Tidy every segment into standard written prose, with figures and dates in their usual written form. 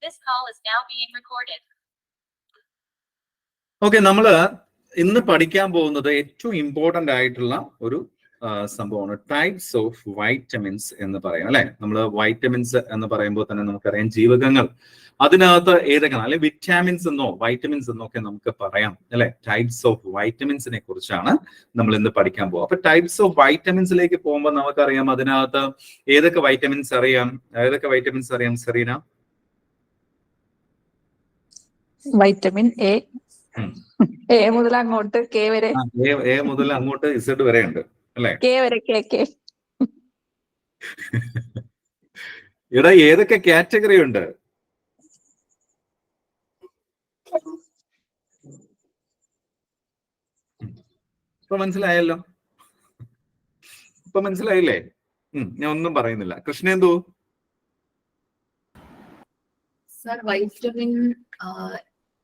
This call is now being recorded. Okay, നമ്മള് ഇന്ന് പഠിക്കാൻ പോകുന്നത് ഏറ്റവും ഇമ്പോർട്ടന്റ് ആയിട്ടുള്ള ഒരു സംഭവമാണ് ടൈപ്സ് ഓഫ് വൈറ്റമിൻസ് എന്ന് പറയാം അല്ലെ. നമ്മൾ വൈറ്റമിൻസ് എന്ന് പറയുമ്പോൾ തന്നെ നമുക്കറിയാം ജീവകങ്ങൾ, അതിനകത്ത് ഏതൊക്കെയാണ് അല്ലെങ്കിൽ വിറ്റാമിൻസ് എന്നോ വൈറ്റമിൻസ് എന്നോ ഒക്കെ നമുക്ക് പറയാം അല്ലെ. ടൈപ്സ് ഓഫ് വൈറ്റമിൻസിനെ കുറിച്ചാണ് നമ്മൾ ഇന്ന് പഠിക്കാൻ പോകുക. അപ്പൊ ടൈപ്സ് ഓഫ് വൈറ്റമിൻസിലേക്ക് പോകുമ്പോൾ നമുക്കറിയാം അതിനകത്ത് ഏതൊക്കെ വൈറ്റമിൻസ് അറിയാം സെറീന? വൈറ്റമിൻ എ, എ മുതൽ അങ്ങോട്ട് കെ വരെ, എ മുതൽ അങ്ങോട്ട് ഇസഡ് വരെ ഉണ്ട് അല്ലെ. കെ വരെ കെ. ഇവിടെ ഏതൊക്കെ കാറ്റഗറി ഉണ്ട്? ഇപ്പൊ മനസ്സിലായല്ലോ, ഇപ്പൊ മനസ്സിലായില്ലേ? ഞാൻ ഒന്നും പറയുന്നില്ല. Krishnendu sir, vitamin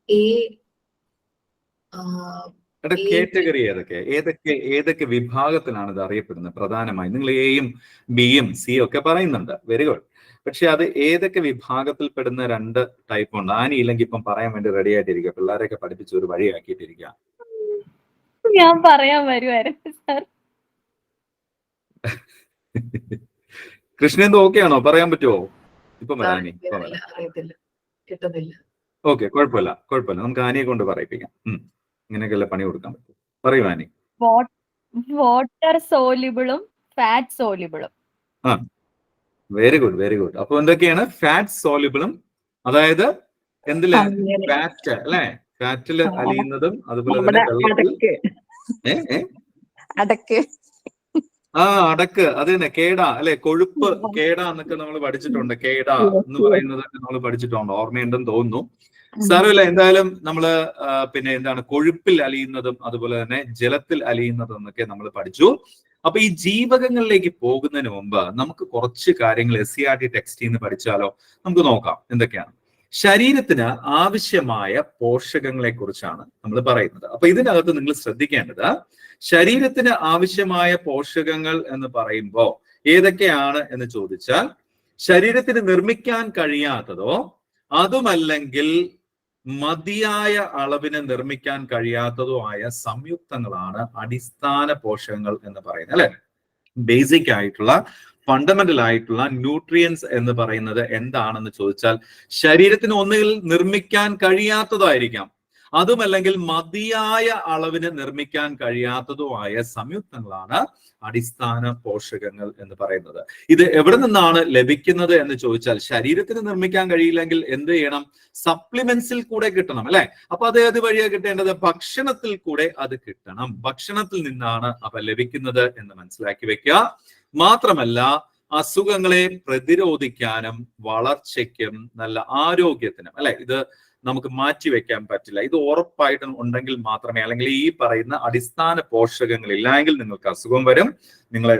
A category ഏതൊക്കെ വിഭാഗത്തിലാണ് ഇത് അറിയപ്പെടുന്നത്? പ്രധാനമായും നിങ്ങൾ എയും ബിയും സിയും ഒക്കെ പറയുന്നുണ്ട്, വെരി ഗുഡ്. പക്ഷെ അത് ഏതൊക്കെ വിഭാഗത്തിൽ പെടുന്ന രണ്ട് ടൈപ്പ് ഉണ്ട്? ആനി ഇല്ലെങ്കിൽ ഇപ്പം പറയാൻ വേണ്ടി റെഡി ആയിട്ടിരിക്കുക, പിള്ളേരെയൊക്കെ പഠിപ്പിച്ച് ഒരു വഴിയാക്കിയിട്ടിരിക്കുക. ഞാൻ പറയാൻ വരുമായിരുന്നു സാർ. കൃഷ്ണേന്ദു ഓക്കെ ആണോ? പറയാൻ പറ്റുമോ? ഇപ്പം ഓക്കെ, കുഴപ്പമില്ല. നമുക്ക് ആനിയെ കൊണ്ട് പറയിപ്പിക്കാം. ഇങ്ങനെയൊക്കെയല്ലേ പണി കൊടുക്കാൻ പറ്റും. പറയൂ ആനി. വാട്ടർ സോല്യൂബിളും ഫാറ്റ് സോല്യൂബിളും. Very good. അപ്പൊ എന്തൊക്കെയാണ് ഫാറ്റ് സോല്യൂബിളും? അതായത് എന്തില്? ഫാറ്റ് അല്ലെ, ഫാറ്റില് അലിയുന്നതും അതുപോലെ തന്നെ അടക്ക്, അത് തന്നെ കേട അല്ലെ, കൊഴുപ്പ് കേട എന്നൊക്കെ നമ്മൾ പഠിച്ചിട്ടുണ്ട്. കേട എന്ന് പറയുന്നതൊക്കെ നമ്മൾ പഠിച്ചിട്ടുണ്ട്, ഓർമ്മയുണ്ടെന്ന് തോന്നുന്നു. സാരമില്ല, എന്തായാലും നമ്മള് പിന്നെ എന്താണ് കൊഴുപ്പിൽ അലിയുന്നതും അതുപോലെ തന്നെ ജലത്തിൽ അലിയുന്നതും എന്നൊക്കെ നമ്മൾ പഠിച്ചു. അപ്പൊ ഈ ജീവകങ്ങളിലേക്ക് പോകുന്നതിന് മുമ്പ് നമുക്ക് കുറച്ച് കാര്യങ്ങൾ SCERT ടെക്സ്റ്റിൽ നിന്ന് പഠിച്ചാലോ? നമുക്ക് നോക്കാം എന്തൊക്കെയാണ്. ശരീരത്തിന് ആവശ്യമായ പോഷകങ്ങളെ കുറിച്ചാണ് നമ്മൾ പറയുന്നത്. അപ്പൊ ഇതിനകത്ത് നിങ്ങൾ ശ്രദ്ധിക്കേണ്ടത്, ശരീരത്തിന് ആവശ്യമായ പോഷകങ്ങൾ എന്ന് പറയുമ്പോൾ ഏതൊക്കെയാണ് എന്ന് ചോദിച്ചാൽ, ശരീരത്തിന് നിർമ്മിക്കാൻ കഴിയാത്തതോ അതുമല്ലെങ്കിൽ മതിയായ അളവിന് നിർമ്മിക്കാൻ കഴിയാത്തതോ ആയ സംയുക്തങ്ങളാണ് അടിസ്ഥാന പോഷകങ്ങൾ എന്ന് പറയുന്നത് അല്ലെ. ബേസിക് ആയിട്ടുള്ള ഫണ്ടമെന്റൽ ആയിട്ടുള്ള ന്യൂട്രിയൻസ് എന്ന് പറയുന്നത് എന്താണെന്ന് ചോദിച്ചാൽ, ശരീരത്തിന് ഒന്നുകിൽ നിർമ്മിക്കാൻ കഴിയാത്തതായിരിക്കാം, അതുമല്ലെങ്കിൽ മതിയായ അളവിന് നിർമ്മിക്കാൻ കഴിയാത്തതോ ആയ സംയുക്തങ്ങളാണ് അടിസ്ഥാന പോഷകങ്ങൾ എന്ന് പറയുന്നത്. ഇത് എവിടെ നിന്നാണ് ലഭിക്കുന്നത് എന്ന് ചോദിച്ചാൽ, ശരീരത്തിന് നിർമ്മിക്കാൻ കഴിയില്ലെങ്കിൽ എന്ത് ചെയ്യണം? സപ്ലിമെന്റ്സിൽ കൂടെ കിട്ടണം അല്ലെ. അപ്പൊ അത് ഏത് വഴിയാ കിട്ടേണ്ടത്? ഭക്ഷണത്തിൽ കൂടെ അത് കിട്ടണം. ഭക്ഷണത്തിൽ നിന്നാണ് അവ ലഭിക്കുന്നത് എന്ന് മനസ്സിലാക്കി വെക്കുക. മാത്രമല്ല, അസുഖങ്ങളെ പ്രതിരോധിക്കാനും വളർച്ചയ്ക്കും നല്ല ആരോഗ്യത്തിനും അല്ലെ, ഇത് നമുക്ക് മാറ്റിവെക്കാൻ പറ്റില്ല. ഇത് ഉറപ്പായിട്ടും ഉണ്ടെങ്കിൽ മാത്രമേ, അല്ലെങ്കിൽ ഈ പറയുന്ന അടിസ്ഥാന പോഷകങ്ങൾ ഇല്ലെങ്കിൽ നിങ്ങൾക്ക് അസുഖം വരും, നിങ്ങളെ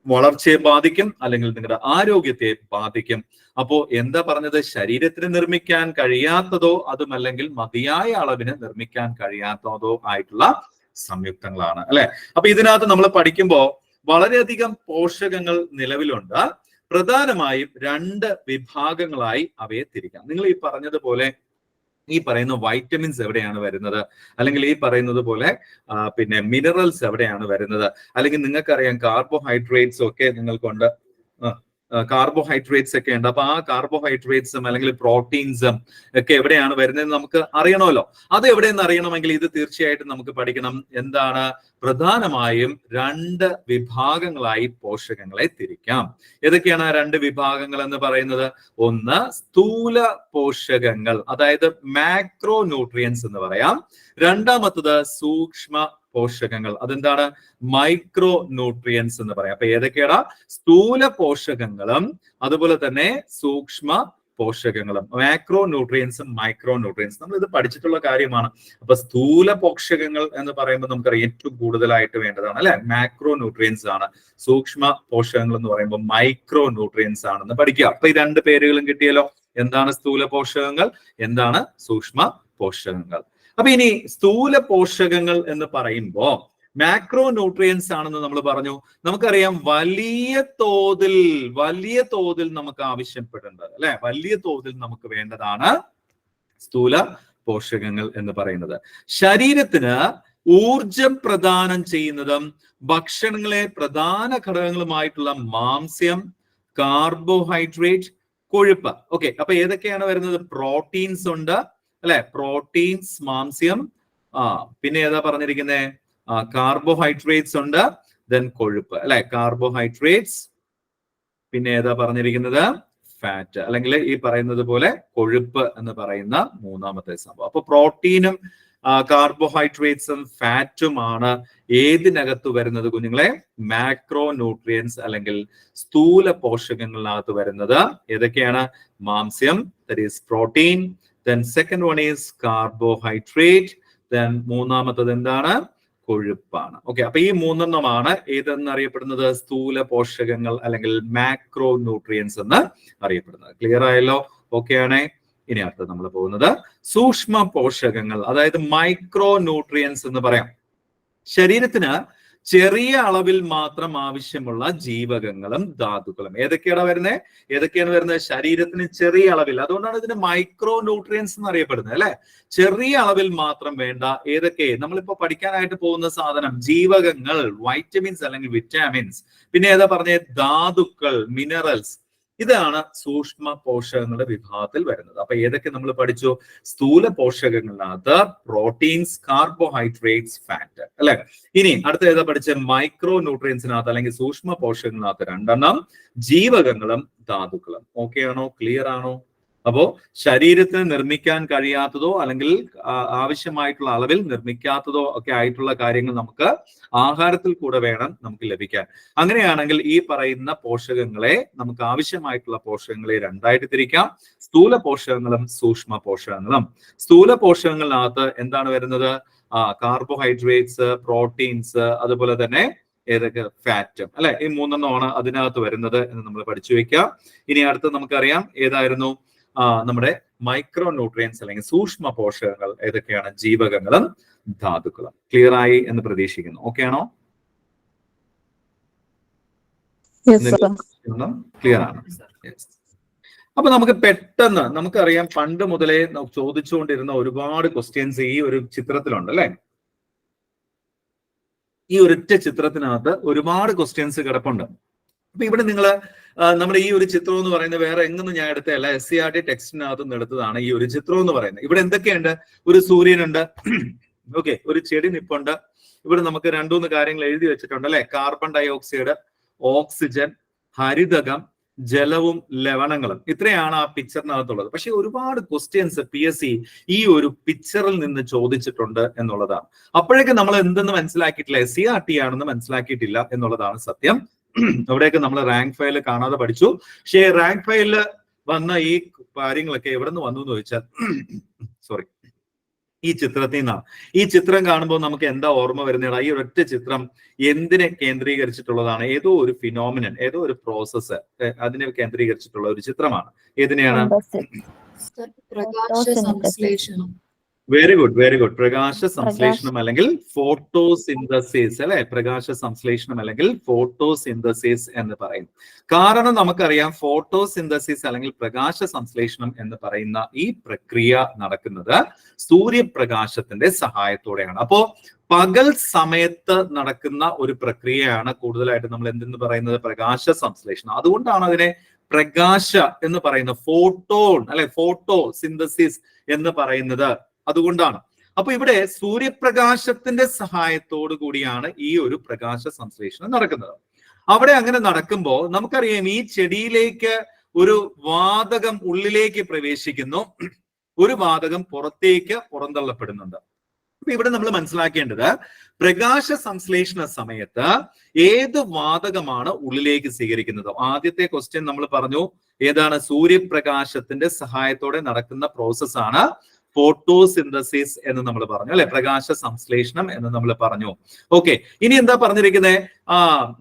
വളർച്ചയെ ബാധിക്കും, അല്ലെങ്കിൽ നിങ്ങളുടെ ആരോഗ്യത്തെ ബാധിക്കും. അപ്പോ എന്താ പറഞ്ഞത്? ശരീരത്തിന് നിർമ്മിക്കാൻ കഴിയാത്തതോ അതുമല്ലെങ്കിൽ മതിയായ അളവിന് നിർമ്മിക്കാൻ കഴിയാത്തതോ ആയിട്ടുള്ള സംയുക്തങ്ങളാണ് അല്ലെ. അപ്പൊ ഇതിനകത്ത് നമ്മൾ പഠിക്കുമ്പോൾ വളരെയധികം പോഷകങ്ങൾ നിലവിലുണ്ട്. പ്രധാനമായും രണ്ട് വിഭാഗങ്ങളായി അവയെ തിരിക്കാം. നിങ്ങൾ ഈ പറഞ്ഞതുപോലെ ഈ പറയുന്ന വൈറ്റമിൻസ് എവിടെയാണ് വരുന്നത്, അല്ലെങ്കിൽ ഈ പറയുന്നത് പോലെ പിന്നെ മിനറൽസ് എവിടെയാണ് വരുന്നത്, അല്ലെങ്കിൽ നിങ്ങൾക്കറിയാം കാർബോഹൈഡ്രേറ്റ്സ് ഒക്കെ നിങ്ങൾക്കുണ്ട്, കാർബോഹൈഡ്രേറ്റ്സ് ഒക്കെ ഉണ്ട്. അപ്പൊ ആ കാർബോഹൈഡ്രേറ്റ്സും അല്ലെങ്കിൽ പ്രോട്ടീൻസും ഒക്കെ എവിടെയാണ് വരുന്നത് നമുക്ക് അറിയണമല്ലോ. അത് എവിടെയെന്ന് അറിയണമെങ്കിൽ ഇത് തീർച്ചയായിട്ടും നമുക്ക് പഠിക്കണം. എന്താണ്? പ്രധാനമായും രണ്ട് വിഭാഗങ്ങളായി പോഷകങ്ങളെ തിരിക്കാം. ഏതൊക്കെയാണ് ആ രണ്ട് വിഭാഗങ്ങൾ എന്ന് പറയുന്നത്? ഒന്ന് സ്ഥൂല പോഷകങ്ങൾ, അതായത് മാക്രോ ന്യൂട്രിയൻസ് എന്ന് പറയാം. രണ്ടാമത്തത് സൂക്ഷ്മ പോഷകങ്ങൾ, അതെന്താണ്? മൈക്രോ ന്യൂട്രിയൻസ് എന്ന് പറയാം. അപ്പൊ ഏതൊക്കെയാണ്? സ്ഥൂല പോഷകങ്ങളും അതുപോലെ തന്നെ സൂക്ഷ്മ പോഷകങ്ങളും, മാക്രോ ന്യൂട്രിയൻസും മൈക്രോ ന്യൂട്രിയൻസും. നമ്മൾ ഇത് പഠിച്ചിട്ടുള്ള കാര്യമാണ്. അപ്പൊ സ്ഥൂല പോഷകങ്ങൾ എന്ന് പറയുമ്പോൾ നമുക്കറിയാം ഏറ്റവും കൂടുതലായിട്ട് വേണ്ടതാണ് അല്ലെ, മാക്രോ ന്യൂട്രിയൻസ് ആണ്. സൂക്ഷ്മ പോഷകങ്ങൾ എന്ന് പറയുമ്പോൾ മൈക്രോ ന്യൂട്രിയൻസ് ആണെന്ന് പഠിക്കുക. അപ്പൊ ഈ രണ്ട് പേരുകളും കിട്ടിയല്ലോ. എന്താണ് സ്ഥൂല പോഷകങ്ങൾ, എന്താണ് സൂക്ഷ്മ പോഷകങ്ങൾ? അപ്പൊ ഇനി സ്ഥൂല പോഷകങ്ങൾ എന്ന് പറയുമ്പോൾ മാക്രോ ന്യൂട്രിയൻസ് ആണെന്ന് നമ്മൾ പറഞ്ഞു. നമുക്കറിയാം വലിയ തോതിൽ നമുക്ക് ആവശ്യപ്പെടേണ്ടത് അല്ലെ, വലിയ തോതിൽ നമുക്ക് വേണ്ടതാണ് സ്ഥൂല പോഷകങ്ങൾ എന്ന് പറയുന്നത്. ശരീരത്തിന് ഊർജം പ്രദാനം ചെയ്യുന്നതും ഭക്ഷണങ്ങളെ പ്രധാന ഘടകങ്ങളുമായിട്ടുള്ള മാംസ്യം, കാർബോഹൈഡ്രേറ്റ്, കൊഴുപ്പ്. ഓക്കെ, അപ്പൊ ഏതൊക്കെയാണ് വരുന്നത്? പ്രോട്ടീൻസ് ഉണ്ട് അല്ലെ, പ്രോട്ടീൻസ്, മാംസ്യം, പിന്നെ ഏതാ പറഞ്ഞിരിക്കുന്നത്? കാർബോഹൈഡ്രേറ്റ്സ് ഉണ്ട്, ദെൻ കൊഴുപ്പ് അല്ലെ, കാർബോഹൈഡ്രേറ്റ്സ്, പിന്നെ ഏതാ പറഞ്ഞിരിക്കുന്നത്? ഫാറ്റ്, അല്ലെങ്കിൽ ഈ പറയുന്നത് പോലെ കൊഴുപ്പ് എന്ന് പറയുന്ന മൂന്നാമത്തെ സംഭവം. അപ്പൊ പ്രോട്ടീനും കാർബോഹൈഡ്രേറ്റ്സും ഫാറ്റുമാണ് ഏതിനകത്ത് വരുന്നത് കുഞ്ഞുങ്ങളെ? മാക്രോ ന്യൂട്രിയൻസ് അല്ലെങ്കിൽ സ്ഥൂല പോഷകങ്ങളിനകത്ത് വരുന്നത്. ഏതൊക്കെയാണ്? മാംസ്യം, that is protein, then second one is carbohydrate, then മൂന്നാമത്തത് എന്താണ്? കൊഴുപ്പാണ്. ഓക്കെ, അപ്പൊ ഈ മൂന്നെണ്ണമാണ് ഏതെന്ന് അറിയപ്പെടുന്നത്? സ്ഥൂല പോഷകങ്ങൾ അല്ലെങ്കിൽ മാക്രോ ന്യൂട്രിയൻസ് എന്ന് അറിയപ്പെടുന്നത്. ക്ലിയർ ആയല്ലോ? ഓക്കെ ആണേ. ഇനി അടുത്ത് നമ്മൾ പോകുന്നത് സൂക്ഷ്മ പോഷകങ്ങൾ, അതായത് മൈക്രോ ന്യൂട്രിയൻസ് എന്ന് പറയാം. ശരീരത്തിന് ചെറിയ അളവിൽ മാത്രം ആവശ്യമുള്ള ജീവകങ്ങളും ധാതുക്കളും. ഏതൊക്കെയാണ് വരുന്നത്? ശരീരത്തിന് ചെറിയ അളവിൽ, അതുകൊണ്ടാണ് ഇതിന് മൈക്രോ ന്യൂട്രിയൻസ് എന്ന് അറിയപ്പെടുന്നത് അല്ലെ. ചെറിയ അളവിൽ മാത്രം വേണ്ട ഏതൊക്കെ? നമ്മളിപ്പോ പഠിക്കാനായിട്ട് പോകുന്ന സാധനം ജീവകങ്ങൾ, വൈറ്റമിൻസ് അല്ലെങ്കിൽ വിറ്റാമിൻസ്, പിന്നെ ഏതാ പറഞ്ഞേ? ധാതുക്കൾ, മിനറൽസ്. ഇതാണ് സൂക്ഷ്മ പോഷകങ്ങളുടെ വിഭാഗത്തിൽ വരുന്നത്. അപ്പൊ ഏതൊക്കെ നമ്മൾ പഠിച്ചു? സ്ഥൂല പോഷകങ്ങളിനകത്ത് പ്രോട്ടീൻസ്, കാർബോഹൈഡ്രേറ്റ്സ്, ഫാറ്റ് അല്ലെ. ഇനി അടുത്ത ഏതാ പഠിച്ച? മൈക്രോ ന്യൂട്രിയൻസിനകത്ത് അല്ലെങ്കിൽ സൂക്ഷ്മ പോഷകങ്ങളിനകത്ത് 2 ജീവകങ്ങളും ധാതുക്കളും. ഓക്കെ ആണോ? ക്ലിയർ ആണോ? അപ്പോ ശരീരത്തിന് നിർമ്മിക്കാൻ കഴിയാത്തതോ അല്ലെങ്കിൽ ആവശ്യമായിട്ടുള്ള അളവിൽ നിർമ്മിക്കാത്തതോ ഒക്കെ ആയിട്ടുള്ള കാര്യങ്ങൾ നമുക്ക് ആഹാരത്തിൽ കൂടെ വേണം നമുക്ക് ലഭിക്കാൻ. അങ്ങനെയാണെങ്കിൽ ഈ പറയുന്ന പോഷകങ്ങളെ, നമുക്ക് ആവശ്യമായിട്ടുള്ള പോഷകങ്ങളെ 2ആയിട്ട് തിരിക്കാം: സ്ഥൂല പോഷകങ്ങളും സൂക്ഷ്മ പോഷകങ്ങളും. സ്ഥൂല പോഷകങ്ങളിനകത്ത് എന്താണ് വരുന്നത്? കാർബോഹൈഡ്രേറ്റ്സ്, പ്രോട്ടീൻസ്, അതുപോലെ തന്നെ ഏതൊക്കെ? ഫാറ്റും അല്ലെ. ഈ 3 അതിനകത്ത് വരുന്നത് എന്ന് നമ്മൾ പഠിച്ചു വെക്കാം. ഇനി അടുത്ത് നമുക്കറിയാം ഏതായിരുന്നു? നമ്മുടെ മൈക്രോ ന്യൂട്രിയൻസ് അല്ലെങ്കിൽ സൂക്ഷ്മ പോഷകങ്ങൾ ഏതൊക്കെയാണ്? ജീവകങ്ങളും ധാതുക്കളും. ക്ലിയർ ആയി എന്ന് പ്രതീക്ഷിക്കുന്നു. ഓക്കെ ആണോ? ക്ലിയർ ആണ്. അപ്പൊ നമുക്ക് പെട്ടെന്ന് നമുക്കറിയാം, പണ്ട് മുതലേ ചോദിച്ചുകൊണ്ടിരുന്ന ഒരുപാട് ക്വസ്റ്റ്യൻസ് ഈ ഒരു ചിത്രത്തിലുണ്ട് അല്ലെ. ഈ ഒരൊറ്റ ചിത്രത്തിനകത്ത് ഒരുപാട് ക്വസ്റ്റ്യൻസ് കിടപ്പുണ്ട്. അപ്പൊ ഇവിടെ നിങ്ങൾ നമ്മുടെ ഈ ഒരു ചിത്രം എന്ന് പറയുന്നത് വേറെ എങ്ങൊന്നും ഞാൻ എടുത്തതല്ല, SCERT ടെക്സ്റ്റിനകത്ത് നിന്ന് എടുത്തതാണ് ഈ ഒരു ചിത്രം എന്ന് പറയുന്നത്. ഇവിടെ എന്തൊക്കെയുണ്ട്? ഒരു സൂര്യനുണ്ട്, ഓക്കെ, ഒരു ചെടി നിപ്പുണ്ട്. ഇവിടെ നമുക്ക് 2-3 കാര്യങ്ങൾ എഴുതി വെച്ചിട്ടുണ്ട് അല്ലെ. കാർബൺ ഡയോക്സൈഡ്, ഓക്സിജൻ, ഹരിതകം, ജലവും ലവണങ്ങളും. ഇത്രയാണ് ആ പിക്ചറിനകത്തുള്ളത്. പക്ഷെ ഒരുപാട് ക്വസ്റ്റ്യൻസ് PSC ഈ ഒരു പിക്ചറിൽ നിന്ന് ചോദിച്ചിട്ടുണ്ട് എന്നുള്ളതാണ്. അപ്പോഴേക്ക് നമ്മൾ എന്തെന്ന് മനസ്സിലാക്കിയിട്ടില്ല, SCERT ആണെന്ന് മനസ്സിലാക്കിയിട്ടില്ല എന്നുള്ളതാണ് സത്യം. അവിടെയൊക്കെ നമ്മൾ റാങ്ക് ഫയൽ കാണാതെ പഠിച്ചു. പക്ഷേ റാങ്ക് ഫയലില് വന്ന ഈ കാര്യങ്ങളൊക്കെ എവിടെ നിന്ന് വന്നു എന്ന് ചോദിച്ചാൽ, ഈ ചിത്രത്തിൽ നിന്നാണ്. ഈ ചിത്രം കാണുമ്പോൾ നമുക്ക് എന്താ ഓർമ്മ വരുന്നതാണ്? ഈ ഒരൊറ്റ ചിത്രം എന്തിനെ കേന്ദ്രീകരിച്ചിട്ടുള്ളതാണ്? ഏതോ ഒരു ഫിനോമിനൻ, ഏതോ ഒരു പ്രോസസ്സ്, അതിനെ കേന്ദ്രീകരിച്ചിട്ടുള്ള ഒരു ചിത്രമാണ്. ഏതിനെയാണ്? Very good. പ്രകാശ സംശ്ലേഷണം അല്ലെങ്കിൽ ഫോട്ടോസിന്തസിസ് അല്ലെ. പ്രകാശ സംശ്ലേഷണം അല്ലെങ്കിൽ ഫോട്ടോസിന്തസിസ് എന്ന് പറയും. കാരണം നമുക്കറിയാം ഫോട്ടോസിന്തസിസ് അല്ലെങ്കിൽ പ്രകാശ സംശ്ലേഷണം എന്ന് പറയുന്ന ഈ പ്രക്രിയ നടക്കുന്നത് സൂര്യപ്രകാശത്തിന്റെ സഹായത്തോടെയാണ്. അപ്പോ പകൽ സമയത്ത് നടക്കുന്ന ഒരു പ്രക്രിയയാണ് കൂടുതലായിട്ട് നമ്മൾ എന്തെന്ന് പറയുന്നത്? പ്രകാശ സംശ്ലേഷണം. അതുകൊണ്ടാണ് അതിനെ പ്രകാശ എന്ന് പറയുന്നത്, ഫോട്ടോൺ അല്ലെ, ഫോട്ടോസിന്തസിസ് എന്ന് പറയുന്നത് അതുകൊണ്ടാണ്. അപ്പൊ ഇവിടെ സൂര്യപ്രകാശത്തിന്റെ സഹായത്തോടു കൂടിയാണ് ഈ ഒരു പ്രകാശ സംശ്ലേഷണം നടക്കുന്നത്. അവിടെ അങ്ങനെ നടക്കുമ്പോൾ നമുക്കറിയാം ഈ ചെടിയിലേക്ക് ഒരു വാതകം ഉള്ളിലേക്ക് പ്രവേശിക്കുന്നു, ഒരു വാതകം പുറത്തേക്ക് പുറന്തള്ളപ്പെടുന്നുണ്ട്. അപ്പൊ ഇവിടെ നമ്മൾ മനസ്സിലാക്കേണ്ടത്, പ്രകാശ സംശ്ലേഷണ സമയത്ത് ഏത് വാതകമാണ് ഉള്ളിലേക്ക് സ്വീകരിക്കുന്നത്? ആദ്യത്തെ ക്വസ്റ്റ്യൻ നമ്മൾ പറഞ്ഞു ഏതാണ്? സൂര്യപ്രകാശത്തിന്റെ സഹായത്തോടെ നടക്കുന്ന പ്രോസസ്സാണ് ഫോട്ടോസിന്തസിസ് എന്ന് നമ്മൾ പറഞ്ഞു അല്ലെ, പ്രകാശ സംശ്ലേഷണം എന്ന് നമ്മൾ പറഞ്ഞു. ഓക്കെ, ഇനി എന്താ പറഞ്ഞിരിക്കുന്നത്?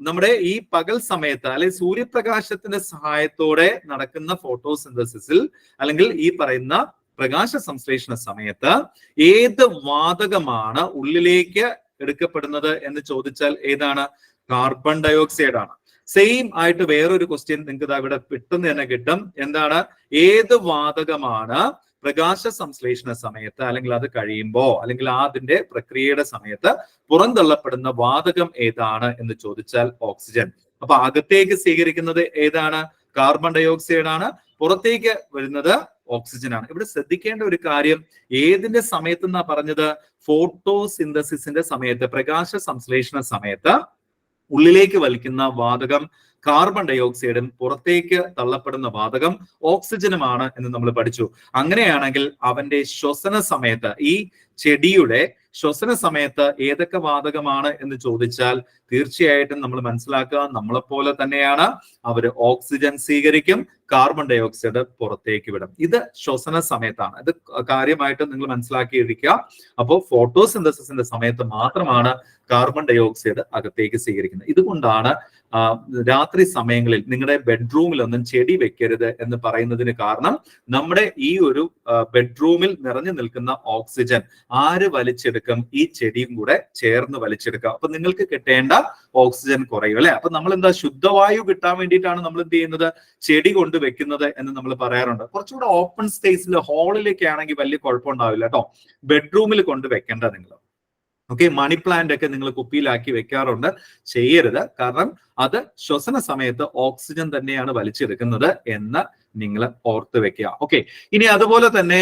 നമ്മുടെ ഈ പകൽ സമയത്ത് അല്ലെ സൂര്യപ്രകാശത്തിന്റെ സഹായത്തോടെ നടക്കുന്ന ഫോട്ടോസിന്തസിസിൽ അല്ലെങ്കിൽ ഈ പറയുന്ന പ്രകാശ സംശ്ലേഷണ സമയത്ത് ഏത് വാതകമാണ് ഉള്ളിലേക്ക് എടുക്കപ്പെടുന്നത് എന്ന് ചോദിച്ചാൽ ഏതാണ്? കാർബൺ ഡയോക്സൈഡ് ആണ്. സെയിം ആയിട്ട് വേറൊരു ക്വസ്റ്റ്യൻ നിങ്ങൾക്ക് ഇവിടെ പെട്ടെന്ന് തന്നെ കിട്ടും. എന്താണ്? ഏത് വാതകമാണ് പ്രകാശ സംശ്ലേഷണ സമയത്ത് അല്ലെങ്കിൽ അത് കഴിയുമ്പോ അല്ലെങ്കിൽ അതിന്റെ പ്രക്രിയയുടെ സമയത്ത് പുറന്തള്ളപ്പെടുന്ന വാതകം ഏതാണ് എന്ന് ചോദിച്ചാൽ ഓക്സിജൻ. അപ്പൊ അകത്തേക്ക് സ്വീകരിക്കുന്നത് ഏതാണ്? കാർബൺ ഡയോക്സൈഡ് ആണ്. പുറത്തേക്ക് വരുന്നത് ഓക്സിജൻ ആണ്. ഇവിടെ ശ്രദ്ധിക്കേണ്ട ഒരു കാര്യം, ഏതിന്റെ സമയത്ത് എന്നാ പറഞ്ഞത്? ഫോട്ടോസിന്തസിസിന്റെ സമയത്ത്, പ്രകാശ സംശ്ലേഷണ സമയത്ത് ഉള്ളിലേക്ക് വലിക്കുന്ന വാതകം കാർബൺ ഡയോക്സൈഡും പുറത്തേക്ക് തള്ളപ്പെടുന്ന വാതകം ഓക്സിജനുമാണ് എന്ന് നമ്മൾ പഠിച്ചു. അങ്ങനെയാണെങ്കിൽ അവന്റെ ശ്വസന സമയത്ത്, ഈ ചെടിയുടെ ശ്വസന സമയത്ത് ഏതൊക്കെ വാതകമാണ് എന്ന് ചോദിച്ചാൽ തീർച്ചയായിട്ടും നമ്മൾ മനസ്സിലാക്കുക, നമ്മളെപ്പോലെ തന്നെയാണ് അവര് ഓക്സിജൻ സ്വീകരിക്കും, കാർബൺ ഡയോക്സൈഡ് പുറത്തേക്ക് വിടും. ഇത് ശ്വസന സമയത്താണ്. ഇത് കാര്യമായിട്ട് നിങ്ങൾ മനസ്സിലാക്കിയിരിക്കുക. അപ്പോൾ ഫോട്ടോസിന്തസിസിന്റെ സമയത്ത് മാത്രമാണ് കാർബൺ ഡയോക്സൈഡ് അകത്തേക്ക് സ്വീകരിക്കുന്നത്. ഇതുകൊണ്ടാണ് രാത്രി സമയങ്ങളിൽ നിങ്ങളുടെ ബെഡ്റൂമിലൊന്നും ചെടി വെക്കരുത് എന്ന് പറയുന്നതിന് കാരണം, നമ്മുടെ ഈ ഒരു ബെഡ്റൂമിൽ നിറഞ്ഞു നിൽക്കുന്ന ഓക്സിജൻ ആര് വലിച്ചെടുക്കും? ഈ ചെടിയും കൂടെ ചേർന്ന് വലിച്ചെടുക്കുക. അപ്പൊ നിങ്ങൾക്ക് കിട്ടേണ്ട ഓക്സിജൻ കുറയും അല്ലെ. അപ്പൊ നമ്മൾ എന്താ, ശുദ്ധവായു കിട്ടാൻ വേണ്ടിയിട്ടാണ് നമ്മൾ എന്ത് ചെയ്യുന്നത്? ചെടി കൊണ്ട് വെക്കുന്നത് എന്ന് നമ്മൾ പറയാറുണ്ട്. കുറച്ചുകൂടെ ഓപ്പൺ സ്പേസിൽ ഹാളിലേക്ക് ആണെങ്കിൽ വലിയ കുഴപ്പമുണ്ടാവില്ല കേട്ടോ. ബെഡ്റൂമിൽ കൊണ്ട് വെക്കേണ്ട നിങ്ങൾ. ഓക്കെ, മണി പ്ലാന്റ് ഒക്കെ നിങ്ങൾ കുപ്പിയിലാക്കി വെക്കാറുണ്ട്, ചെയ്യരുത്. കാരണം അത് ശ്വസന സമയത്ത് ഓക്സിജൻ തന്നെയാണ് വലിച്ചെടുക്കുന്നത് എന്ന് നിങ്ങൾ ഓർത്ത് വെക്കുക. ഓക്കെ, ഇനി അതുപോലെ തന്നെ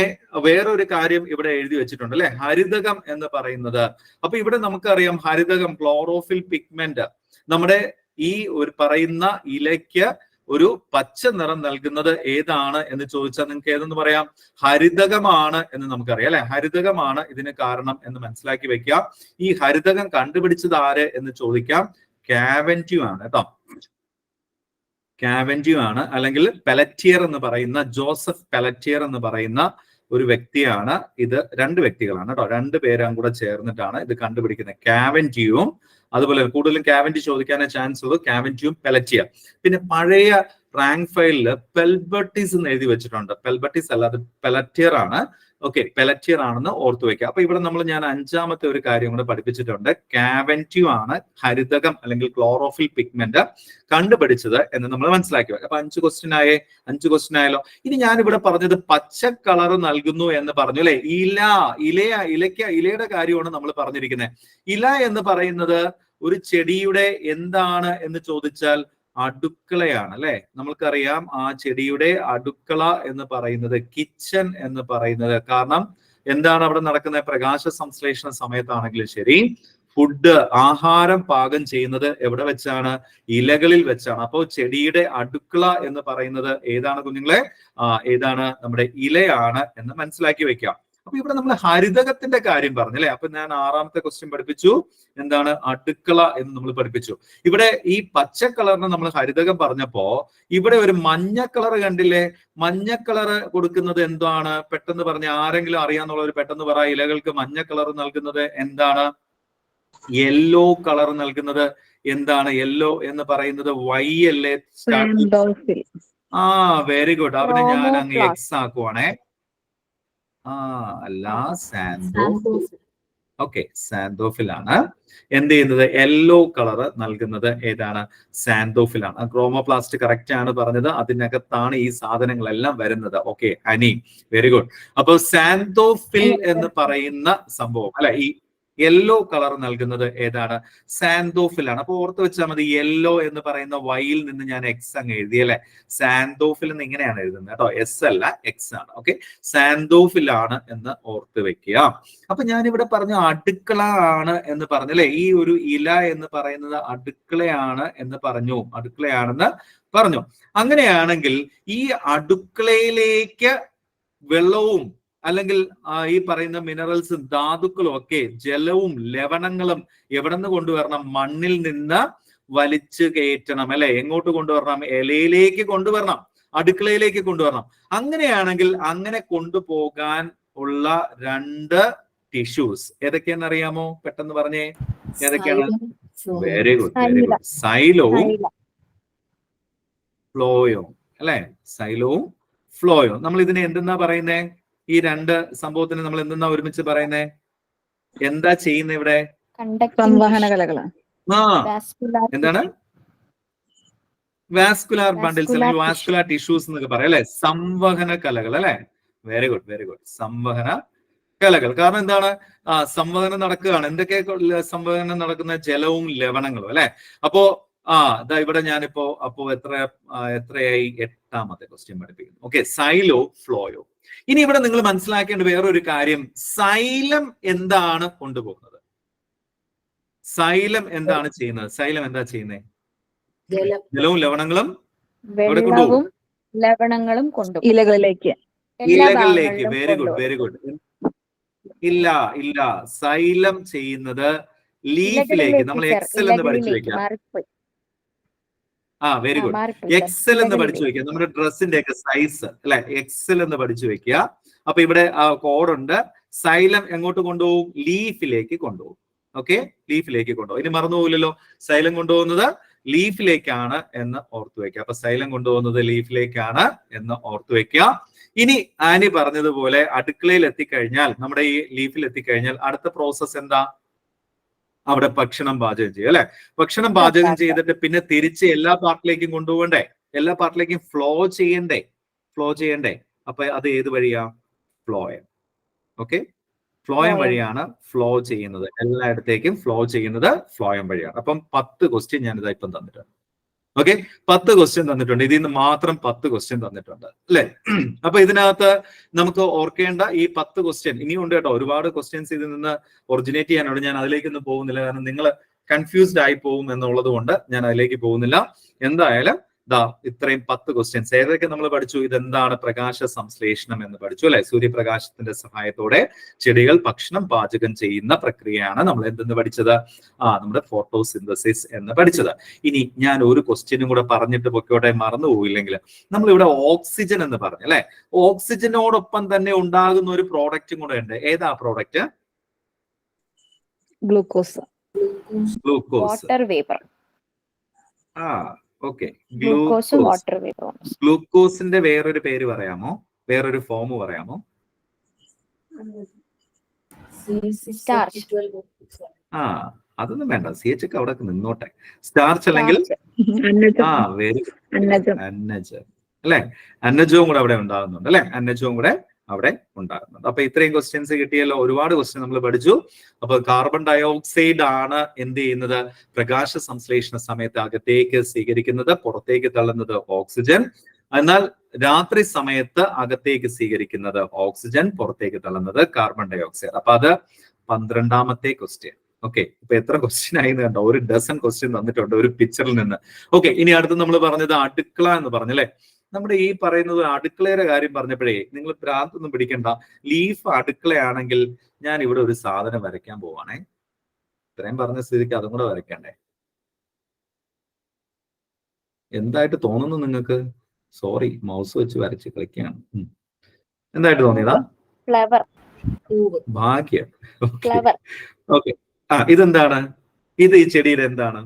വേറൊരു കാര്യം ഇവിടെ എഴുതി വെച്ചിട്ടുണ്ട് അല്ലെ, ഹരിതകം എന്ന് പറയുന്നത്. അപ്പൊ ഇവിടെ നമുക്കറിയാം ഹരിതകം, ക്ലോറോഫിൽ പിഗ്മെന്റ്, നമ്മുടെ ഈ ഒരു പറയുന്ന ഇലയ്ക്ക് ഒരു പച്ച നിറം നൽകുന്നത് ഏതാണ് എന്ന് ചോദിച്ചാൽ നിങ്ങൾക്ക് ഏതെന്ന് പറയാം? ഹരിതകമാണ് എന്ന് നമുക്കറിയാം അല്ലെ. ഹരിതകമാണ് ഇതിന് കാരണം എന്ന് മനസ്സിലാക്കി വെക്കുക. ഈ ഹരിതകം കണ്ടുപിടിച്ചത് ആര് എന്ന് ചോദിക്കാം? കാവൻറ്റ്യൂ ആണ് കേട്ടോ. കാവൻറ്റ്യൂ ആണ്, അല്ലെങ്കിൽ പെലറ്റിയർ എന്ന് പറയുന്ന, ജോസഫ് പെലറ്റിയർ എന്ന് പറയുന്ന ഒരു വ്യക്തിയാണ്. ഇത് രണ്ട് വ്യക്തികളാണ് കേട്ടോ, രണ്ടു പേരും കൂടെ ചേർന്നിട്ടാണ് ഇത് കണ്ടുപിടിക്കുന്നത്. കാവൻറ്റ്യൂവും അതുപോലെ കൂടുതലും കാവൻറ്റി ചോദിക്കാനേ ചാൻസ് ഉള്ളൂ, കാവൻറ്റ്യൂവും പെലറ്റിയർ. പിന്നെ പഴയ റാങ്ക് ഫയലിൽ പെൽബർട്ടിസ് എന്ന് എഴുതി വെച്ചിട്ടുണ്ട്. പെൽബർട്ടിസ് അല്ല, അത് പെലറ്റിയർ ആണ്. ഓക്കെ, പെലറ്റിയർ ആണെന്ന് ഓർത്തു വെക്കുക. അപ്പൊ ഇവിടെ ഞാൻ അഞ്ചാമത്തെ ഒരു കാര്യം കൂടെ പഠിപ്പിച്ചിട്ടുണ്ട്. കാവൻറ്റ്യൂ ആണ് ഹരിതകം അല്ലെങ്കിൽ ക്ലോറോഫിൽ പിഗ്മെന്റ് കണ്ടുപിടിച്ചത് എന്ന് നമ്മൾ മനസ്സിലാക്കി വെക്കുക. അപ്പൊ 5 ക്വസ്റ്റ്യൻ ആയല്ലോ. ഇനി ഞാൻ ഇവിടെ പറഞ്ഞത് പച്ച കളർ നൽകുന്നു എന്ന് പറഞ്ഞു അല്ലെ. ഇലയുടെ കാര്യമാണ് നമ്മൾ പറഞ്ഞിരിക്കുന്നത്. ഇല എന്ന് പറയുന്നത് ഒരു ചെടിയുടെ എന്താണ് എന്ന് ചോദിച്ചാൽ അടുക്കളയാണ് അല്ലെ. നമ്മൾക്കറിയാം ആ ചെടിയുടെ അടുക്കള എന്ന് പറയുന്നത്, കിച്ചൺ എന്ന് പറയുന്നത്. കാരണം എന്താണ് അവിടെ നടക്കുന്നത്? പ്രകാശ സംശ്ലേഷണ സമയത്താണെങ്കിലും ശരി, ഫുഡ്, ആഹാരം പാകം ചെയ്യുന്നത് എവിടെ വെച്ചാണ്? ഇലകളിൽ വെച്ചാണ്. അപ്പോൾ ചെടിയുടെ അടുക്കള എന്ന് പറയുന്നത് ഏതാണ് കുഞ്ഞുങ്ങളെ? ഏതാണ്? നമ്മുടെ ഇലയാണ് എന്ന് മനസ്സിലാക്കി വെക്കാം. അപ്പൊ ഇവിടെ നമ്മൾ ഹരിതകത്തിന്റെ കാര്യം പറഞ്ഞല്ലേ. അപ്പൊ ഞാൻ 6ാമത്തെ ക്വസ്റ്റ്യൻ പഠിപ്പിച്ചു, എന്താണ്? അടുക്കള എന്ന് നമ്മൾ പഠിപ്പിച്ചു. ഇവിടെ ഈ പച്ച കളറിന് നമ്മൾ ഹരിതകം പറഞ്ഞപ്പോ ഇവിടെ ഒരു മഞ്ഞ കളർ കണ്ടില്ലേ? മഞ്ഞ കളർ കൊടുക്കുന്നത് എന്താണ്? പെട്ടെന്ന് പറഞ്ഞ ആരെങ്കിലും അറിയാന്നുള്ളവർ പെട്ടെന്ന് പറ. ഇലകൾക്ക് മഞ്ഞ കളർ നൽകുന്നത് എന്താണ്? യെല്ലോ കളർ നൽകുന്നത് എന്താണ്? യെല്ലോ എന്ന് പറയുന്നത് വൈ അല്ലേ? Very good. അവനെ ഞാൻ അങ്ങ് എക്സ് ആക്കുവാണേ. അല്ല, സാന്തോഫിലാണ് എന്ത് ചെയ്യുന്നത്? യെല്ലോ കളർ നൽകുന്നത് ഏതാണ്? സാന്തോഫിലാണ്. ക്രോമോപ്ലാസ്റ്റ് കറക്റ്റ് ആണ് പറഞ്ഞത്. അതിനകത്താണ് ഈ സാധനങ്ങളെല്ലാം വരുന്നത്. ഓക്കെ, അനി, വെരി ഗുഡ്. അപ്പൊ സാന്തോഫിൽ എന്ന് പറയുന്ന സംഭവം അല്ലെ, ഈ യെല്ലോ കളർ നൽകുന്നത് ഏതാണ്? സാന്തോഫിലാണ്. അപ്പൊ ഓർത്ത് വെച്ചാൽ മതി, യെല്ലോ എന്ന് പറയുന്ന വൈയിൽ നിന്ന് ഞാൻ എക്സ് അങ്ങ് എഴുതി അല്ലെ. സാന്തോഫിൽ എന്ന് ഇങ്ങനെയാണ് എഴുതുന്നത് കേട്ടോ, എസ് അല്ല എക്സ് ആണ്. ഓക്കെ, സാന്തോഫിലാണ് എന്ന് ഓർത്ത് വെക്കുക. അപ്പൊ ഞാനിവിടെ പറഞ്ഞു അടുക്കള ആണ് എന്ന് പറഞ്ഞല്ലേ. ഈ ഒരു ഇല എന്ന് പറയുന്നത് അടുക്കളയാണ് എന്ന് പറഞ്ഞു, അടുക്കളയാണെന്ന് പറഞ്ഞു. അങ്ങനെയാണെങ്കിൽ ഈ അടുക്കളയിലേക്ക് വെള്ളവും അല്ലെങ്കിൽ ഈ പറയുന്ന മിനറൽസും ധാതുക്കളും ഒക്കെ, ജലവും ലവണങ്ങളും എവിടെ നിന്ന് കൊണ്ടുവരണം? മണ്ണിൽ നിന്ന് വലിച്ചു കയറ്റണം അല്ലെ. എങ്ങോട്ട് കൊണ്ടുവരണം? ഇലയിലേക്ക് കൊണ്ടുവരണം, അടുക്കളയിലേക്ക് കൊണ്ടുവരണം. അങ്ങനെയാണെങ്കിൽ അങ്ങനെ കൊണ്ടുപോകാൻ ഉള്ള 2 ടിഷ്യൂസ് ഏതൊക്കെയാണെന്ന് അറിയാമോ? പെട്ടെന്ന് പറഞ്ഞേ, ഏതൊക്കെയാണ്? Very good, very good. സൈലോവും ഫ്ലോയും അല്ലെ. സൈലോവും ഫ്ലോയും. നമ്മൾ ഇതിനെ എന്തെന്നാ പറയുന്നേ? ഈ 2 സംഭവത്തിന് നമ്മൾ എന്തെന്നാ ഒരുമിച്ച് പറയുന്നേ? എന്താ ചെയ്യുന്നത് ഇവിടെ? സംവഹന കലകള്. ആ എന്താണ് വാസ്കുലാർ ബണ്ടിൽസ് അല്ലെങ്കിൽ വാസ്കുലാർ ടിഷ്യൂസ് എന്നൊക്കെ പറയാം അല്ലെ, സംവഹന കലകൾ അല്ലെ. വെരി ഗുഡ് വെരി ഗുഡ്, സംവഹന കലകൾ. കാരണം എന്താണ്, സംവഹനം നടക്കുകയാണ്. എന്തൊക്കെ സംവഹനം നടക്കുന്ന? ജലവും ലവണങ്ങളും അല്ലെ. അപ്പോ ഇതാ ഇവിടെ ഞാനിപ്പോ എത്രയായി? 8ാമത്തെ ക്വസ്റ്റ്യൻ പഠിപ്പിക്കുന്നു. ഓക്കെ, സൈലോ ഫ്ലോയോ. ഇനി ഇവിടെ നിങ്ങൾ മനസ്സിലാക്കേണ്ട വേറൊരു കാര്യം, സൈലം എന്താണ് കൊണ്ടുപോകുന്നത്? സൈലം എന്താണ് ചെയ്യുന്നത്? സൈലം എന്താ ചെയ്യുന്നത്? ജലവും ലവണങ്ങളും വെള്ളവും ലവണങ്ങളും കൊണ്ടുപോകും ഇലകളിലേക്ക്. Very good very good. ഇല്ല, സൈലം ചെയ്യുന്നത് ലീഫിലേക്ക്. നമ്മൾ എക്സൽ എന്ന് പഠിച്ചു വെക്കാം. Very good. എക്സൽ എന്ന് പഠിച്ചു വെക്കുക. നമ്മുടെ ഡ്രസ്സിന്റെ ഒക്കെ സൈസ് അല്ലെ, എക്സൽ എന്ന് പഠിച്ചു വെക്കുക. അപ്പൊ ഇവിടെ കോഡുണ്ട്. സൈലം എങ്ങോട്ട് കൊണ്ടുപോകും? ലീഫിലേക്ക് കൊണ്ടുപോകും. ഓക്കെ, ലീഫിലേക്ക് കൊണ്ടുപോകും. ഇനി മറന്നുപോകില്ലല്ലോ, സൈലം കൊണ്ടുപോകുന്നത് ലീഫിലേക്കാണ് എന്ന് ഓർത്തു വെക്കുക. അപ്പൊ സൈലം കൊണ്ടുപോകുന്നത് ലീഫിലേക്കാണ് എന്ന് ഓർത്തു വെക്കുക. ഇനി ആനി പറഞ്ഞതുപോലെ അടുക്കളയിൽ എത്തിക്കഴിഞ്ഞാൽ, നമ്മുടെ ഈ ലീഫിൽ എത്തിക്കഴിഞ്ഞാൽ അടുത്ത പ്രോസസ് എന്താ? അവിടെ ഭക്ഷണം പാചകം ചെയ്യും അല്ലെ. ഭക്ഷണം പാചകം ചെയ്തിട്ട് പിന്നെ തിരിച്ച് എല്ലാ പാർട്ടിലേക്കും കൊണ്ടുപോകണ്ടേ, എല്ലാ പാർട്ടിലേക്കും ഫ്ലോ ചെയ്യണ്ടേ. അപ്പൊ അത് ഏത് വഴിയാ? ഫ്ലോയം. ഓക്കെ, ഫ്ലോയം വഴിയാണ് ഫ്ലോ ചെയ്യുന്നത്. എല്ലായിടത്തേക്കും ഫ്ലോ ചെയ്യുന്നത് ഫ്ലോയം വഴിയാണ്. അപ്പം 10 ക്വസ്റ്റ്യൻ ഞാനിതാ ഇപ്പം തന്നിട്ടുണ്ട്. ഓക്കെ, 10 ക്വസ്റ്റ്യൻ തന്നിട്ടുണ്ട്. ഇതിൽ നിന്ന് മാത്രം 10 ക്വസ്റ്റ്യൻ തന്നിട്ടുണ്ട് അല്ലെ. അപ്പൊ ഇതിനകത്ത് നമുക്ക് ഓർക്കേണ്ട ഈ 10 ക്വസ്റ്റ്യൻ ഇനിയും ഉണ്ട് കേട്ടോ. ഒരുപാട് ക്വസ്റ്റ്യൻസ് ഇതിൽ നിന്ന് ഒറിജിനേറ്റ് ചെയ്യാനുണ്ട്. ഞാൻ അതിലേക്കൊന്നും പോകുന്നില്ല, കാരണം നിങ്ങൾ കൺഫ്യൂസ്ഡ് ആയി പോകും എന്നുള്ളത് കൊണ്ട് ഞാൻ അതിലേക്ക് പോകുന്നില്ല. എന്തായാലും ഇത്രയും 10 ക്വസ്റ്റ്യൻസ് ഏതൊക്കെ നമ്മൾ പഠിച്ചു? ഇതെന്താണ്? പ്രകാശ സംശ്ലേഷണം എന്ന് പഠിച്ചു അല്ലെ. സൂര്യപ്രകാശത്തിന്റെ സഹായത്തോടെ ചെടികൾ ഭക്ഷണം പാചകം ചെയ്യുന്ന പ്രക്രിയയാണ് നമ്മൾ എന്തെന്ന് പഠിച്ചത്? നമ്മുടെ ഫോട്ടോസിന്തസിസ് എന്ന് പഠിച്ചത്. ഇനി ഞാൻ ഒരു ക്വസ്റ്റ്യനും കൂടെ പറഞ്ഞിട്ട് പൊക്കോട്ടെ, മറന്നു പോയില്ലെങ്കിൽ. നമ്മളിവിടെ ഓക്സിജൻ എന്ന് പറഞ്ഞു അല്ലെ. ഓക്സിജനോടൊപ്പം തന്നെ ഉണ്ടാകുന്ന ഒരു പ്രോഡക്റ്റും കൂടെ ഉണ്ട്. ഏതാ product? Glucose. Water vapour. Okay, water vapour. ഗ്ലൂക്കോസിന്റെ വേറൊരു പേര് പറയാമോ? വേറൊരു ഫോം പറയാമോ? അതൊന്നും വേണ്ട, CH ഒക്കെ അവിടെ നിന്നോട്ടെ. സ്റ്റാർച്ച് അല്ലെങ്കിൽ അന്നജം അല്ലെ. അന്നജവും കൂടെ അവിടെ ഉണ്ടാകുന്നുണ്ട് അല്ലെ. അന്നജവും കൂടെ അവിടെ ഉണ്ടാകുന്നുണ്ട്. അപ്പൊ ഇത്രയും ക്വസ്റ്റ്യൻസ് കിട്ടിയല്ലോ. ഒരുപാട് ക്വസ്റ്റ്യൻ നമ്മൾ പഠിച്ചു. അപ്പൊ കാർബൺ ഡയോക്സൈഡ് ആണ് എന്ത് ചെയ്യുന്നത്? പ്രകാശ സംശ്ലേഷണ സമയത്ത് അകത്തേക്ക് സ്വീകരിക്കുന്നത്, പുറത്തേക്ക് തള്ളുന്നത് ഓക്സിജൻ. എന്നാൽ രാത്രി സമയത്ത് അകത്തേക്ക് സ്വീകരിക്കുന്നത് ഓക്സിജൻ, പുറത്തേക്ക് തള്ളുന്നത് കാർബൺ ഡയോക്സൈഡ്. അപ്പൊ അത് 12ാമത്തെ ക്വസ്റ്റ്യൻ. ഓക്കെ, ഇപ്പൊ എത്ര ക്വസ്റ്റ്യൻ ആയി കണ്ടോ? ഒരു ഡസൻ ക്വസ്റ്റ്യൻ തന്നിട്ടുണ്ട് ഒരു പിക്ചറിൽ നിന്ന്. ഓക്കെ, ഇനി അടുത്ത് നമ്മൾ പറഞ്ഞത് അടുക്കള എന്ന് പറഞ്ഞല്ലേ. നമ്മുടെ ഈ പറയുന്നത് അടുക്കളയുടെ കാര്യം പറഞ്ഞപ്പോഴേ നിങ്ങൾ ഭ്രാന്തൊന്നും പിടിക്കണ്ട. ലീഫ് അടുക്കളയാണെങ്കിൽ ഞാൻ ഇവിടെ ഒരു സാധനം വരയ്ക്കാൻ പോവാണേ. ഇത്രയും പറഞ്ഞ സ്ഥിതിക്ക് അതും കൂടെ വരയ്ക്കണ്ടേ? എന്തായിട്ട് തോന്നുന്നു നിങ്ങൾക്ക്? സോറി, മൗസ് വെച്ച് വരച്ച് കളിക്കുകയാണ്. എന്തായിട്ട് തോന്നിയതാ? ഭാഗ്യം. ഓക്കെ, ഇതെന്താണ്? ഇത് ഈ ചെടിയുടെ എന്താണ്?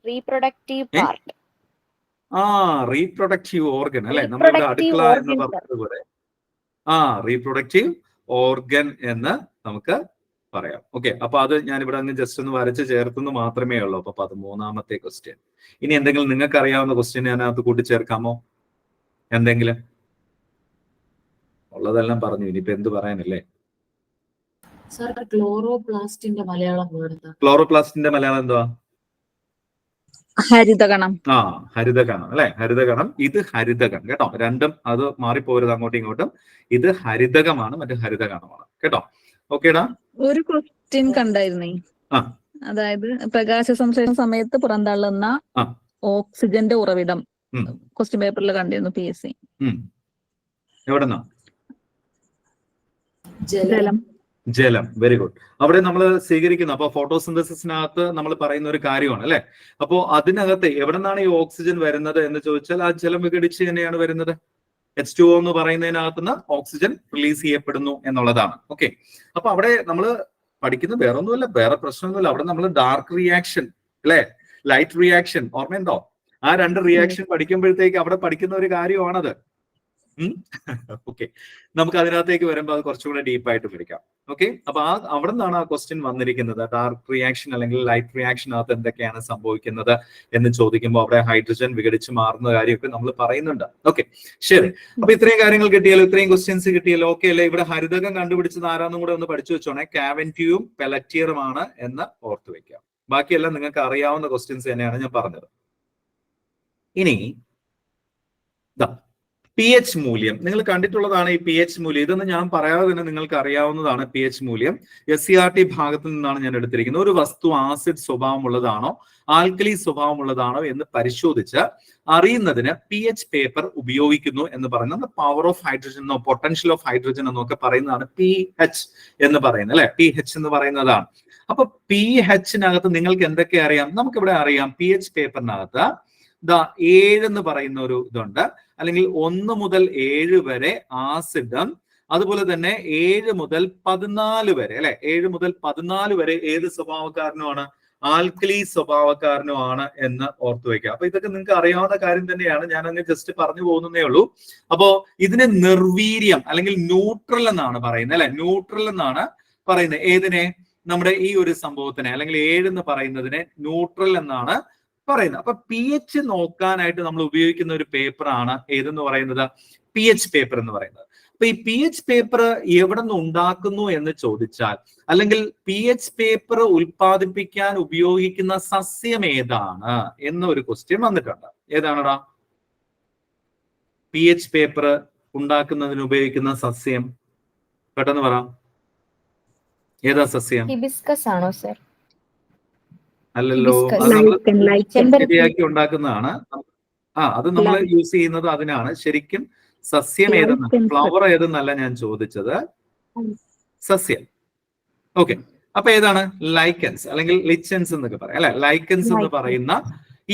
Reproductive part. റീപ്രൊഡക്റ്റീവ് ഓർഗൻ അല്ലെ. നമ്മളിവിടെ അടുക്കള എന്ന് പറഞ്ഞതുപോലെ റീപ്രൊഡക്റ്റീവ് ഓർഗൻ എന്ന് നമുക്ക് പറയാം. ഓക്കെ, അപ്പൊ അത് ഞാൻ ഇവിടെ അങ്ങ് ജസ്റ്റ് ഒന്ന് വരച്ച് ചേർത്തെന്ന് മാത്രമേ ഉള്ളൂ. അപ്പൊ 13ാമത്തെ ക്വസ്റ്റ്യൻ. ഇനി എന്തെങ്കിലും നിങ്ങൾക്ക് അറിയാവുന്ന ക്വസ്റ്റ്യൻ അതിനകത്ത് കൂട്ടിച്ചേർക്കാമോ? എന്തെങ്കിലും? ഉള്ളതെല്ലാം പറഞ്ഞു, ഇനിയിപ്പോ എന്ത് പറയാനല്ലേ. ക്ലോറോപ്ലാസ്റ്റിന്റെ മലയാളം എന്തുവാ? ഹരിതകണം. ഹരിതകണം അല്ലെ. ഹരിതകണം. ഇത് ഹരിതകം കേട്ടോ. രണ്ടും അത് മാറിപ്പോരുത് അങ്ങോട്ടും ഇങ്ങോട്ടും. ഇത് ഹരിതകമാണ്, മറ്റേ ഹരിതകണമാണ് കേട്ടോ. ഓക്കേടാ. ഒരു ക്വസ്റ്റ്യൻ കണ്ടായിരുന്നേ, അതായത് പ്രകാശ സംശ്ലേഷണ സമയത്ത് പുറന്തള്ളുന്ന ഓക്സിജന്റെ ഉറവിടം ക്വസ്റ്റ്യൻ പേപ്പറിൽ കണ്ടിരുന്നു. PSC. എവിടെന്നാ? ജലം. ജലം. Very good. അവിടെ നമ്മൾ സ്വീകരിക്കുന്നു. അപ്പൊ ഫോട്ടോസിന്തസിസിനകത്ത് നമ്മൾ പറയുന്ന ഒരു കാര്യമാണ് അല്ലെ. അപ്പോ അതിനകത്ത് എവിടെ നിന്നാണ് ഈ ഓക്സിജൻ വരുന്നത് എന്ന് ചോദിച്ചാൽ ആ ജലം വിഘടിച്ച് തന്നെയാണ് വരുന്നത്. H2O എന്ന് പറയുന്നതിനകത്തുനിന്ന് ഓക്സിജൻ റിലീസ് ചെയ്യപ്പെടുന്നു എന്നുള്ളതാണ്. ഓക്കെ, അപ്പൊ അവിടെ നമ്മൾ പഠിക്കുന്നത് വേറെ ഒന്നുമില്ല, വേറെ പ്രശ്നമൊന്നുമില്ല. അവിടെ നമ്മൾ ഡാർക്ക് റിയാക്ഷൻ അല്ലെ, ലൈറ്റ് റിയാക്ഷൻ ഓർമ്മയുണ്ടോ? ആ രണ്ട് റിയാക്ഷൻ പഠിക്കുമ്പോഴത്തേക്ക് അവിടെ പഠിക്കുന്ന ഒരു കാര്യമാണത്. ഓക്കെ, നമുക്ക് അതിനകത്തേക്ക് വരുമ്പോൾ അത് കുറച്ചുകൂടെ ഡീപ്പായിട്ട് പഠിക്കാം. ഓക്കെ, അപ്പൊ അവിടെ നിന്നാണ് ആ ക്വസ്റ്റ്യൻ വന്നിരിക്കുന്നത്. ഡാർക്ക് റിയാക്ഷൻ അല്ലെങ്കിൽ ലൈറ്റ് റിയാക്ഷനകത്ത് എന്തൊക്കെയാണ് സംഭവിക്കുന്നത് എന്ന് ചോദിക്കുമ്പോൾ അവിടെ ഹൈഡ്രജൻ വിഘടിച്ച് മാറുന്ന കാര്യമൊക്കെ നമ്മൾ പറയുന്നുണ്ട്. ഓക്കെ, ശരി. അപ്പൊ ഇത്രയും കാര്യങ്ങൾ കിട്ടിയാലോ, ഇത്രയും ക്വസ്റ്റ്യൻസ് കിട്ടിയാലോ? ഓക്കെ അല്ലേ? ഇവിടെ ഹരിതകം കണ്ടുപിടിച്ചത് ആരാന്നും കൂടെ ഒന്ന് പഠിച്ചു വെച്ചോണേ. കാവന്റിയും പെലറ്റിയറുമാണ് എന്ന് ഓർത്തു വെക്കാം. ബാക്കിയെല്ലാം നിങ്ങൾക്ക് അറിയാവുന്ന ക്വസ്റ്റ്യൻസ് തന്നെയാണ് ഞാൻ പറഞ്ഞത്. ഇനി പി എച്ച് മൂല്യം നിങ്ങൾ കണ്ടിട്ടുള്ളതാണ്. ഈ പി എച്ച് മൂല്യം ഇതൊന്നും ഞാൻ പറയാതെ തന്നെ നിങ്ങൾക്ക് അറിയാവുന്നതാണ്. പി എച്ച് മൂല്യം SCRT ഭാഗത്തു നിന്നാണ് ഞാൻ എടുത്തിരിക്കുന്നത്. ഒരു വസ്തു ആസിഡ് സ്വഭാവമുള്ളതാണോ ആൽക്കലി സ്വഭാവമുള്ളതാണോ എന്ന് പരിശോധിച്ച് അറിയുന്നതിന് പി എച്ച് പേപ്പർ ഉപയോഗിക്കുന്നു എന്ന് പറയുന്നത്. പവർ ഓഫ് ഹൈഡ്രജൻ എന്നോ പൊട്ടൻഷ്യൽ ഓഫ് ഹൈഡ്രജൻ എന്നൊക്കെ പറയുന്നതാണ് pH എന്ന് പറയുന്നത്, അല്ലെ? pH എന്ന് പറയുന്നതാണ്. അപ്പൊ pHനകത്ത് നിങ്ങൾക്ക് എന്തൊക്കെ അറിയാം? നമുക്കിവിടെ അറിയാം pH പേപ്പറിനകത്ത് 7 എന്ന് പറയുന്ന ഒരു ഇതുണ്ട്, അല്ലെങ്കിൽ 1 മുതൽ 7 വരെ ആസിഡും അതുപോലെ തന്നെ 7 മുതൽ 14 വരെ, അല്ലെ? 7 മുതൽ 14 വരെ ഏത് സ്വഭാവക്കാരനുമാണ്? ആൽക്കലി സ്വഭാവക്കാരനുമാണ് എന്ന് ഓർത്തു വയ്ക്കുക. അപ്പൊ ഇതൊക്കെ നിങ്ങൾക്ക് അറിയാവുന്ന കാര്യം തന്നെയാണ്, ഞാൻ അങ്ങ് ജസ്റ്റ് പറഞ്ഞു പോകുന്നതേ ഉള്ളൂ. അപ്പോ ഇതിന് നിർവീര്യം അല്ലെങ്കിൽ ന്യൂട്രൽ എന്നാണ് പറയുന്നത്, അല്ലെ? ന്യൂട്രൽ എന്നാണ് പറയുന്നത്. ഏതിനെ? നമ്മുടെ ഈ ഒരു സംഭവത്തിനെ, അല്ലെങ്കിൽ 7 എന്ന് പറയുന്നതിനെ ന്യൂട്രൽ എന്നാണ് പറയുന്നത്. അപ്പൊ pH നോക്കാനായിട്ട് നമ്മൾ ഉപയോഗിക്കുന്ന ഒരു പേപ്പറാണ് ഏതെന്ന് പറയുന്നത്? pH പേപ്പർ എന്ന് പറയുന്നത്. അപ്പൊ ഈ pH പേപ്പർ എവിടെ നിന്ന് ഉണ്ടാക്കുന്നു എന്ന് ചോദിച്ചാൽ, അല്ലെങ്കിൽ pH പേപ്പർ ഉൽപ്പാദിപ്പിക്കാൻ ഉപയോഗിക്കുന്ന സസ്യം ഏതാണ് എന്നൊരു ക്വസ്റ്റ്യൻ വന്നിട്ടുണ്ട്. ഏതാണടാ pH പേപ്പർ ഉണ്ടാക്കുന്നതിന് ഉപയോഗിക്കുന്ന സസ്യം? പെട്ടെന്ന് പറ, ഏതാ സസ്യം? ഹിബിസ്കസ് ആണോ സർ? അല്ലല്ലോ, അത് നമ്മൾ ശരിയാക്കി ഉണ്ടാക്കുന്നതാണ്. അത് നമ്മൾ യൂസ് ചെയ്യുന്നത് അതിനാണ്. ശരിക്കും സസ്യം ഏതെന്ന്, ഫ്ലവർ ഏതെന്നല്ല ഞാൻ ചോദിച്ചത്, സസ്യം. ഓക്കെ, അപ്പൊ ഏതാണ്? ലൈക്കൻസ് അല്ലെങ്കിൽ ലിച്ചൻസ് എന്നൊക്കെ പറയാം, അല്ലെ? ലൈക്കൻസ് എന്ന് പറയുന്ന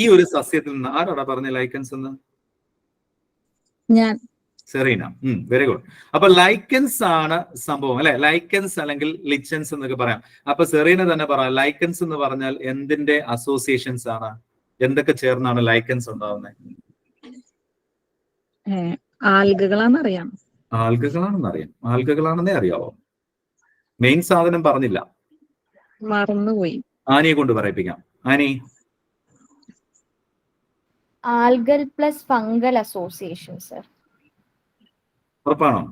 ഈ ഒരു സസ്യത്തിൽ നിന്ന് ആരോടാ പറഞ്ഞ ലൈക്കൻസ് എന്ന്? ഞാൻ. സെറീന. Very good. അപ്പൊ ലൈക്കൻസ് ആണ് സംഭവം, അല്ലെ? ലൈക്കൻസ് അല്ലെങ്കിൽ ലിച്ചൻസ് എന്നൊക്കെ പറയാം. അപ്പൊ സെറീന തന്നെ പറ, ലൈക്കൻസ് എന്ന് പറഞ്ഞാൽ എന്തിന്റെ അസോസിയേഷൻസ് ആണ്? എന്തൊക്കെ ചേർന്നാണ് ലൈക്കൻസ് ഉണ്ടാവുന്നത്? ആൽഗകളാണെന്നറിയാം. ആൽഗകളാണെന്നറിയാം. ആൽഗകളാണെന്നേ അറിയാവോ? മെയിൻ സാധനം പറഞ്ഞില്ല, മറന്നുപോയി. ആനിയെ കൊണ്ട് പറയിപ്പിക്കാം. Annie. Algal plus fungal association sir. ഉറപ്പാണോ?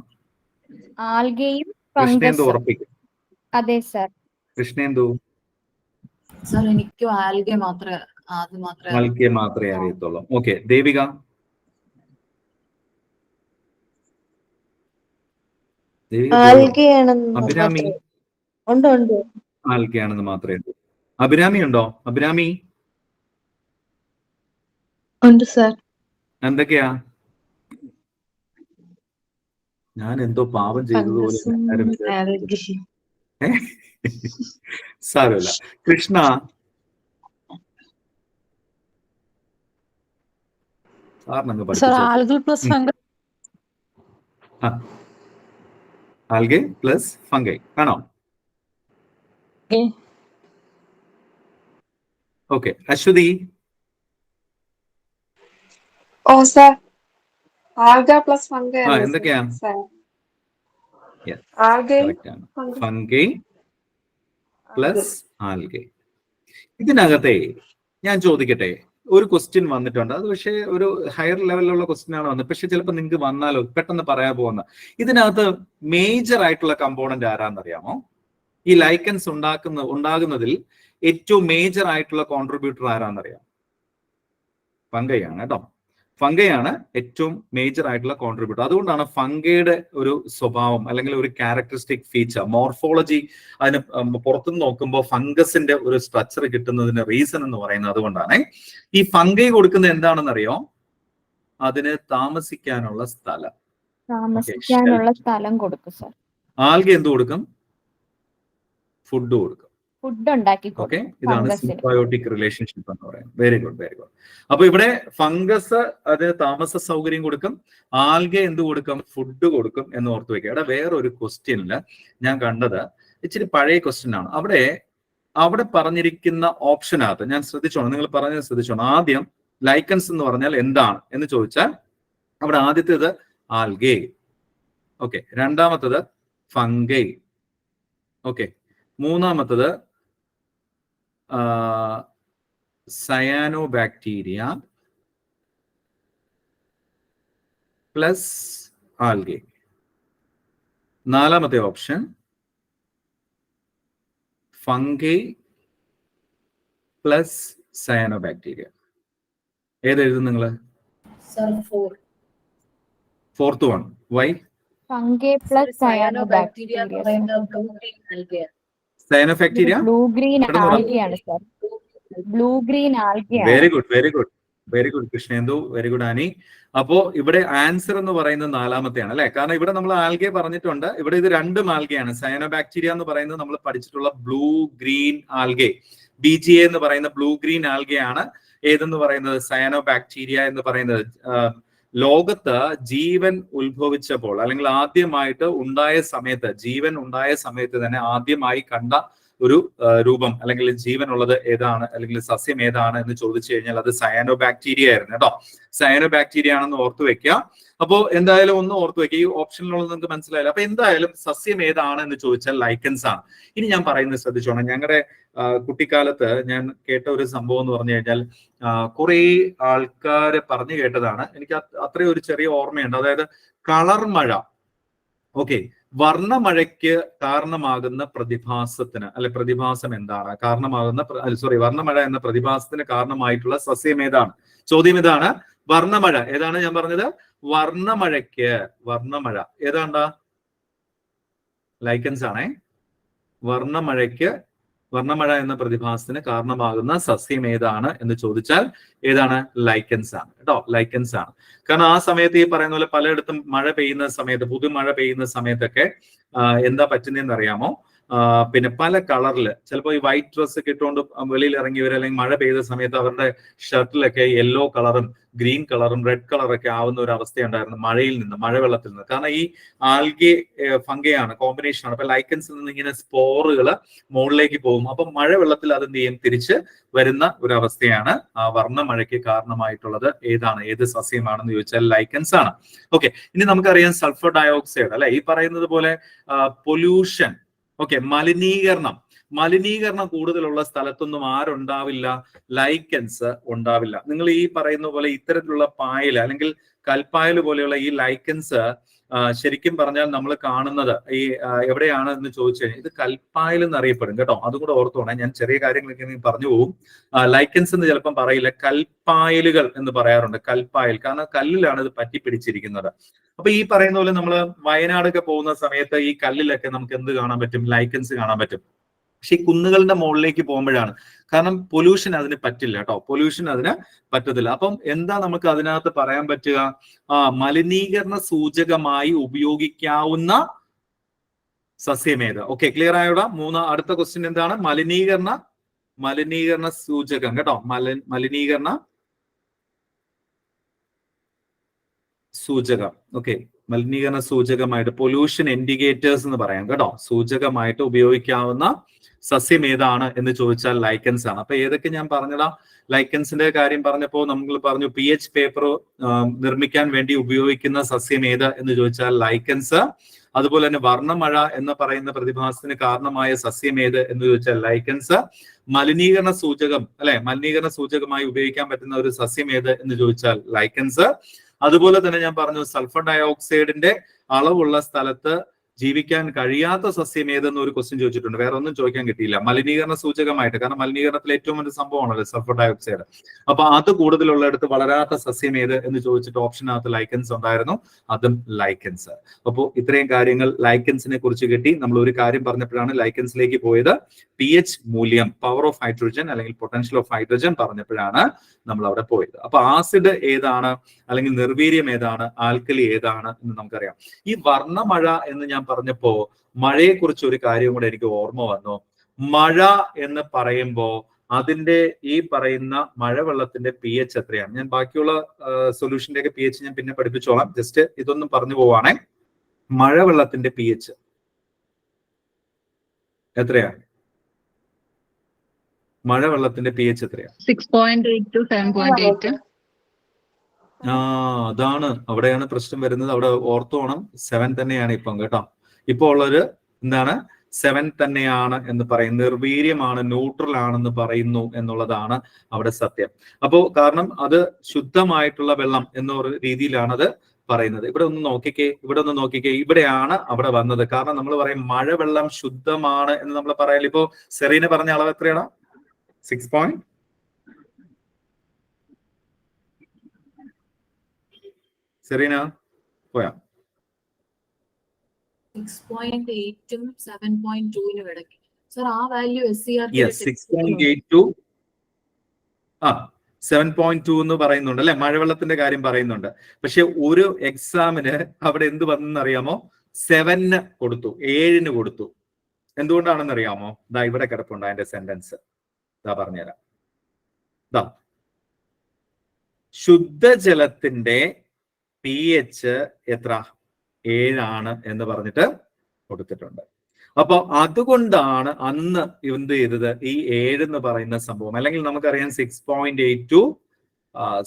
ആൽഗയും കൃഷ്ണേന്ദു ഫംഗസും. ഉറപ്പിക്കും. അതെ സർ. കൃഷ്ണേന്ദു? സർ എനിക്ക് ആൽഗെ മാത്രമേ ആൽഗെ മാത്രമേ അറിയത്തുള്ളൂ. ഓക്കെ, ദേവിക? അഭിരാമി? ആൽഗയാണെന്ന് മാത്രമേ ഉള്ളൂ. അഭിരാമി ഉണ്ടോ? അഭിരാമി? ഉണ്ട് സർ. എന്തൊക്കെയാ? ഞാൻ എന്തോ പാപം ചെയ്തതുപോലെ സാരമില്ല. Krishna? Algal plus algae plus fungi ആണോ? ഓക്കെ, അശ്വതി? ഓ സർ, ആൽഗ പ്ലസ് ഫംഗൈ. എന്തൊക്കെയാ? Fungi plus algae. ഇതിനകത്തെ ഞാൻ ചോദിക്കട്ടെ, ഒരു ക്വസ്റ്റ്യൻ വന്നിട്ടുണ്ട്. അത് പക്ഷേ ഒരു ഹയർ ലെവലിലുള്ള ക്വസ്റ്റ്യൻ ആണ് വന്നത്. പക്ഷെ ചിലപ്പോൾ നിങ്ങൾക്ക് വന്നാലോ പെട്ടെന്ന് പറയാൻ പോകുന്ന ഇതിനകത്ത് മേജർ ആയിട്ടുള്ള കമ്പോണന്റ് ആരാന്നറിയാമോ? ഈ ലൈക്കൻസ് ഉണ്ടാകുന്നതിൽ ഏറ്റവും മേജർ ആയിട്ടുള്ള കോൺട്രിബ്യൂട്ടർ ആരാന്നറിയാം? ഫംഗൈ ആണ് കേട്ടോ. ഫംഗയാണ് ഏറ്റവും മേജർ ആയിട്ടുള്ള കോൺട്രിബ്യൂട്ടർ. അതുകൊണ്ടാണ് ഫംഗയുടെ ഒരു സ്വഭാവം അല്ലെങ്കിൽ ഒരു ക്യാരക്ടറിസ്റ്റിക് ഫീച്ചർ, മോർഫോളജി, അതിന് പുറത്തുനിന്ന് നോക്കുമ്പോൾ ഫംഗസിന്റെ ഒരു സ്ട്രക്ചർ കിട്ടുന്നതിന് റീസൺ എന്ന് പറയുന്നത് അതുകൊണ്ടാണ്. ഈ ഫംഗൈ കൊടുക്കുന്നത് എന്താണെന്നറിയോ? അതിന് താമസിക്കാനുള്ള സ്ഥലം കൊടുക്കും സർ. ആൽഗ എന്ത് കൊടുക്കും? ഫുഡ് കൊടുക്കും. ഫുഡ് ഉണ്ടാക്കി. ഓക്കെ, ഇതാണ് സിംബയോട്ടിക് റിലേഷൻഷിപ്പ് എന്ന് പറയുന്നത്. Very good, very good. അപ്പൊ ഇവിടെ ഫംഗസ് അതിന് താമസ സൗകര്യം കൊടുക്കും, ആൽഗ എന്ത് കൊടുക്കും? ഫുഡ് കൊടുക്കും എന്ന് ഓർത്ത് വെക്കുക. ഇവിടെ വേറൊരു ക്വസ്റ്റ്യനില് ഞാൻ കണ്ടത് ഇച്ചിരി പഴയ ക്വസ്റ്റ്യൻ ആണ്. അവിടെ പറഞ്ഞിരിക്കുന്ന ഓപ്ഷനകത്ത് ഞാൻ ശ്രദ്ധിച്ചോണം, നിങ്ങൾ പറഞ്ഞത് ശ്രദ്ധിച്ചോണം. ആദ്യം ലൈക്കൻസ് എന്ന് പറഞ്ഞാൽ എന്താണ് എന്ന് ചോദിച്ചാൽ അവിടെ ആദ്യത്തേത് ആൽഗേ. ഓക്കെ, രണ്ടാമത്തത് ഫംഗൈ. ഓക്കെ, മൂന്നാമത്തത് സയാനോബാക്ടീരിയ പ്ലസ് ആൽഗേ. നാലാമത്തെ ഓപ്ഷൻ ഫംഗൈ പ്ലസ് സയാനോബാക്ടീരിയ. ഏതെഴുതും നിങ്ങൾ? Sir 4. Fourth one. Why? Fungi plus cyanobacteria എന്ന് സയാനോബാക്ടീരിയ. പറയുന്നത് ബ്ലൂ ഗ്രീൻ ആൽഗയാണ്. സയാനോബാക്ടീരിയ. ബ്ലൂ ഗ്രീൻ ഇവിടെ നോക്കാം. ആൽഗയാണ് സർ. ബ്ലൂ ഗ്രീൻ ആൽഗയാണ്. Very good, very good, very good Krishnendu, very good Annie. അപ്പോ ഇവിടെ ആൻസർ എന്ന് പറയുന്നത് നാലാമത്തെയാണ് അല്ലെ? കാരണം ഇവിടെ നമ്മൾ ആൽഗെ പറഞ്ഞിട്ടുണ്ട്. ഇവിടെ ഇത് രണ്ടും ആൽഗയാണ്. സയാനോബാക്ടീരിയ എന്ന് പറയുന്നത് നമ്മൾ പഠിച്ചിട്ടുള്ള ബ്ലൂ ഗ്രീൻ ആൽഗെ, BGA എന്ന് പറയുന്ന ബ്ലൂ ഗ്രീൻ ആൽഗയാണ്. ഏതെന്ന് പറയുന്നത് സയാനോബാക്ടീരിയ എന്ന് പറയുന്നത്. ലോകത്ത് ജീവൻ ഉത്ഭവിച്ചപ്പോൾ അല്ലെങ്കിൽ ആദ്യമായിട്ട് ഉണ്ടായ സമയത്ത്, ജീവൻ ഉണ്ടായ സമയത്ത് തന്നെ ആദ്യമായി കണ്ട ഒരു രൂപം അല്ലെങ്കിൽ ജീവൻ ഉള്ളത് ഏതാണ് അല്ലെങ്കിൽ സസ്യം ഏതാണ് എന്ന് ചോദിച്ചു കഴിഞ്ഞാൽ അത് സയാനോബാക്ടീരിയ ആയിരുന്നു കേട്ടോ. സയാനോബാക്ടീരിയ ആണെന്ന് ഓർത്തു വെക്കുക. അപ്പോ എന്തായാലും ഒന്ന് ഓർത്തു വെക്കുക. ഈ ഓപ്ഷനിലുള്ളത് നിങ്ങൾക്ക് മനസ്സിലായില്ല. അപ്പൊ എന്തായാലും സസ്യം ഏതാണ് എന്ന് ചോദിച്ചാൽ ലൈക്കൻസ് ആണ്. ഇനി ഞാൻ പറയുന്നത് ശ്രദ്ധിച്ചോണം. ഞങ്ങളുടെ കുട്ടിക്കാലത്ത് ഞാൻ കേട്ട ഒരു സംഭവം എന്ന് പറഞ്ഞു കഴിഞ്ഞാൽ കുറെ ആൾക്കാര് പറഞ്ഞു കേട്ടതാണ്. എനിക്ക് അത്രയും ഒരു ചെറിയ ഓർമ്മയുണ്ട്. അതായത് കളർ മഴ, ഓക്കെ, വർണ്ണമഴയ്ക്ക് കാരണമാകുന്ന പ്രതിഭാസത്തിന് അല്ലെ പ്രതിഭാസം എന്താണ്? കാരണമാകുന്ന വർണ്ണമഴ എന്ന പ്രതിഭാസത്തിന് കാരണമായിട്ടുള്ള സസ്യം ഏതാണ്? ചോദ്യം ഇതാണ്. വർണ്ണമഴ ഏതാണ് ഞാൻ പറഞ്ഞത്? വർണ്ണമഴയ്ക്ക്, വർണ്ണമഴ ഏതാണ്ടാ? ലൈക്കൻസ് ആണേ. വർണ്ണമഴ എന്ന പ്രതിഭാസത്തിന് കാരണമാകുന്ന സസ്യം ഏതാണ് എന്ന് ചോദിച്ചാൽ ഏതാണ്? ലൈക്കൻസ് ആണ് കേട്ടോ, ലൈക്കൻസ് ആണ്. കാരണം ആ സമയത്ത് ഈ പറയുന്ന പോലെ പലയിടത്തും മഴ പെയ്യുന്ന സമയത്ത്, പുതുമഴ പെയ്യുന്ന സമയത്തൊക്കെ എന്താ പറ്റുന്നതെന്ന് അറിയാമോ? പിന്നെ പല കളറിൽ ചിലപ്പോൾ ഈ വൈറ്റ് ഡ്രസ് ഒക്കെ ഇട്ടുകൊണ്ട് വെളിയിൽ ഇറങ്ങിയവർ അല്ലെങ്കിൽ മഴ പെയ്ത സമയത്ത് അവരുടെ ഷർട്ടിലൊക്കെ യെല്ലോ കളറും ഗ്രീൻ കളറും റെഡ് കളറൊക്കെ ആവുന്ന ഒരു അവസ്ഥയുണ്ടായിരുന്നു മഴയിൽ നിന്ന്, മഴവെള്ളത്തിൽ നിന്ന്. കാരണം ഈ ആൽഗെ ഫംഗയാണ്, കോമ്പിനേഷൻ ആണ്. അപ്പൊ ലൈക്കൻസിൽ നിന്ന് ഇങ്ങനെ സ്പോറുകൾ മുകളിലേക്ക് പോകും. അപ്പൊ മഴവെള്ളത്തിൽ അത് എന്ത് ചെയ്യും? തിരിച്ച് വരുന്ന ഒരു അവസ്ഥയാണ് ആ വർണ്ണമഴയ്ക്ക് കാരണമായിട്ടുള്ളത്. ഏതാണ്? ഏത് സസ്യമാണെന്ന് ചോദിച്ചാൽ ലൈക്കൻസ് ആണ്. ഓക്കെ, ഇനി നമുക്കറിയാം സൾഫർ ഡയോക്സൈഡ് അല്ലെ, ഈ പറയുന്നത് പോലെ പൊല്യൂഷൻ, ഓക്കെ, മലിനീകരണം കൂടുതലുള്ള സ്ഥലത്തൊന്നും ആരുണ്ടാവില്ല? ലൈക്കൻസ് ഉണ്ടാവില്ല. നിങ്ങൾ ഈ പറയുന്ന പോലെ ഇത്തരത്തിലുള്ള പായൽ അല്ലെങ്കിൽ കൽപ്പായൽ പോലെയുള്ള ഈ ലൈക്കൻസ് ശരിക്കും പറഞ്ഞാൽ നമ്മൾ കാണുന്നത് ഈ എവിടെയാണ് എന്ന് ചോദിച്ചു കഴിഞ്ഞാൽ ഇത് കൽപ്പായൽ എന്നറിയപ്പെടും കേട്ടോ. അതും കൂടെ ഓർത്തോണേ. ഞാൻ ചെറിയ കാര്യങ്ങളൊക്കെ പറഞ്ഞു പോകും. ലൈക്കൻസ് എന്ന് ചിലപ്പം പറയില്ല, കൽപ്പായലുകൾ എന്ന് പറയാറുണ്ട്. കൽപ്പായൽ, കാരണം കല്ലിലാണ് ഇത് പറ്റിപ്പിടിച്ചിരിക്കുന്നത്. അപ്പൊ ഈ പറയുന്ന പോലെ നമ്മൾ വയനാടൊക്കെ പോകുന്ന സമയത്ത് ഈ കല്ലിലൊക്കെ നമുക്ക് എന്ത് കാണാൻ പറ്റും? ലൈക്കൻസ് കാണാൻ പറ്റും. പക്ഷെ ഈ കുന്നുകളുടെ മുകളിലേക്ക് പോകുമ്പോഴാണ്, കാരണം പൊല്യൂഷൻ അതിന് പറ്റില്ല കേട്ടോ, പൊല്യൂഷൻ അതിന് പറ്റത്തില്ല. അപ്പം എന്താ നമുക്ക് അതിനകത്ത് പറയാൻ പറ്റുക? മലിനീകരണ സൂചകമായി ഉപയോഗിക്കാവുന്ന സസ്യമേത്? Okay, clear ആയോടാ? അടുത്ത ക്വസ്റ്റ്യൻ എന്താണ്? മലിനീകരണ സൂചകം കേട്ടോ, മലിനീകരണ സൂചകം. ഓക്കെ, മലിനീകരണ സൂചകമായിട്ട് പൊല്യൂഷൻ ഇൻഡിക്കേറ്റേഴ്സ് എന്ന് പറയാം കേട്ടോ. സൂചകമായിട്ട് ഉപയോഗിക്കാവുന്ന സസ്യം ഏതാണ് എന്ന് ചോദിച്ചാൽ ലൈക്കൻസ് ആണ്. അപ്പൊ ഏതൊക്കെ ഞാൻ പറഞ്ഞതാ? ലൈക്കൻസിന്റെ കാര്യം പറഞ്ഞപ്പോൾ നമ്മൾ പറഞ്ഞു PH പേപ്പർ നിർമ്മിക്കാൻ വേണ്ടി ഉപയോഗിക്കുന്ന സസ്യം ഏത് എന്ന് ചോദിച്ചാൽ ലൈക്കൻസ്. അതുപോലെ തന്നെ വർണ്ണമഴ എന്ന് പറയുന്ന പ്രതിഭാസത്തിന് കാരണമായ സസ്യം ഏത് എന്ന് ചോദിച്ചാൽ ലൈക്കൻസ്. മലിനീകരണ സൂചകം അല്ലെ, മലിനീകരണ സൂചകമായി ഉപയോഗിക്കാൻ പറ്റുന്ന ഒരു സസ്യം ഏത് എന്ന് ചോദിച്ചാൽ ലൈക്കൻസ്. അതുപോലെ തന്നെ ഞാൻ പറഞ്ഞു സൾഫർ ഡയോക്സൈഡിന്റെ അളവുള്ള സ്ഥലത്ത് ജീവിക്കാൻ കഴിയാത്ത സസ്യം ഏതെന്ന് ഒരു ക്വസ്റ്റ്യൻ ചോദിച്ചിട്ടുണ്ട്. വേറെ ഒന്നും ചോദിക്കാൻ കിട്ടിയില്ല. മലിനീകരണ സൂചകമായിട്ട്, കാരണം മലിനീകരണത്തിൽ ഏറ്റവും വലിയ സംഭവമാണല്ലോ സൾഫർ ഡയോക്സൈഡ്. അപ്പൊ അത് കൂടുതലുള്ളിടത്ത് വളരാത്ത സസ്യം ഏത് എന്ന് ചോദിച്ചിട്ട് ഓപ്ഷനകത്ത് ലൈക്കൻസ് ഉണ്ടായിരുന്നു, അതും ലൈക്കൻസ്. അപ്പോൾ ഇത്രയും കാര്യങ്ങൾ ലൈക്കൻസിനെ കുറിച്ച് കിട്ടി. നമ്മൾ ഒരു കാര്യം പറഞ്ഞപ്പോഴാണ് ലൈക്കൻസിലേക്ക് പോയത്. PH മൂല്യം, പവർ ഓഫ് ഹൈഡ്രജൻ അല്ലെങ്കിൽ പൊട്ടൻഷ്യൽ ഓഫ് ഹൈഡ്രജൻ പറഞ്ഞപ്പോഴാണ് നമ്മൾ അവിടെ പോയത്. അപ്പൊ ആസിഡ് ഏതാണ് അല്ലെങ്കിൽ നിർവീര്യം ഏതാണ്, ആൽക്കലി ഏതാണ് എന്ന് നമുക്കറിയാം. ഈ വർണ്ണമഴ എന്ന് ഞാൻ പറഞ്ഞപ്പോ മഴയെ കുറിച്ച് ഒരു കാര്യം കൂടെ എനിക്ക് ഓർമ്മ വന്നു. മഴ എന്ന് പറയുമ്പോ അതിന്റെ ഈ പറയുന്ന മഴവെള്ളത്തിന്റെ pH എത്രയാണ്? ഞാൻ ബാക്കിയുള്ള സൊല്യൂഷന്റെ ഒക്കെ pH ഞാൻ പിന്നെ പഠിപ്പിച്ചോളാം. ജസ്റ്റ് ഇതൊന്നും പറഞ്ഞു പോവാണേ. മഴവെള്ളത്തിന്റെ pH എത്രയാണ്? മഴവെള്ളത്തിന്റെ pH എത്രയാണ്? 6.8 to 7.8. അതാണ് അവിടെയാണ് പ്രശ്നം വരുന്നത്. അവിടെ ഓർത്തോണം 7 തന്നെയാണ് ഇപ്പം കേട്ടോ. ഇപ്പോൾ ഉള്ളൊരു എന്താണ് 7 തന്നെയാണ് എന്ന് പറയും. നിർവീര്യമാണ്, ന്യൂട്രൽ ആണെന്ന് പറയുന്നു എന്നുള്ളതാണ് അവിടെ സത്യം. അപ്പോ കാരണം അത് ശുദ്ധമായിട്ടുള്ള വെള്ളം എന്നൊരു രീതിയിലാണ് അത് പറയുന്നത്. ഇവിടെ ഒന്ന് നോക്കിക്കേ, ഇവിടെയാണ് അവിടെ വന്നത്. കാരണം നമ്മൾ പറയും മഴവെള്ളം ശുദ്ധമാണ് എന്ന് നമ്മൾ പറയാൻ. ഇപ്പോ സെറീന പറഞ്ഞ അളവ് എത്രയാണ്? 6 പോയിന്റ് സെറീന പോയാ 6.8 7.2 ഇടയ്ക്ക്. സർ ആ വാല്യൂ SCR 6.82 7.2 എന്ന് പറയുന്നുണ്ട് അല്ലെ, മഴവെള്ളത്തിന്റെ കാര്യം പറയുന്നുണ്ട്. പക്ഷെ ഒരു എക്സാമിന് അവിടെ എന്ത് വന്നെന്ന് അറിയാമോ? 7 കൊടുത്തു, 7 കൊടുത്തു. എന്തുകൊണ്ടാണെന്ന് അറിയാമോ? ദാ ഇവിടെ കിടപ്പുണ്ട് അതിന്റെ സെന്റൻസ്. ദാ പറഞ്ഞുതരാം. ദാ ശുദ്ധജലത്തിന്റെ pH എത്ര? 7 ആണ് എന്ന് പറഞ്ഞിട്ട് കൊടുത്തിട്ടുണ്ട്. അപ്പൊ അതുകൊണ്ടാണ് അന്ന് എന്ത് ചെയ്തത്, ഈ 7 എന്ന് പറയുന്ന സംഭവം, അല്ലെങ്കിൽ നമുക്കറിയാം 6.82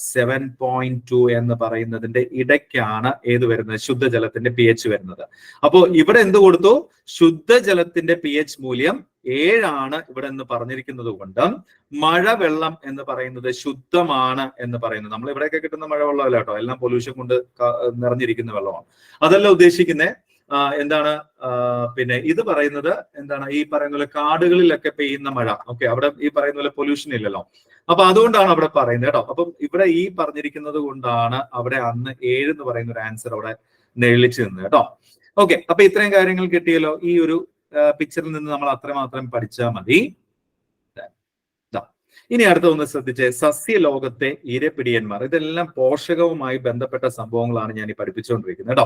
7.2 എന്ന് പറയുന്നതിന്റെ ഇടയ്ക്കാണ് ഏത് വരുന്നത്? ശുദ്ധജലത്തിന്റെ pH വരുന്നത്. അപ്പോ ഇവിടെ എന്ത് കൊടുത്തു? ശുദ്ധജലത്തിന്റെ pH മൂല്യം 7 ആണ് ഇവിടെ എന്ന് പറഞ്ഞിരിക്കുന്നത് കൊണ്ട് മഴവെള്ളം എന്ന് പറയുന്നത് ശുദ്ധമാണ് എന്ന് പറയുന്നത്. നമ്മൾ ഇവിടെയൊക്കെ കിട്ടുന്ന മഴവെള്ളമല്ല കേട്ടോ, എല്ലാം പൊല്യൂഷൻ കൊണ്ട് നിറഞ്ഞിരിക്കുന്ന വെള്ളമാണ്. അതല്ല ഉദ്ദേശിക്കുന്നത്. എന്താണ് പിന്നെ ഇത് പറയുന്നത് എന്താണ്? ഈ പറയുന്ന പോലെ കാടുകളിലൊക്കെ പെയ്യുന്ന മഴ, ഓക്കെ, അവിടെ ഈ പറയുന്ന പോലെ പൊല്യൂഷൻ ഇല്ലല്ലോ. അപ്പൊ അതുകൊണ്ടാണ് അവിടെ പറയുന്നത് കേട്ടോ. അപ്പം ഇവിടെ ഈ പറഞ്ഞിരിക്കുന്നത് കൊണ്ടാണ് അവിടെ അന്ന് 7 എന്ന് പറയുന്ന ഒരു ആൻസർ അവിടെ നെളിച്ചു നിന്നത് കേട്ടോ. ഓക്കെ, അപ്പൊ ഇത്രയും കാര്യങ്ങൾ കിട്ടിയല്ലോ. ഈ ഒരു പിക്ചറിൽ നിന്ന് നമ്മൾ അത്രമാത്രം പഠിച്ചാൽ മതി. ഇനി അടുത്ത ഒന്ന് ശ്രദ്ധിച്ചേ, സസ്യലോകത്തെ ഇരപിടിയന്മാർ. ഇതെല്ലാം പോഷകവുമായി ബന്ധപ്പെട്ട സംഭവങ്ങളാണ് ഞാൻ ഈ പഠിപ്പിച്ചുകൊണ്ടിരിക്കുന്നത് കേട്ടോ.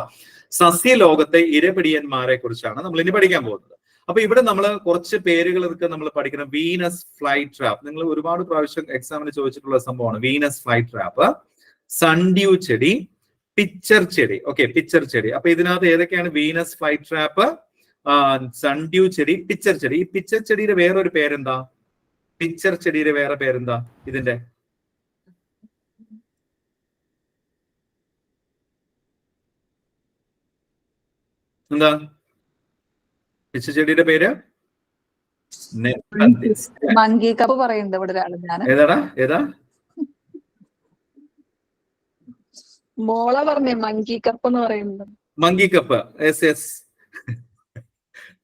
സസ്യലോകത്തെ ഇരപിടിയന്മാരെ കുറിച്ചാണ് നമ്മൾ ഇനി പഠിക്കാൻ പോകുന്നത്. അപ്പൊ ഇവിടെ നമ്മൾ കുറച്ച് പേരുകളൊക്കെ നമ്മൾ പഠിക്കണം. വീനസ് ഫ്ലൈ ട്രാപ്പ്, നിങ്ങൾ ഒരുപാട് പ്രാവശ്യം എക്സാമിന് ചോദിച്ചിട്ടുള്ള സംഭവമാണ്. വീനസ് ഫ്ലൈ ട്രാപ്പ്, സൺഡ്യൂ ചെടി, പിച്ചർ ചെടി. ഓക്കെ, പിച്ചർ ചെടി. അപ്പൊ ഇതിനകത്ത് ഏതൊക്കെയാണ്? വീനസ് ഫ്ലൈ ട്രാപ്പ്, സൺഡ്യൂ ചെടി, പിച്ചർ ചെടി. ഈ പിച്ചർ ചെടിയുടെ വേറൊരു പേരെന്താ? പിച്ചർ ചെടിയുടെ വേറെ പേരെന്താ ഇതിന്റെ? എന്താ പിച്ചർ ചെടിയുടെ പേര്? മങ്കി കപ്പ് പറയുന്നത് ഇവിടെ ഒരാള്. ഞാൻ ഏതാ മോള പറഞ്ഞേ മങ്കി കപ്പ് എന്ന് പറയുന്നത്. Monkey cup. യെസ്,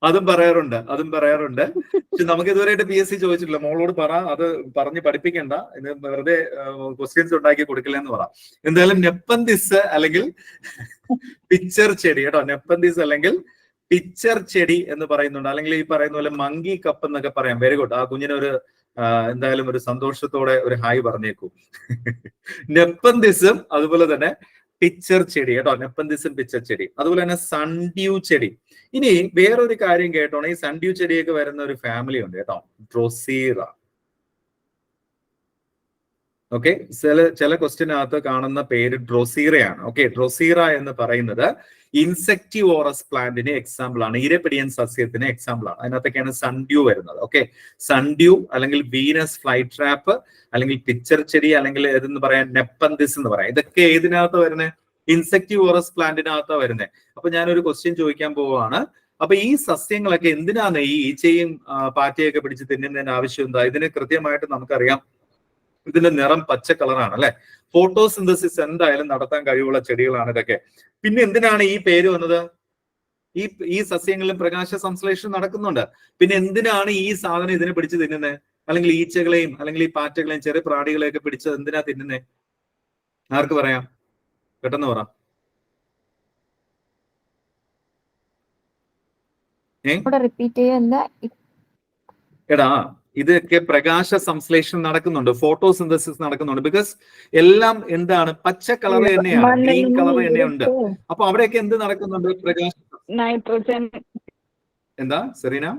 അതും പറയാറുണ്ട്. പക്ഷെ നമുക്ക് ഇതുവരെയായിട്ട് PSC ചോദിച്ചിട്ടില്ല. മോളോട് പറ, അത് പറഞ്ഞ് പഠിപ്പിക്കണ്ട, ഇത് വെറുതെ ക്വസ്റ്റ്യൻസ് ഉണ്ടാക്കി കൊടുക്കില്ലെന്ന് പറ. എന്തായാലും നെപ്പന്തിസ് അല്ലെങ്കിൽ പിച്ചർ ചെടി കേട്ടോ. നെപ്പന്തിസ് അല്ലെങ്കിൽ പിച്ചർ ചെടി എന്ന് പറയുന്നുണ്ട്. അല്ലെങ്കിൽ ഈ പറയുന്ന പോലെ മങ്കി കപ്പ് എന്നൊക്കെ പറയാം. Very good. ആ കുഞ്ഞിനൊരു എന്തായാലും ഒരു സന്തോഷത്തോടെ ഒരു ഹായ് പറഞ്ഞേക്കൂ. നെപ്പന്തിസും അതുപോലെ തന്നെ പിച്ചർ ചെടി കേട്ടോ. നെപ്പന്തിസും പിച്ചർ ചെടി, അതുപോലെ തന്നെ സൺഡ്യൂ ചെടി. ഇനി വേറൊരു കാര്യം കേട്ടോ, ഈ സൺഡ്യൂ ചെടിയൊക്കെ വരുന്ന ഒരു ഫാമിലി ഉണ്ട് കേട്ടോ, ഡ്രോസീറ. ഓക്കെ, ചില ക്വസ്റ്റ്യനകത്ത് കാണുന്ന പേര് ഡ്രോസീറയാണ്. ഓക്കെ, ഡ്രോസീറ എന്ന് പറയുന്നത് ഇൻസെക്ടിവോറസ് പ്ലാന്റിന് എക്സാമ്പിൾ ആണ്, ഇരപിടിയൻ സസ്യത്തിന് എക്സാമ്പിൾ ആണ്. അതിനകത്തൊക്കെയാണ് സൺഡ്യൂ വരുന്നത്. ഓക്കെ, സൺഡ്യൂ അല്ലെങ്കിൽ വീനസ് ഫ്ലൈ ട്രാപ്പ് അല്ലെങ്കിൽ പിച്ചർ ചെടി അല്ലെങ്കിൽ ഏതെന്ന് പറയാൻ നെപ്പന്തിസ് എന്ന് പറയാം. ഇതൊക്കെ ഏതിനകത്ത് വരുന്നത്? ഇൻസെക്ടിവോറസ് പ്ലാന്റിനകത്താ വരുന്നത്. അപ്പൊ ഞാനൊരു ക്വസ്റ്റ്യൻ ചോദിക്കാൻ പോവുകയാണ്. അപ്പൊ ഈ സസ്യങ്ങളൊക്കെ എന്തിനാണ് ഈ ഈച്ചയും പാറ്റയൊക്കെ പിടിച്ച് തിന്നുന്നതിന്റെ ആവശ്യം എന്താ? ഇതിന് കൃത്യമായിട്ട് നമുക്കറിയാം, ഇതിന്റെ നിറം പച്ച കളറാണ് അല്ലെ. ഫോട്ടോസിന്തസിസ് എന്തായാലും നടത്താൻ കഴിവുള്ള ചെടികളാണ് ഇതൊക്കെ. പിന്നെ എന്തിനാണ് ഈ പേര് വന്നത്? ഈ സസ്യങ്ങളിലും പ്രകാശ സംശ്ലേഷണം നടക്കുന്നുണ്ട്. പിന്നെ എന്തിനാണ് ഈ സാധനം ഇതിനെ പിടിച്ച് തിന്നുന്നത്? അല്ലെങ്കിൽ ഈച്ചകളെയും അല്ലെങ്കിൽ ഈ പാറ്റകളെയും ചെറിയ പ്രാണികളെയൊക്കെ പിടിച്ച് എന്തിനാ തിന്നുന്നത്? ആർക്ക് പറയാം? പെട്ടെന്ന് പറ. റിപ്പീറ്റ് ചെയ്യുന്ന എടാ, ഇതൊക്കെ പ്രകാശ സംശ്ലേഷണം നടക്കുന്നുണ്ട്, ഫോട്ടോസിന്തസിസ് നടക്കുന്നുണ്ട്. ബിക്കോസ് എല്ലാം എന്താണ്? പച്ച കളർ തന്നെയാണ്, ഗ്രീൻ കളർ തന്നെയുണ്ട്. അപ്പൊ അവിടെയൊക്കെ എന്ത് നടക്കുന്നുണ്ട്? പ്രകാശ നൈട്രോജൻ. എന്താ സെറീന?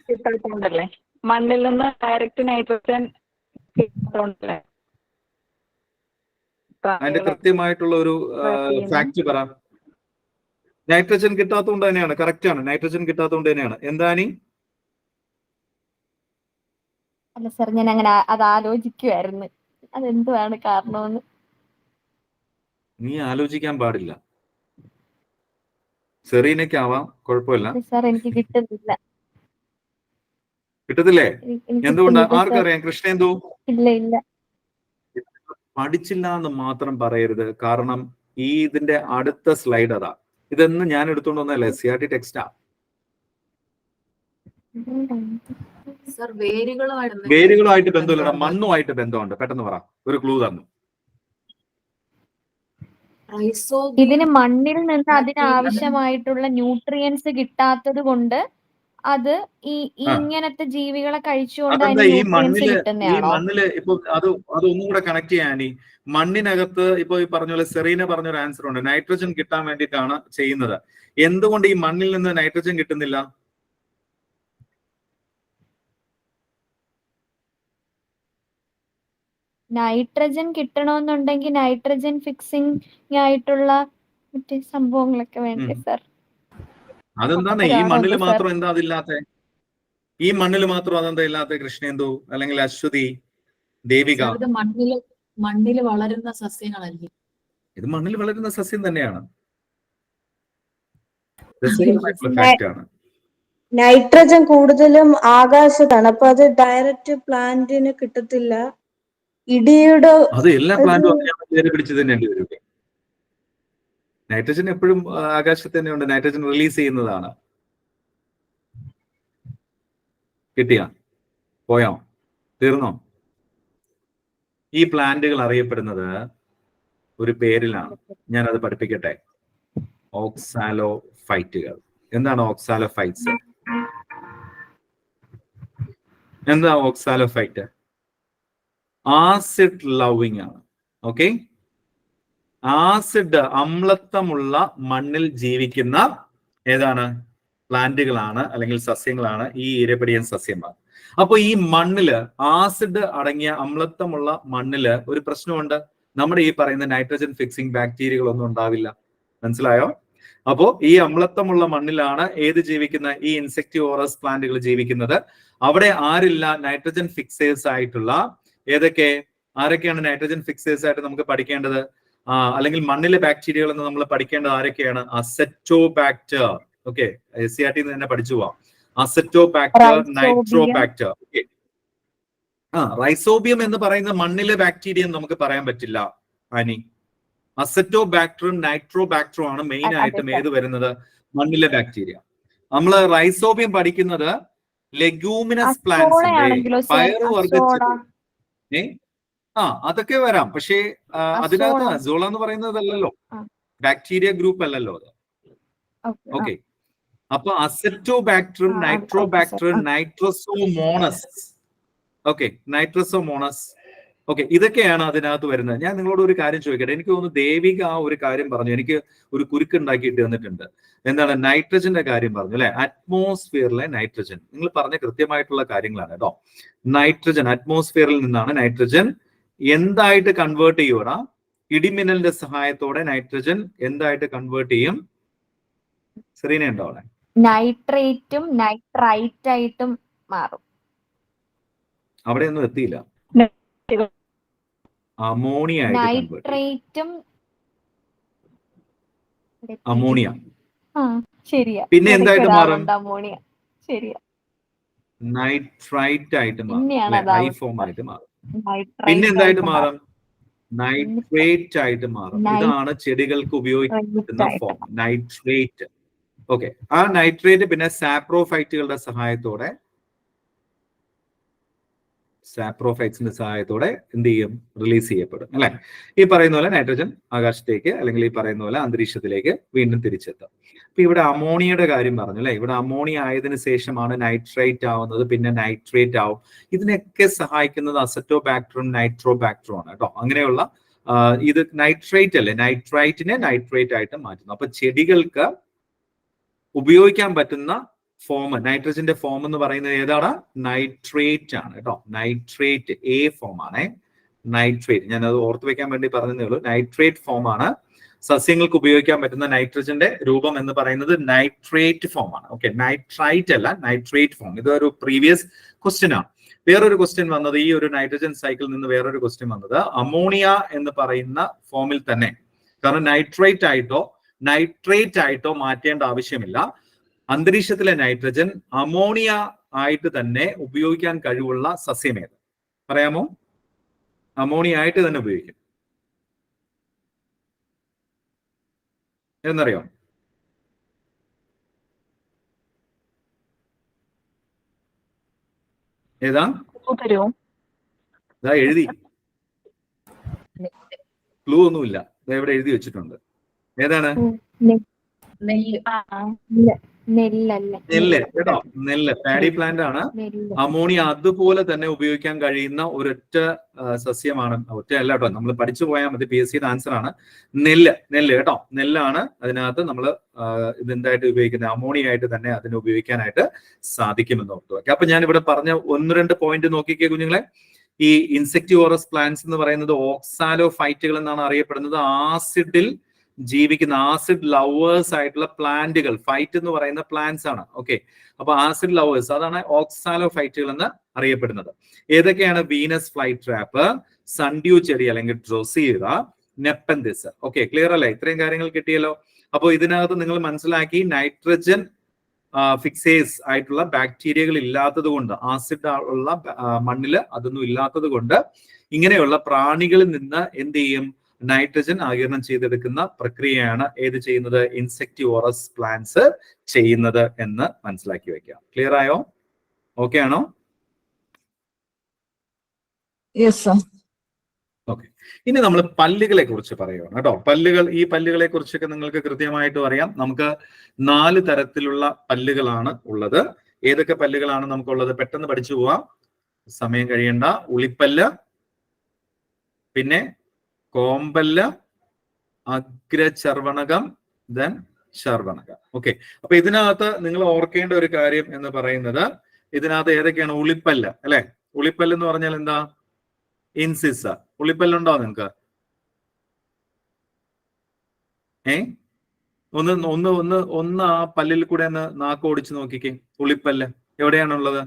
കിട്ടാത്തതുകൊണ്ടല്ലേ, മണ്ണിൽ നിന്ന് ഡയറക്റ്റ് നൈട്രോജൻ കിട്ടാത്തതുകൊണ്ടല്ലേ. അതിന്റെ കൃത്യമായിട്ടുള്ള ഒരു ഫാക്ട് പറ. നൈട്രജൻ കിട്ടാത്തതുകൊണ്ട് തന്നെയാണ്. കറക്റ്റ് ആണ്, നൈട്രജൻ കിട്ടാത്തതുകൊണ്ട് തന്നെയാണ്. എന്താണീ? അല്ല സർ, ഞാൻ അങ്ങനെ അത് ആലോചിക്കുമായിരുന്നു. അതെന്തുവാണ് കാരണമെന്ന്. നീ ആലോചിക്കാൻ പാടില്ല. സെറീനയ്ക്കാവാം, കുഴപ്പമില്ല. സാർ എനിക്ക് കിട്ടുന്നില്ല. കിട്ടത്തില്ലേ? എനിക്ക് എന്തുകൊണ്ടാ? കിട്ടുന്നില്ല സാർ. ആർക്കറിയാം? കൃഷ്ണേന്ദു ഇല്ല. പഠിച്ചില്ല എന്ന് മാത്രം പറയരുത്. കാരണം ഇതിന്റെ അടുത്ത സ്ലൈഡ് അതാ. ഇതെന്ന് ഞാൻ എടുത്തോണ്ട് വന്നല്ലേ, CRT ടെക്സ്റ്റാ. സർ വേരുകളുമായിട്ട് വേരുകളുമായിട്ട് ബന്ധമില്ല, മണ്ണുമായിട്ട് ബന്ധമുണ്ട്. പെട്ടെന്ന് പറ, ഒരു ക്ലൂ തന്നു. ഇതിന് മണ്ണിൽ നിന്ന് അതിനാവശ്യമായിട്ടുള്ള ന്യൂട്രിയൻസ് കിട്ടാത്തത് കൊണ്ട് അത് ഇങ്ങനത്തെ ജീവികളെ കഴിച്ചുകൊണ്ട് അതെന്താ അതിന് ഈ ന്യൂട്രിയൻസ് മണ്ണില് കിട്ടുന്നതാണോ? ഇപ്പൊ അതൊന്നും കൂടെ കണക്ട് ചെയ്യാൻ, ഈ മണ്ണിനകത്ത് ഇപ്പൊ ഈ പറഞ്ഞ പോലെ സെറീന പറഞ്ഞൊരു ആൻസർ ഉണ്ട്, നൈട്രജൻ കിട്ടാൻ വേണ്ടിയിട്ടാണ് ചെയ്യുന്നത്. എന്തുകൊണ്ട് ഈ മണ്ണിൽ നിന്ന് നൈട്രജൻ കിട്ടുന്നില്ല? നൈട്രജൻ കിട്ടണമെന്നുണ്ടെങ്കിൽ നൈട്രജൻ ഫിക്സിംഗ് ആയിട്ടുള്ള മറ്റേ സംഭവങ്ങളൊക്കെ വേണ്ടേ സാർ? അതെന്താണ് ഈ മണ്ണിൽ മാത്രം എന്താ അതില്ലാത്ത? ഈ മണ്ണിൽ മാത്രം അതെന്താ ഇല്ലാത്ത? കൃഷ്ണേന്ദു അല്ലെങ്കിൽ അശ്വതി, ദേവിക. മണ്ണിൽ വളരുന്ന സസ്യങ്ങളല്ലേ? ഇത് മണ്ണിൽ വളരുന്ന സസ്യം തന്നെയാണ്. ഫാക്റ്റാണ്. നൈട്രജൻ കൂടുതലും ആകാശത്താണ്, അപ്പൊ അത് ഡയറക്റ്റ് പ്ലാന്റിന് കിട്ടത്തില്ല. ഇടിയുടെ അത് എല്ലാ പ്ലാന്റും പേര് പിടിച്ച് തന്നെയാണ് വരും. നൈട്രജൻ എപ്പോഴും ആകാശത്ത് തന്നെയുണ്ട്, നൈട്രജൻ റിലീസ് ചെയ്യുന്നതാണ്. കിട്ടിയ? പോയോ? തീർന്നോ? ഈ പ്ലാന്റുകൾ അറിയപ്പെടുന്നത് ഒരു പേരിലാണ്, ഞാനത് പഠിപ്പിക്കട്ടെ. ഓക്സാലോഫൈറ്റുകൾ. എന്താണ് ഓക്സാലോഫൈറ്റ്സ്? എന്താ ഓക്സാലോഫൈറ്റ്? ആസിഡ് ലവിങ് ആണ്. ഓക്കെ, ആസിഡ് അമ്ലത്വമുള്ള മണ്ണിൽ ജീവിക്കുന്ന ഏതാണ്? പ്ലാന്റുകളാണ് അല്ലെങ്കിൽ സസ്യങ്ങളാണ് ഈ ഇരപിടിയൻ സസ്യങ്ങൾ. അപ്പൊ ഈ മണ്ണില് ആസിഡ് അടങ്ങിയ അമ്ലത്വമുള്ള മണ്ണില് ഒരു പ്രശ്നമുണ്ട്, നമ്മുടെ ഈ പറയുന്ന നൈട്രജൻ ഫിക്സിംഗ് ബാക്ടീരിയകളൊന്നും ഉണ്ടാവില്ല. മനസ്സിലായോ? അപ്പോ ഈ അമ്ലത്വമുള്ള മണ്ണിലാണ് ഏത് ജീവിക്കുന്ന? ഈ ഇൻസെക്ടിവോറസ് പ്ലാന്റുകൾ ജീവിക്കുന്നത്. അവിടെ ആരില്ല? നൈട്രജൻ ഫിക്സേഴ്സ് ആയിട്ടുള്ള ആരൊക്കെയാണ് നൈട്രജൻ ഫിക്സേഴ്സ് ആയിട്ട് നമുക്ക് പഠിക്കേണ്ടത്? അല്ലെങ്കിൽ മണ്ണിലെ ബാക്ടീരിയകൾ എന്ന് നമ്മൾ പഠിക്കേണ്ടത് ആരൊക്കെയാണ്? അസെറ്റോബാക്ടർ. ഓക്കെ, CRT തന്നെ പഠിച്ചു പോവാം. Acetobacter, Nitrobacter. ഓക്കെ, റൈസോബിയം എന്ന് പറയുന്ന മണ്ണിലെ ബാക്ടീരിയ നമുക്ക് പറയാൻ പറ്റില്ല ആനി. അസെറ്റോബാക്ടറും നൈട്രോബാക്ടറും ആണ് മെയിൻ ആയിട്ടും ഏത് വരുന്നത്? മണ്ണിലെ ബാക്ടീരിയ. നമ്മള് റൈസോബിയം പഠിക്കുന്നത് ലെഗ്യൂമിനസ് പ്ലാന്റ്സിന്റെ പയറുവർഗ്ഗ അതൊക്കെ വരാം. പക്ഷേ അതിനകത്ത് അസോള എന്ന് പറയുന്നതല്ലോ, ബാക്ടീരിയ ഗ്രൂപ്പ് അല്ലല്ലോ അത്. ഓക്കെ, അപ്പൊ അസെറ്റോബാക്ടറും നൈട്രോബാക്ടറും നൈട്രോസോമോണസ്. ഓക്കെ, നൈട്രോസോമോണസ്. ഓക്കെ, ഇതൊക്കെയാണ് അതിനകത്ത് വരുന്നത്. ഞാൻ നിങ്ങളോട് ഒരു കാര്യം ചോദിക്കട്ടെ. എനിക്ക് തോന്നുന്നു ദേവിക ഒരു കാര്യം പറഞ്ഞു, എനിക്ക് ഒരു കുരുക്കുണ്ടാക്കിയിട്ട് തന്നിട്ടുണ്ട്. എന്താണ്? നൈട്രജന്റെ കാര്യം പറഞ്ഞു അല്ലെ? അറ്റ്മോസ്ഫിയറിലെ നൈട്രജൻ. നിങ്ങൾ പറഞ്ഞ കൃത്യമായിട്ടുള്ള കാര്യങ്ങളാണ് കേട്ടോ. നൈട്രജൻ അറ്റ്മോസ്ഫിയറിൽ നിന്നാണ് നൈട്രജൻ എന്തായിട്ട് കൺവേർട്ട് ചെയ്യൂടാ? ഇടിമിന്നലിന്റെ സഹായത്തോടെ നൈട്രജൻ എന്തായിട്ട് കൺവേർട്ട് ചെയ്യും? സെറീന ഉണ്ടോ അവിടെ? നൈട്രേറ്റും നൈട്രൈറ്റ് ആയിട്ടും മാറും. അവിടെ ഒന്നും എത്തിയില്ല. അമോണിയ നൈട്രേറ്റും അമോണിയ. ശരിയാ. പിന്നെ എന്തായിട്ട് മാറും? അമോണിയ. ശരിയാ. നൈട്രൈറ്റ് ആയിട്ട് മാറും, ഐ ഫോം ആയിട്ട് മാറും. പിന്നെ എന്തായിട്ട് മാറും? നൈട്രേറ്റ് ആയിട്ട് മാറും. ഇതാണ് ചെടികൾക്ക് ഉപയോഗിക്കുന്ന ഫോം, നൈട്രേറ്റ്. ഓക്കെ, ആ നൈട്രേറ്റ് പിന്നെ സാപ്രോഫൈറ്റുകളുടെ സഹായത്തോടെ എന്ത് ചെയ്യും? റിലീസ് ചെയ്യപ്പെടും അല്ലെ? ഈ പറയുന്ന പോലെ നൈട്രജൻ ആകാശത്തേക്ക് അല്ലെങ്കിൽ ഈ പറയുന്ന പോലെ അന്തരീക്ഷത്തിലേക്ക് വീണ്ടും തിരിച്ചെത്തും. അപ്പൊ ഇവിടെ അമോണിയയുടെ കാര്യം പറഞ്ഞു അല്ലെ? ഇവിടെ അമോണിയ ആയതിനു ശേഷമാണ് നൈട്രേറ്റ് ആവുന്നത്, പിന്നെ നൈട്രേറ്റ് ആവും. ഇതിനൊക്കെ സഹായിക്കുന്നത് അസെറ്റോബാക്ടറും നൈട്രോബാക്ടറും ആണ് കേട്ടോ. അങ്ങനെയുള്ള ഇത് നൈട്രേറ്റ് അല്ലേ, നൈട്രൈറ്റിനെ നൈട്രേറ്റ് ആയിട്ട് മാറ്റുന്നു. അപ്പൊ ചെടികൾക്ക് ഉപയോഗിക്കാൻ പറ്റുന്ന ഫോം, നൈട്രജന്റെ ഫോം എന്ന് പറയുന്നത് ഏതാണ്? നൈട്രേറ്റ് ആണ് കേട്ടോ. നൈട്രേറ്റ് A ഫോം ആണ് നൈട്രേറ്റ്. ഞാൻ അത് ഓർത്ത് വെക്കാൻ വേണ്ടി പറഞ്ഞതേ ഉള്ളൂ. നൈട്രേറ്റ് ഫോം ആണ് സസ്യങ്ങൾക്ക് ഉപയോഗിക്കാൻ പറ്റുന്ന നൈട്രജന്റെ രൂപം എന്ന് പറയുന്നത് നൈട്രേറ്റ് ഫോം ആണ്. ഓക്കെ, നൈട്രൈറ്റ് അല്ല, നൈട്രേറ്റ് ഫോം. ഇതൊരു പ്രീവിയസ് ക്വസ്റ്റ്യൻ ആണ്. വേറൊരു ക്വസ്റ്റ്യൻ വന്നത്, ഈ ഒരു നൈട്രജൻ സൈക്കിളിൽ നിന്ന് വേറൊരു ക്വസ്റ്റ്യൻ വന്നത് അമോണിയ എന്ന് പറയുന്ന ഫോമിൽ തന്നെ, കാരണം നൈട്രേറ്റ് ആയിട്ടോ മാറ്റേണ്ട ആവശ്യമില്ല. അന്തരീക്ഷത്തിലെ നൈട്രജൻ അമോണിയ ആയിട്ട് തന്നെ ഉപയോഗിക്കാൻ കഴിവുള്ള സസ്യമേത്? പറയാമോ? അമോണിയ ആയിട്ട് തന്നെ ഉപയോഗിക്കും എന്നറിയോ? ഏതാ? ഇതാ എഴുതി, ക്ലൂ ഒന്നുമില്ല, ഇവിടെ എഴുതി വെച്ചിട്ടുണ്ട്. ഏതാണ്? നെല്ല് കേട്ടോ, നെല്ല് പാഡി പ്ലാന്റ് ആണ്. അമോണിയ അതുപോലെ തന്നെ ഉപയോഗിക്കാൻ കഴിയുന്ന ഒരൊറ്റ സസ്യമാണ്. ഒറ്റ അല്ല കേട്ടോ, നമ്മൾ പഠിച്ചു പോയാൽ മതി, PSC ആൻസർ ആണ് നെല്ല് കേട്ടോ. നെല്ലാണ് അതിനകത്ത് നമ്മൾ ഇതെന്തായിട്ട് ഉപയോഗിക്കുന്നത്, അമോണിയ ആയിട്ട് തന്നെ അതിനെ ഉപയോഗിക്കാനായിട്ട് സാധിക്കുമെന്ന് ഓർത്തു വെക്കാം. അപ്പൊ ഞാൻ ഇവിടെ പറഞ്ഞ 1-2 പോയിന്റ് നോക്കിക്കേ കുഞ്ഞുങ്ങളെ. ഈ ഇൻസെക്ടിവോറസ് പ്ലാന്റ്സ് എന്ന് പറയുന്നത് ഓക്സാലോഫൈറ്റുകൾ എന്നാണ് അറിയപ്പെടുന്നത്. ആസിഡിൽ ജീവിക്കുന്ന, ആസിഡ് ലവേഴ്സ് ആയിട്ടുള്ള പ്ലാന്റുകൾ, ഫൈറ്റ് എന്ന് പറയുന്ന പ്ലാന്റ്സ് ആണ്. ഓക്കെ, അപ്പൊ ആസിഡ് ലവേഴ്സ്, അതാണ് ഓക്സാലോഫൈറ്റുകൾ എന്ന് അറിയപ്പെടുന്നത്. ഏതൊക്കെയാണ്? വീനസ് ഫ്ലൈ ട്രാപ്പ്, സൺഡ്യൂ ചെടി അല്ലെങ്കിൽ ഡ്രോസീറ, നെപ്പന്തിസ്. ഓക്കെ, ക്ലിയർ അല്ലേ? ഇത്രയും കാര്യങ്ങൾ കിട്ടിയല്ലോ. അപ്പോൾ ഇതിനകത്ത് നിങ്ങൾ മനസ്സിലാക്കി, നൈട്രജൻ ഫിക്സേസ് ആയിട്ടുള്ള ബാക്ടീരിയകൾ ഇല്ലാത്തത് കൊണ്ട്, ആസിഡ് ഉള്ള മണ്ണില് അതൊന്നും ഇല്ലാത്തത് കൊണ്ട് ഇങ്ങനെയുള്ള പ്രാണികളിൽ നിന്ന് എന്ത് ചെയ്യും? നൈട്രജൻ ആഗിരണം ചെയ്തെടുക്കുന്ന പ്രക്രിയയാണ് ഏത് ചെയ്യുന്നത്? ഇൻസെക്ടിവോറസ് പ്ലാന്റ്സ് ചെയ്യുന്നത് എന്ന് മനസ്സിലാക്കി വെക്കാം. ക്ലിയർ ആയോ? ഓക്കെ ആണോ? ഓക്കെ, ഇനി നമ്മൾ പല്ലുകളെ കുറിച്ച് പറയുകയാണ് കേട്ടോ. ഈ പല്ലുകളെ കുറിച്ചൊക്കെ നിങ്ങൾക്ക് കൃത്യമായിട്ടും അറിയാം. നമുക്ക് 4 തരത്തിലുള്ള പല്ലുകളാണ് ഉള്ളത്. ഏതൊക്കെ പല്ലുകളാണ് നമുക്കുള്ളത്? പെട്ടെന്ന് പഠിച്ചു പോവാം, സമയം കഴിയണ്ട. ഉളിപ്പല്ല്, പിന്നെ കോമ്പല്ല്, അഗ്രചർവണകം, ദെൻ ചർവണകം. ഓക്കെ, അപ്പൊ ഇതിനകത്ത് നിങ്ങൾ ഓർക്കേണ്ട ഒരു കാര്യം എന്ന് പറയുന്നത്, ഇതിനകത്ത് ഏതൊക്കെയാണ്? ഉളിപ്പല്ല് അല്ലെ? ഉളിപ്പല്ല് എന്ന് പറഞ്ഞാൽ എന്താ? ഇൻസിസ. ഉളിപ്പല്ലുണ്ടോ നിങ്ങൾക്ക്? ഒന്ന് ആ പല്ലിൽ കൂടെ ഒന്ന് നാക്ക് ഓടിച്ച് നോക്കിക്കേ. ഉളിപ്പല്ല് എവിടെയാണുള്ളത്?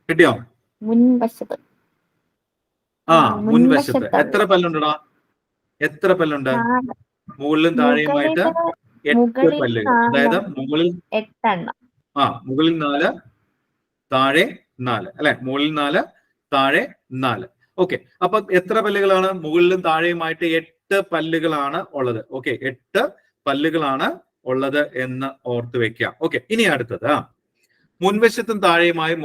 കിട്ടിയോ? മുൻവശത്ത്. മുൻവശത്ത്. എത്ര പല്ലുണ്ടടാ? എത്ര പല്ലുണ്ട്? മുകളിലും താഴെയുമായിട്ട് 8 പല്ലുകൾ. അതായത് മുകളിൽ 8 മുകളിൽ 4, താഴെ 4 അല്ലെ? മുകളിൽ 4, താഴെ 4. ഓക്കെ, അപ്പൊ എത്ര പല്ലുകളാണ്? മുകളിലും താഴെയുമായിട്ട് 8 പല്ലുകളാണ് ഉള്ളത്. ഓക്കെ, 8 പല്ലുകളാണ് ഉള്ളത് എന്ന് ഓർത്ത് വെക്കാം. ഓക്കെ, ഇനി അടുത്തത്, മുൻവശത്തും താഴെയുമായി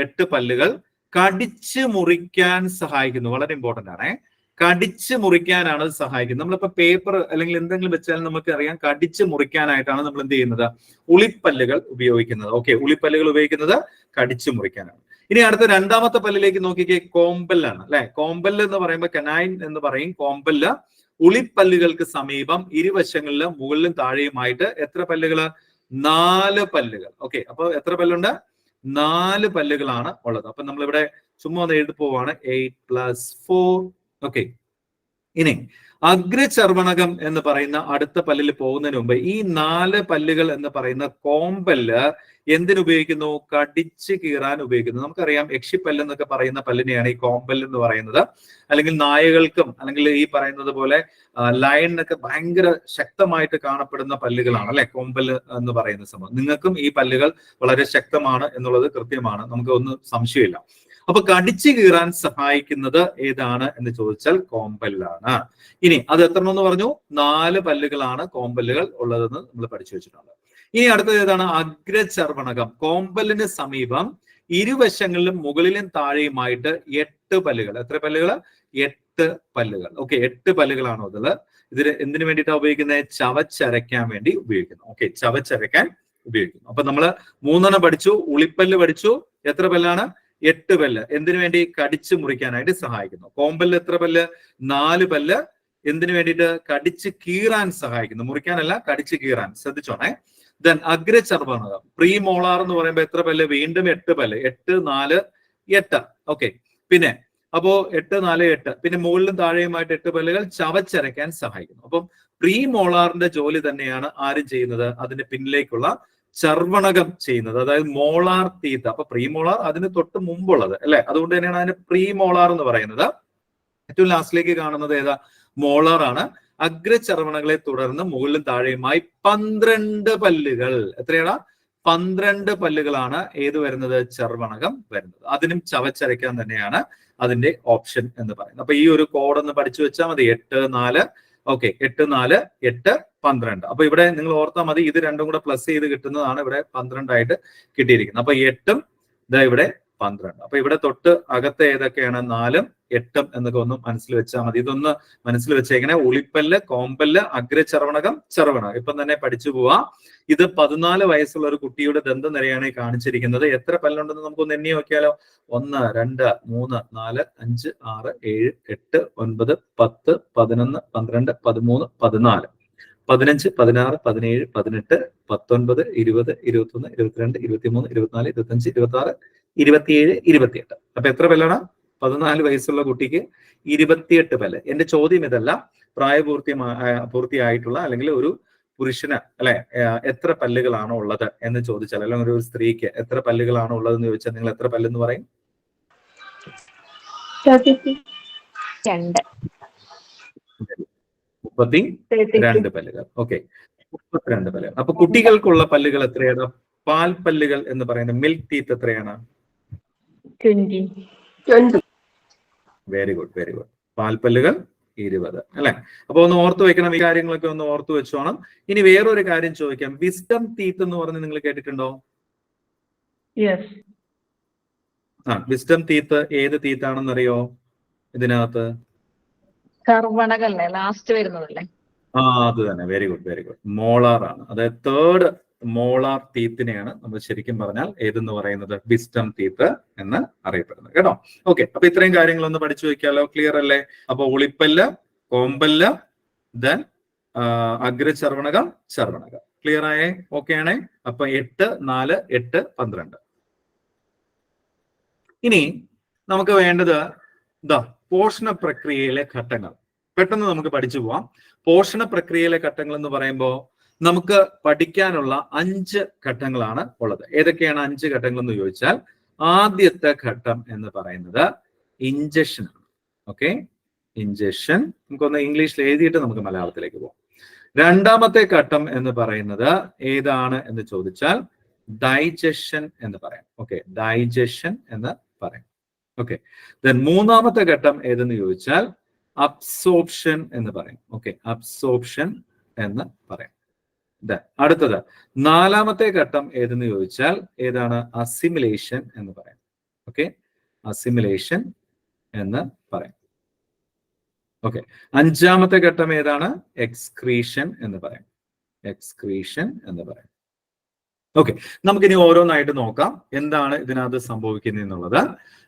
8 പല്ലുകൾ കടിച്ചു മുറിക്കാൻ സഹായിക്കുന്നു. വളരെ ഇമ്പോർട്ടന്റ് ആണ്. കടിച്ചു മുറിക്കാനാണ് സഹായിക്കുന്നത്. നമ്മളിപ്പോ പേപ്പർ അല്ലെങ്കിൽ എന്തെങ്കിലും വെച്ചാൽ നമുക്ക് അറിയാം, കടിച്ചു മുറിക്കാനായിട്ടാണ് നമ്മൾ എന്ത് ചെയ്യുന്നത്? ഉളിപ്പല്ലുകൾ ഉപയോഗിക്കുന്നത്. ഓക്കെ, ഉളിപ്പല്ലുകൾ ഉപയോഗിക്കുന്നത് കടിച്ചു മുറിക്കാനാണ്. ഇനി അടുത്ത 2ാമത്തെ പല്ലിലേക്ക് നോക്കിക്കേ, കോമ്പല്ലാണ് അല്ലെ? കോമ്പല്ല് എന്ന് പറയുമ്പോൾ കനൈൻ എന്ന് പറയും. കോമ്പല്ല് ഉളിപ്പല്ലുകൾക്ക് സമീപം ഇരുവശങ്ങളിലും മുകളിലും താഴെയുമായിട്ട് എത്ര പല്ലുകള്? 4 പല്ലുകൾ. ഓക്കെ, അപ്പൊ എത്ര പല്ലുണ്ട്? 4 പല്ലുകളാണ് ഉള്ളത്. അപ്പൊ നമ്മളിവിടെ ചുമ്മാ ഒന്ന് എഴുതി പോവാണ്, 8 + 4. ഓക്കെ, ഇനി അഗ്രചർവണകം എന്ന് പറയുന്ന അടുത്ത പല്ലിൽ പോകുന്നതിന് മുമ്പ് ഈ 4 പല്ലുകൾ എന്ന് പറയുന്ന കോമ്പല്ല് എന്തിനുപയോഗിക്കുന്നു? കടിച്ചു കീറാൻ ഉപയോഗിക്കുന്നു. നമുക്കറിയാം, യക്ഷിപ്പല്ല് എന്നൊക്കെ പറയുന്ന പല്ലിനെയാണ് ഈ കോമ്പല്ല് എന്ന് പറയുന്നത്. അല്ലെങ്കിൽ നായകൾക്കും അല്ലെങ്കിൽ ഈ പറയുന്നത് പോലെ ലയണിനൊക്കെ ഭയങ്കര ശക്തമായിട്ട് കാണപ്പെടുന്ന പല്ലുകളാണ് അല്ലെ കോമ്പല്ല് എന്ന് പറയുന്ന സംഭവം. നിങ്ങൾക്കും ഈ പല്ലുകൾ വളരെ ശക്തമാണ് എന്നുള്ളത് കൃത്യമാണ്, നമുക്ക് ഒന്നും സംശയമില്ല. അപ്പൊ കടിച്ചു കീറാൻ സഹായിക്കുന്നത് ഏതാണ് എന്ന് ചോദിച്ചാൽ കോമ്പല്ലാണ്. ഇനി അത് എത്ര എന്ന് പറഞ്ഞു? 4 പല്ലുകളാണ് കോമ്പല്ലുകൾ ഉള്ളതെന്ന് നമ്മൾ പഠിച്ചു വെച്ചിട്ടുണ്ട്. ഇനി അടുത്തത് ഏതാണ്? അഗ്രചർവണകം. കോമ്പല്ലിന് സമീപം ഇരുവശങ്ങളിലും മുകളിലും താഴെയുമായിട്ട് 8 പല്ലുകൾ. എത്ര പല്ലുകൾ? 8 പല്ലുകൾ. ഓക്കെ, 8 പല്ലുകളാണ് ഉള്ളത്. ഇതിന് എന്തിനു വേണ്ടിയിട്ടാണ് ഉപയോഗിക്കുന്നത്? ചവച്ചരയ്ക്കാൻ വേണ്ടി ഉപയോഗിക്കുന്നു. ഓക്കെ, ചവച്ചരയ്ക്കാൻ ഉപയോഗിക്കുന്നു. അപ്പൊ നമ്മള് 3 പഠിച്ചു. ഉളിപ്പല്ല് പഠിച്ചു. എത്ര പല്ലാണ്? 8 പല്ല്. എന്തിനു വേണ്ടി? കടിച്ചു മുറിക്കാനായിട്ട് സഹായിക്കുന്നു. കോമ്പല്ല് എത്ര പല്ല്? 4 പല്ല്. എന്തിനു വേണ്ടിയിട്ട്? കടിച്ചു കീറാൻ സഹായിക്കുന്നു. മുറിക്കാനല്ല, കടിച്ചു കീറാൻ. ശ്രദ്ധിച്ചോണേ. ദെൻ അഗ്രചർവണകം, പ്രീമോളാർ എന്ന് പറയുമ്പോൾ എത്ര പല്ല്? വീണ്ടും 8 പല്ല്. 8, 4, 8. ഓക്കെ, പിന്നെ അപ്പോ 8, 4, 8. പിന്നെ മുകളിലും താഴെയുമായിട്ട് 8 പല്ലുകൾ ചവച്ചരയ്ക്കാൻ സഹായിക്കുന്നു. അപ്പം പ്രീമോളാറിന്റെ ജോലി തന്നെയാണ് ആരും ചെയ്യുന്നത്? അതിന്റെ പിന്നിലേക്കുള്ള ചർവണകം ചെയ്യുന്നത്, അതായത് മോളാർ ടീത്ത്. അപ്പൊ പ്രീമോളാർ അതിന് തൊട്ട് മുമ്പുള്ളത് അല്ലെ, അതുകൊണ്ട് തന്നെയാണ് അതിന് പ്രീമോളാർ എന്ന് പറയുന്നത്. ഏറ്റവും ലാസ്റ്റിലേക്ക് കാണുന്നത് ഏതാ? മോളാർ ആണ്. അഗ്രചർവണകളെ തുടർന്ന് മുകളിലും താഴെയുമായി 12 പല്ലുകൾ. എത്രയാണ്? 12 പല്ലുകളാണ് ഏത് വരുന്നത്? ചർവണകം വരുന്നത്. അതിനും ചവച്ചരയ്ക്കാൻ തന്നെയാണ് അതിന്റെ ഓപ്ഷൻ എന്ന് പറയുന്നത്. അപ്പൊ ഈ ഒരു കോഡ് ഒന്ന് പഠിച്ചു വെച്ചാൽ മതി. 8, 4. ഓക്കെ, 8, 4, 8, 12. അപ്പൊ ഇവിടെ നിങ്ങൾ ഓർത്താൽ മതി, ഇത് രണ്ടും കൂടെ പ്ലസ് ചെയ്ത് കിട്ടുന്നതാണ് ഇവിടെ 12 ആയിട്ട് കിട്ടിയിരിക്കുന്നത്. അപ്പൊ 8ഉം ഇതാ ഇവിടെ 12. അപ്പൊ ഇവിടെ തൊട്ട് അകത്തെ ഏതൊക്കെയാണ്? 4ഉം 8ഉം എന്നൊക്കെ ഒന്ന് മനസ്സിൽ വെച്ചാൽ മതി. ഇതൊന്ന് മനസ്സിൽ വെച്ചേക്കണേ. ഉളിപ്പല്ല്, കോമ്പല്ല്, അഗ്രചർവണകം, ചർവണകം ഇപ്പം തന്നെ പഠിച്ചു പോവാം. ഇത് 14 വയസ്സുള്ള ഒരു കുട്ടിയുടെ ദന്തനിരയാണ് കാണിച്ചിരിക്കുന്നത്. എത്ര പല്ലുണ്ടെന്ന് നമുക്കൊന്ന് എണ്ണി നോക്കിയാലോ? 1, 2, 3, 4, 5, 6, 7, 8, 9, 10, 11, 12, 13, 14, 15, 16, 17, 18, 19, 20, 21, 22, 23, 24, 25, 26, 27, 28. അപ്പൊ എത്ര പല്ലാണ്? 14 വയസ്സുള്ള കുട്ടിക്ക് 28 പല്ല്. എന്റെ ചോദ്യം ഇതല്ല, പൂർത്തിയായിട്ടുള്ള അല്ലെങ്കിൽ ഒരു പുരുഷന് അല്ലെ എത്ര പല്ലുകളാണോ ഉള്ളത് എന്ന് ചോദിച്ചാൽ, അല്ലെങ്കിൽ ഒരു സ്ത്രീക്ക് എത്ര പല്ലുകളാണോ ഉള്ളതെന്ന് ചോദിച്ചാൽ നിങ്ങൾ എത്ര പല്ലെന്ന് പറയും? 32 പല്ലുകൾ. ഓക്കെ, 32 പല്ലുകൾ. അപ്പൊ കുട്ടികൾക്കുള്ള പല്ലുകൾ എത്രയാണ്? പാൽ പല്ലുകൾ എന്ന് പറയുന്നത് മിൽക്ക് ടീത്ത് എത്രയാണ്? 20. Very good, very good. പാൽപ്പല്ലുകൾ 20 അല്ലെ. അപ്പൊ ഒന്ന് ഓർത്തു വെക്കണം, ഈ കാര്യങ്ങളൊക്കെ ഒന്ന് ഓർത്തു വെച്ചോണം. ഇനി വേറൊരു കാര്യം ചോദിക്കാം. വിസ്ഡം ടീത്ത് എന്ന് പറഞ്ഞ് നിങ്ങൾ കേട്ടിട്ടുണ്ടോ? വിസ്ഡം ടീത്ത് ഏത് ടീത്താണെന്നറിയോ ഇതിനകത്ത്? ചർവണകല്ലേ ലാസ്റ്റ് വരുന്നതല്ലേ? അത് തന്നെ. Very good, very good. Molar ആണ്. അതായത് തേർഡ് മോളാർ ടീത്തിനെയാണ് നമ്മൾ ശരിക്കും പറഞ്ഞാൽ ഏതെന്ന് പറയുന്നത്? വിസ്ഡം ടീത്ത് എന്ന് അറിയപ്പെടുന്നത് കേട്ടോ. ഓക്കെ, അപ്പൊ ഇത്രയും കാര്യങ്ങളൊന്ന് പഠിച്ചു വെക്കാലോ. ക്ലിയർ അല്ലേ? അപ്പൊ ഉളിപ്പല്ല്, കോമ്പല്ല്, ദെൻ അഗ്രചർവണകം, ചർവണകം. ക്ലിയർ ആയേ? ഓക്കെ ആണേ? അപ്പൊ 8, 4, 8, 12. ഇനി നമുക്ക് വേണ്ടത് പോഷണ പ്രക്രിയയിലെ ഘട്ടങ്ങൾ. പെട്ടെന്ന് നമുക്ക് പഠിച്ചു പോവാം. പോഷണ പ്രക്രിയയിലെ ഘട്ടങ്ങൾ എന്ന് പറയുമ്പോൾ നമുക്ക് പഠിക്കാനുള്ള 5 ഘട്ടങ്ങളാണ് ഉള്ളത്. ഏതൊക്കെയാണ് 5 ഘട്ടങ്ങൾ എന്ന് ചോദിച്ചാൽ, ആദ്യത്തെ ഘട്ടം എന്ന് പറയുന്നത് ഇഞ്ചക്ഷൻ ആണ്. ഓക്കെ, ഇഞ്ചക്ഷൻ നമുക്കൊന്ന് ഇംഗ്ലീഷിൽ എഴുതിയിട്ട് നമുക്ക് മലയാളത്തിലേക്ക് പോകാം. രണ്ടാമത്തെ ഘട്ടം എന്ന് പറയുന്നത് ഏതാണ് എന്ന് ചോദിച്ചാൽ ഡൈജഷൻ എന്ന് പറയാം. ഓക്കെ, ഡൈജഷൻ എന്ന് പറയാം. ഓക്കെ, ദെൻ മൂന്നാമത്തെ ഘട്ടം ഏതെന്ന് ചോദിച്ചാൽ അബ്സോർപ്ഷൻ എന്ന് പറയും. ഓക്കെ, അബ്സോർപ്ഷൻ എന്ന് പറയാം. അടുത്തത് നാലാമത്തെ ഘട്ടം ഏതെന്ന് ചോദിച്ചാൽ ഏതാണ്? അസിമിലേഷൻ എന്ന് പറയാം. ഓക്കെ, അസിമിലേഷൻ എന്ന് പറയാം. ഓക്കെ, അഞ്ചാമത്തെ ഘട്ടം ഏതാണ്? എക്സ്ക്രീഷൻ എന്ന് പറയാം. എക്സ്ക്രീഷൻ എന്ന് പറയാം. ഓക്കെ, നമുക്കിനി ഓരോന്നായിട്ട് നോക്കാം എന്താണ് ഇതിനകത്ത് സംഭവിക്കുന്നത് എന്നുള്ളത്.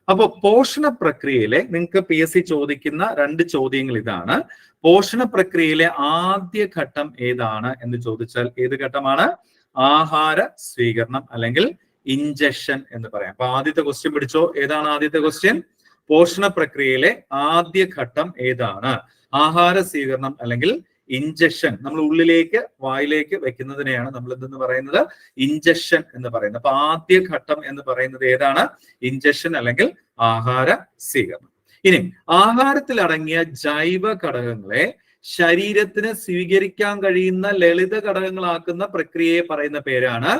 അപ്പൊ പോഷണ പ്രക്രിയയിലെ നിങ്ങൾക്ക് PSC ചോദിക്കുന്ന 2 ചോദ്യങ്ങൾ ഇതാണ്. പോഷണ പ്രക്രിയയിലെ ആദ്യ ഘട്ടം ഏതാണ് എന്ന് ചോദിച്ചാൽ ഏത് ഘട്ടമാണ്? ആഹാര സ്വീകരണം അല്ലെങ്കിൽ ഇഞ്ചക്ഷൻ എന്ന് പറയാം. അപ്പൊ ആദ്യത്തെ ക്വസ്റ്റ്യൻ പിടിച്ചോ. ഏതാണ് ആദ്യത്തെ ക്വസ്റ്റ്യൻ? പോഷണ പ്രക്രിയയിലെ ആദ്യ ഘട്ടം ഏതാണ്? ആഹാര സ്വീകരണം അല്ലെങ്കിൽ ഇഞ്ചക്ഷൻ. നമ്മൾ ഉള്ളിലേക്ക് വായിലേക്ക് വെക്കുന്നതിനെയാണ് നമ്മൾ എന്തെന്ന് പറയുന്നത്? ഇഞ്ചക്ഷൻ എന്ന് പറയുന്നത്. അപ്പൊ ആദ്യ ഘട്ടം എന്ന് പറയുന്നത് ഏതാണ്? ഇഞ്ചക്ഷൻ അല്ലെങ്കിൽ ആഹാര സ്വീകരണം. ഇനി ആഹാരത്തിൽ അടങ്ങിയ ജൈവ ഘടകങ്ങളെ ശരീരത്തിന് സ്വീകരിക്കാൻ കഴിയുന്ന ലളിത ഘടകങ്ങളാക്കുന്ന പ്രക്രിയയെ പറയുന്ന പേരാണ്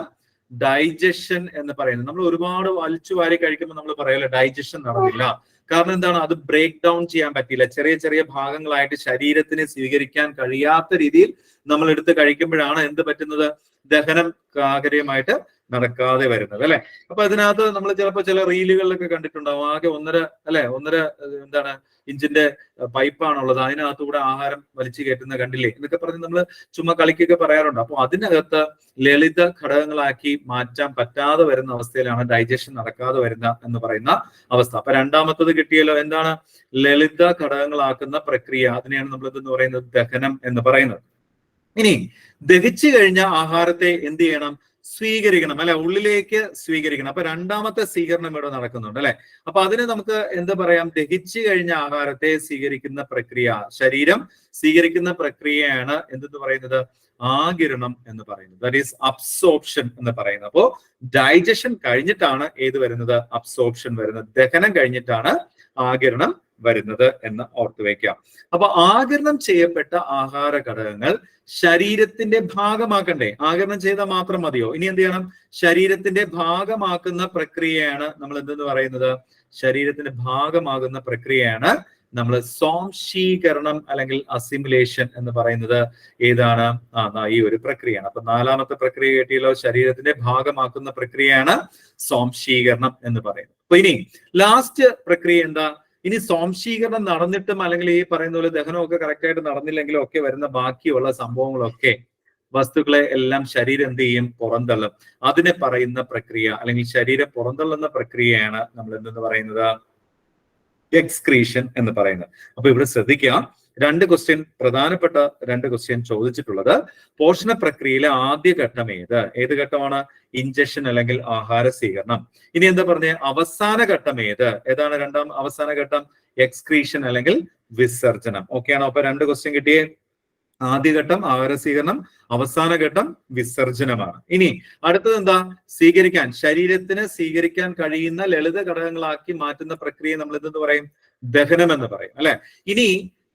ഡൈജഷൻ എന്ന് പറയുന്നത്. നമ്മൾ ഒരുപാട് വലിച്ചു വാരി കഴിക്കുമ്പോൾ നമ്മൾ പറയല്ലോ ഡൈജഷൻ നടന്നില്ല. കാരണം എന്താണ്? അത് ബ്രേക്ക് ഡൗൺ ചെയ്യാൻ പറ്റില്ല. ചെറിയ ചെറിയ ഭാഗങ്ങളായിട്ട് ശരീരത്തിന് സ്വീകരിക്കാൻ കഴിയാത്ത രീതിയിൽ നമ്മൾ എടുത്ത് കഴിക്കുമ്പോഴാണ് എന്ത് പറ്റുന്നത്? ദഹനം കാര്യമായിട്ട് നടക്കാതെ വരുന്നത് അല്ലെ. അപ്പൊ അതിനകത്ത് നമ്മൾ ചിലപ്പോൾ ചില റീലുകളിലൊക്കെ കണ്ടിട്ടുണ്ടാവും. ആകെ 1.5 ഇഞ്ചിന്റെ പൈപ്പാണുള്ളത്, അതിനകത്തുകൂടെ ആഹാരം വലിച്ചു കയറ്റുന്ന കണ്ടില്ലേ എന്നൊക്കെ പറഞ്ഞ് നമ്മൾ ചുമ്മാ കളിക്കൊക്കെ പറയാറുണ്ട്. അപ്പൊ അതിനകത്ത് ലളിത ഘടകങ്ങളാക്കി മാറ്റാൻ പറ്റാതെ വരുന്ന അവസ്ഥയിലാണ് ഡൈജഷൻ നടക്കാതെ വരുന്ന എന്ന് പറയുന്ന അവസ്ഥ. അപ്പൊ രണ്ടാമത്തത് കിട്ടിയല്ലോ. എന്താണ്? ലളിത ഘടകങ്ങളാക്കുന്ന പ്രക്രിയ. അതിനെയാണ് നമ്മൾ എന്തെന്ന് പറയുന്നത്? ദഹനം എന്ന് പറയുന്നത്. ഇനി ദഹിച്ചു കഴിഞ്ഞ ആഹാരത്തെ എന്ത് ചെയ്യണം? സ്വീകരിക്കണം അല്ലെ, ഉള്ളിലേക്ക് സ്വീകരിക്കണം. അപ്പൊ രണ്ടാമത്തെ സ്വീകരണം ഇവിടെ നടക്കുന്നുണ്ട് അല്ലെ. അപ്പൊ അതിന് നമുക്ക് എന്താ പറയാം? ദഹിച്ചു കഴിഞ്ഞ ആഹാരത്തെ സ്വീകരിക്കുന്ന പ്രക്രിയ, ശരീരം സ്വീകരിക്കുന്ന പ്രക്രിയയാണ് എന്തെന്ന് പറയുന്നത്? ആഗിരണം എന്ന് പറയുന്നത്. ദാറ്റ് ഈസ് അബ്സോർപ്ഷൻ എന്ന് പറയുന്നത്. അപ്പോ ഡൈജഷൻ കഴിഞ്ഞിട്ടാണ് ഏത് വരുന്നത്? അബ്സോർപ്ഷൻ വരുന്നത്. ദഹനം കഴിഞ്ഞിട്ടാണ് ആഗിരണം വരുന്നത് എന്ന് ഓർത്തു വയ്ക്കാം. അപ്പൊ ആഗിരണം ചെയ്യപ്പെട്ട ആഹാര ഘടകങ്ങൾ ശരീരത്തിന്റെ ഭാഗമാക്കണ്ടേ? ആഗിരണം ചെയ്താൽ മാത്രം മതിയോ? ഇനി എന്ത് ചെയ്യണം? ശരീരത്തിന്റെ ഭാഗമാക്കുന്ന പ്രക്രിയയാണ് നമ്മൾ എന്തെന്ന് പറയുന്നത്? ശരീരത്തിന്റെ ഭാഗമാകുന്ന പ്രക്രിയയാണ് നമ്മൾ സ്വാംശീകരണം അല്ലെങ്കിൽ അസിമുലേഷൻ എന്ന് പറയുന്നത്. ഏതാണ്? ഈ ഒരു പ്രക്രിയയാണ്. അപ്പൊ നാലാമത്തെ പ്രക്രിയ കേട്ടിയല്ലോ, ശരീരത്തിന്റെ ഭാഗമാക്കുന്ന പ്രക്രിയയാണ് സ്വാംശീകരണം എന്ന് പറയുന്നത്. അപ്പൊ ഇനി ലാസ്റ്റ് പ്രക്രിയ എന്താ? ഇനി സ്വാംശീകരണം നടന്നിട്ടും അല്ലെങ്കിൽ ഈ പറയുന്ന പോലെ ദഹനമൊക്കെ കറക്റ്റ് ആയിട്ട് നടന്നില്ലെങ്കിലും ഒക്കെ വരുന്ന ബാക്കിയുള്ള സംഭവങ്ങളൊക്കെ, വസ്തുക്കളെ എല്ലാം ശരീരം എന്ത് ചെയ്യും? പുറന്തള്ളും. അതിനെ പറയുന്ന പ്രക്രിയ അല്ലെങ്കിൽ ശരീരം പുറന്തള്ളുന്ന പ്രക്രിയയാണ് നമ്മൾ എന്തെന്ന് പറയുന്നത്? എക്സ്ക്രീഷൻ എന്ന് പറയുന്നത്. അപ്പൊ ഇവിടെ ശ്രദ്ധിക്കുക, പ്രധാനപ്പെട്ട രണ്ട് ക്വസ്റ്റ്യൻ ചോദിച്ചിട്ടുള്ളത്. പോഷണ പ്രക്രിയയിലെ ആദ്യ ഘട്ടം ഏത് ഘട്ടമാണ്? ഇഞ്ചക്ഷൻ അല്ലെങ്കിൽ ആഹാര സ്വീകരണം. ഇനി എന്താ പറഞ്ഞ അവസാന ഘട്ടം ഏതാണ്? അവസാന ഘട്ടം എക്സ്ക്രീഷൻ അല്ലെങ്കിൽ വിസർജനം. ഓക്കെ ആണോ? അപ്പൊ രണ്ട് ക്വസ്റ്റ്യൻ കിട്ടിയേ. ആദ്യഘട്ടം ആഹാര സ്വീകരണം, അവസാന ഘട്ടം വിസർജനമാണ്. ഇനി അടുത്തത് എന്താ? ശരീരത്തിന് സ്വീകരിക്കാൻ കഴിയുന്ന ലളിത ഘടകങ്ങളാക്കി മാറ്റുന്ന പ്രക്രിയ നമ്മൾ എന്തെന്ന് പറയും? ദഹനം എന്ന് പറയും, അല്ലെ? ഇനി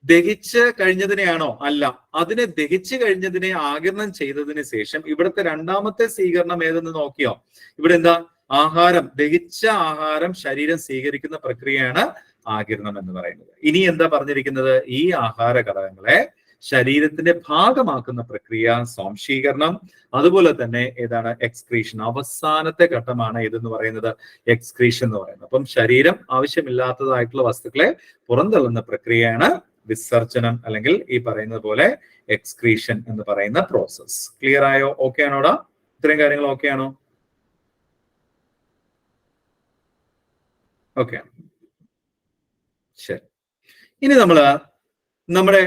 ദഹിച്ച് കഴിഞ്ഞതിനെയാണോ? അല്ല, അതിനെ ദഹിച്ചു കഴിഞ്ഞതിനെ ആഗിരണം ചെയ്തതിന് ശേഷം ഇവിടുത്തെ രണ്ടാമത്തെ സ്വീകരണം ഏതെന്ന് നോക്കിയോ? ഇവിടെ എന്താ? ദഹിച്ച ആഹാരം ശരീരം സ്വീകരിക്കുന്ന പ്രക്രിയയാണ് ആഗിരണം എന്ന് പറയുന്നത്. ഇനി എന്താ പറഞ്ഞിരിക്കുന്നത്? ഈ ആഹാര ഘടകങ്ങളെ ശരീരത്തിന്റെ ഭാഗമാക്കുന്ന പ്രക്രിയ സ്വാംശീകരണം, അതുപോലെ തന്നെ ഏതാണ്? എക്സ്ക്രീഷൻ. അവസാനത്തെ ഘട്ടമാണ് ഏതെന്ന് പറയുന്നത്? എക്സ്ക്രീഷൻ എന്ന് പറയുന്നത്. അപ്പം ശരീരം ആവശ്യമില്ലാത്തതായിട്ടുള്ള വസ്തുക്കളെ പുറന്തള്ളുന്ന പ്രക്രിയയാണ് വിസർജനം അല്ലെങ്കിൽ ഈ പറയുന്നത് പോലെ എക്സ്ക്രീഷൻ എന്ന് പറയുന്ന പ്രോസസ്. ക്ലിയർ ആയോ? ഓക്കെ ആണോടാ? ഇത്രയും കാര്യങ്ങൾ ഓക്കെ ആണോ? ഓക്കെ, ശരി. ഇനി നമ്മുടെ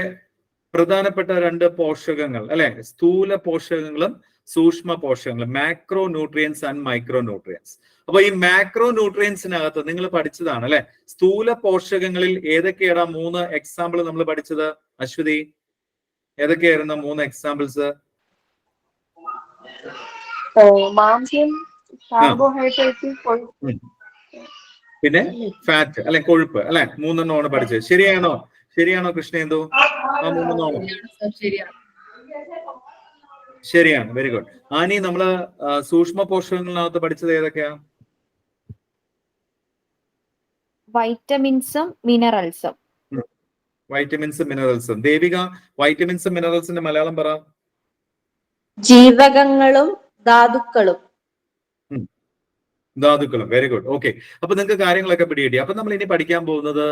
പ്രധാനപ്പെട്ട രണ്ട് പോഷകങ്ങൾ, അല്ലെ? സ്ഥൂല പോഷകങ്ങളും സൂക്ഷ്മ പോഷകങ്ങളും, macro nutrients and micro nutrients. അപ്പൊ ഈ മാക്രോ ന്യൂട്രിയൻസിനകത്ത് നിങ്ങൾ പഠിച്ചതാണ്, അല്ലെ? സ്ഥൂല പോഷകങ്ങളിൽ ഏതൊക്കെയാണ് 3 എക്സാമ്പിൾ നമ്മൾ പഠിച്ചത്? അശ്വതി, ഏതൊക്കെയായിരുന്നു 3 എക്സാമ്പിൾസ്? മാംസ്യം, കാർബോഹൈഡ്രേറ്റ്, പിന്നെ ഫാറ്റ് അല്ലെ, കൊഴുപ്പ്, അല്ലെ? 3 പഠിച്ചത്. ശരിയാണോ കൃഷ്ണേന്ദു? ആ 3 ശരിയാണ്. Very good. ആനി, നമ്മള് സൂക്ഷ്മ പോഷകങ്ങളിനകത്ത് പഠിച്ചത് ഏതൊക്കെയാ? വൈറ്റമിൻസും മിനറൽസും. ദേവിക, വൈറ്റമിൻസും മിനറൽസിന്റെ മലയാളം പറ. ജീവകങ്ങളും ധാതുക്കളും. Very good. ഓക്കെ, അപ്പൊ നിങ്ങൾക്ക് കാര്യങ്ങളൊക്കെ പിടികിട്ടി. അപ്പൊ നമ്മൾ ഇനി പഠിക്കാൻ പോകുന്നത്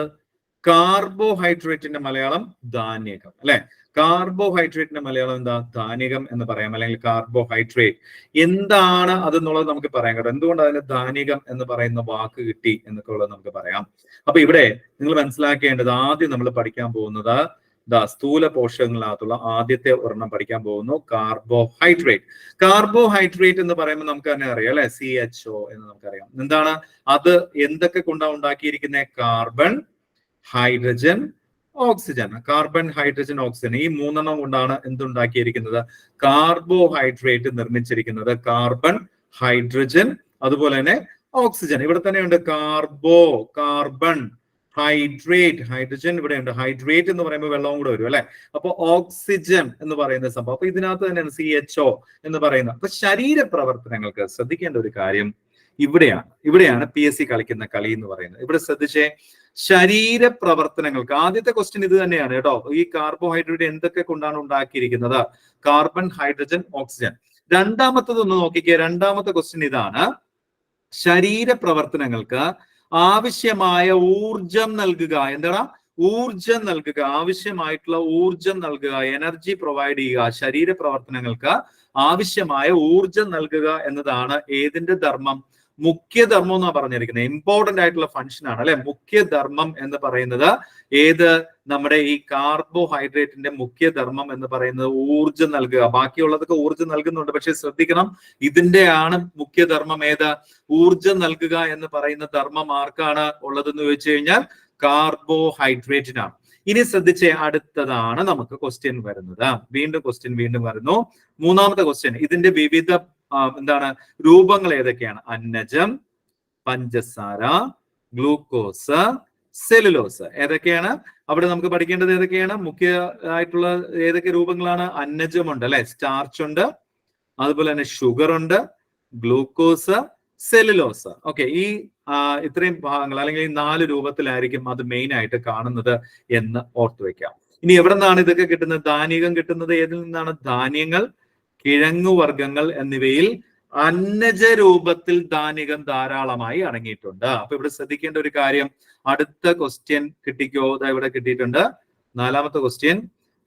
കാർബോഹൈഡ്രേറ്റിന്റെ മലയാളം ധാന്യകം, അല്ലെ? കാർബോഹൈഡ്രേറ്റിന്റെ മലയാളം എന്താ? ധാന്യകം എന്ന് പറയാം, അല്ലെങ്കിൽ കാർബോഹൈഡ്രേറ്റ്. എന്താണ് അതെന്നുള്ളത് നമുക്ക് പറയാം കേട്ടോ. എന്തുകൊണ്ട് അതിന് ധാന്യകം എന്ന് പറയുന്ന വാക്ക് കിട്ടി എന്നൊക്കെ ഉള്ളത് നമുക്ക് പറയാം. അപ്പൊ ഇവിടെ നിങ്ങൾ മനസ്സിലാക്കേണ്ടത്, ആദ്യം നമ്മൾ പഠിക്കാൻ പോകുന്നത് സ്ഥൂല പോഷകങ്ങളിനകത്തുള്ള ആദ്യത്തെ ഒരെണ്ണം പഠിക്കാൻ പോകുന്നു, കാർബോഹൈഡ്രേറ്റ്. കാർബോഹൈഡ്രേറ്റ് എന്ന് പറയുമ്പോൾ നമുക്ക് തന്നെ അറിയാം, അല്ലെ? CHO എന്ന് നമുക്കറിയാം. എന്താണ് അത്? എന്തൊക്കെ കൊണ്ടാണ് ഉണ്ടാക്കിയിരിക്കുന്നത്? Carbon, hydrogen, oxygen. Carbon, hydrogen, oxygen, ഈ 3 കൊണ്ടാണ് എന്തുണ്ടാക്കിയിരിക്കുന്നത്? കാർബോഹൈഡ്രേറ്റ് നിർമ്മിച്ചിരിക്കുന്നത്. കാർബൺ, ഹൈഡ്രജൻ, അതുപോലെ തന്നെ ഓക്സിജൻ. ഇവിടെ തന്നെയുണ്ട് കാർബൺ, ഹൈഡ്രജൻ ഇവിടെ ഉണ്ട്. ഹൈഡ്രേറ്റ് എന്ന് പറയുമ്പോൾ വെള്ളവും കൂടെ വരും, അല്ലെ? അപ്പൊ ഓക്സിജൻ എന്ന് പറയുന്ന സംഭവം. അപ്പൊ ഇതിനകത്ത് തന്നെയാണ് CHO എന്ന് പറയുന്നത്. അപ്പൊ ശരീര പ്രവർത്തനങ്ങൾക്ക് ശ്രദ്ധിക്കേണ്ട ഒരു കാര്യം ഇവിടെയാണ് PSC കളിക്കുന്ന കളി എന്ന് പറയുന്നത്. ഇവിടെ ശ്രദ്ധിച്ചേ, ശരീര പ്രവർത്തനങ്ങൾക്ക് ആദ്യത്തെ ക്വസ്റ്റ്യൻ ഇത് തന്നെയാണ് കേട്ടോ. ഈ കാർബോഹൈഡ്രേറ്റ് എന്തൊക്കെ കൊണ്ടാണ് ഉണ്ടാക്കിയിരിക്കുന്നത്? Carbon, hydrogen, oxygen. രണ്ടാമത്തത് ഒന്ന് നോക്കിക്കേ. രണ്ടാമത്തെ ക്വസ്റ്റ്യൻ ഇതാണ്: ശരീര പ്രവർത്തനങ്ങൾക്ക് ആവശ്യമായ ഊർജം നൽകുക. എന്താണ്? ഊർജം നൽകുക. ആവശ്യമായിട്ടുള്ള ഊർജം നൽകുക, എനർജി പ്രൊവൈഡ് ചെയ്യുക. ശരീര പ്രവർത്തനങ്ങൾക്ക് ആവശ്യമായ ഊർജം നൽകുക എന്നതാണ് ഏതിന്റെ ധർമ്മം? മുഖ്യധർമ്മം എന്നാണ് പറഞ്ഞിരിക്കുന്നത്. ഇമ്പോർട്ടന്റ് ആയിട്ടുള്ള ഫംഗ്ഷൻ ആണ്, അല്ലെ? മുഖ്യധർമ്മം എന്ന് പറയുന്നത് ഏത്? നമ്മുടെ ഈ കാർബോഹൈഡ്രേറ്റിന്റെ മുഖ്യധർമ്മം എന്ന് പറയുന്നത് ഊർജം നൽകുക. ബാക്കിയുള്ളതൊക്കെ ഊർജം നൽകുന്നുണ്ട്, പക്ഷെ ശ്രദ്ധിക്കണം, ഇതിന്റെയാണ് മുഖ്യധർമ്മം. ഏത്? ഊർജം നൽകുക എന്ന് പറയുന്ന ധർമ്മം ആർക്കാണ് ഉള്ളതെന്ന് ചോദിച്ചു കഴിഞ്ഞാൽ കാർബോഹൈഡ്രേറ്റിനാണ്. ഇനി ശ്രദ്ധിച്ചേ, അടുത്തതാണ് നമുക്ക് ക്വസ്റ്റ്യൻ വരുന്നത്. വീണ്ടും വരുന്നു. മൂന്നാമത്തെ ക്വസ്റ്റ്യൻ, ഇതിന്റെ വിവിധ എന്താണ് രൂപങ്ങൾ ഏതൊക്കെയാണ്? അന്നജം, പഞ്ചസാര, ഗ്ലൂക്കോസ്, സെല്ലുലോസ്. ഏതൊക്കെയാണ് അവിടെ നമുക്ക് പഠിക്കേണ്ടത്? ഏതൊക്കെയാണ് മുഖ്യമായിട്ടുള്ള ഏതൊക്കെ രൂപങ്ങളാണ്? അന്നജമുണ്ട് അല്ലെ, സ്റ്റാർച്ച് ഉണ്ട്, അതുപോലെ തന്നെ ഷുഗർ ഉണ്ട്, ഗ്ലൂക്കോസ്, സെല്ലുലോസ്. ഓക്കെ, ഈ ഇത്രയും ഭാഗങ്ങൾ അല്ലെങ്കിൽ ഈ 4 രൂപത്തിലായിരിക്കും അത് മെയിൻ ആയിട്ട് കാണുന്നത് എന്ന് ഓർത്തു വെക്കാം. ഇനി എവിടെ നിന്നാണ് ഇതൊക്കെ കിട്ടുന്നത്? ധാന്യം കിട്ടുന്നത് ഏതിൽ നിന്നാണ്? ധാന്യങ്ങൾ, കിഴങ്ങുവർഗ്ഗങ്ങൾ എന്നിവയിൽ അന്നജ രൂപത്തിൽ ധാന്യം ധാരാളമായി അടങ്ങിയിട്ടുണ്ട്. അപ്പൊ ഇവിടെ ശ്രദ്ധിക്കേണ്ട ഒരു കാര്യം, അടുത്ത ക്വസ്റ്റ്യൻ കിട്ടിക്കോ? ഇവിടെ കിട്ടിയിട്ടുണ്ട്. 4ാമത്തെ ക്വസ്റ്റ്യൻ,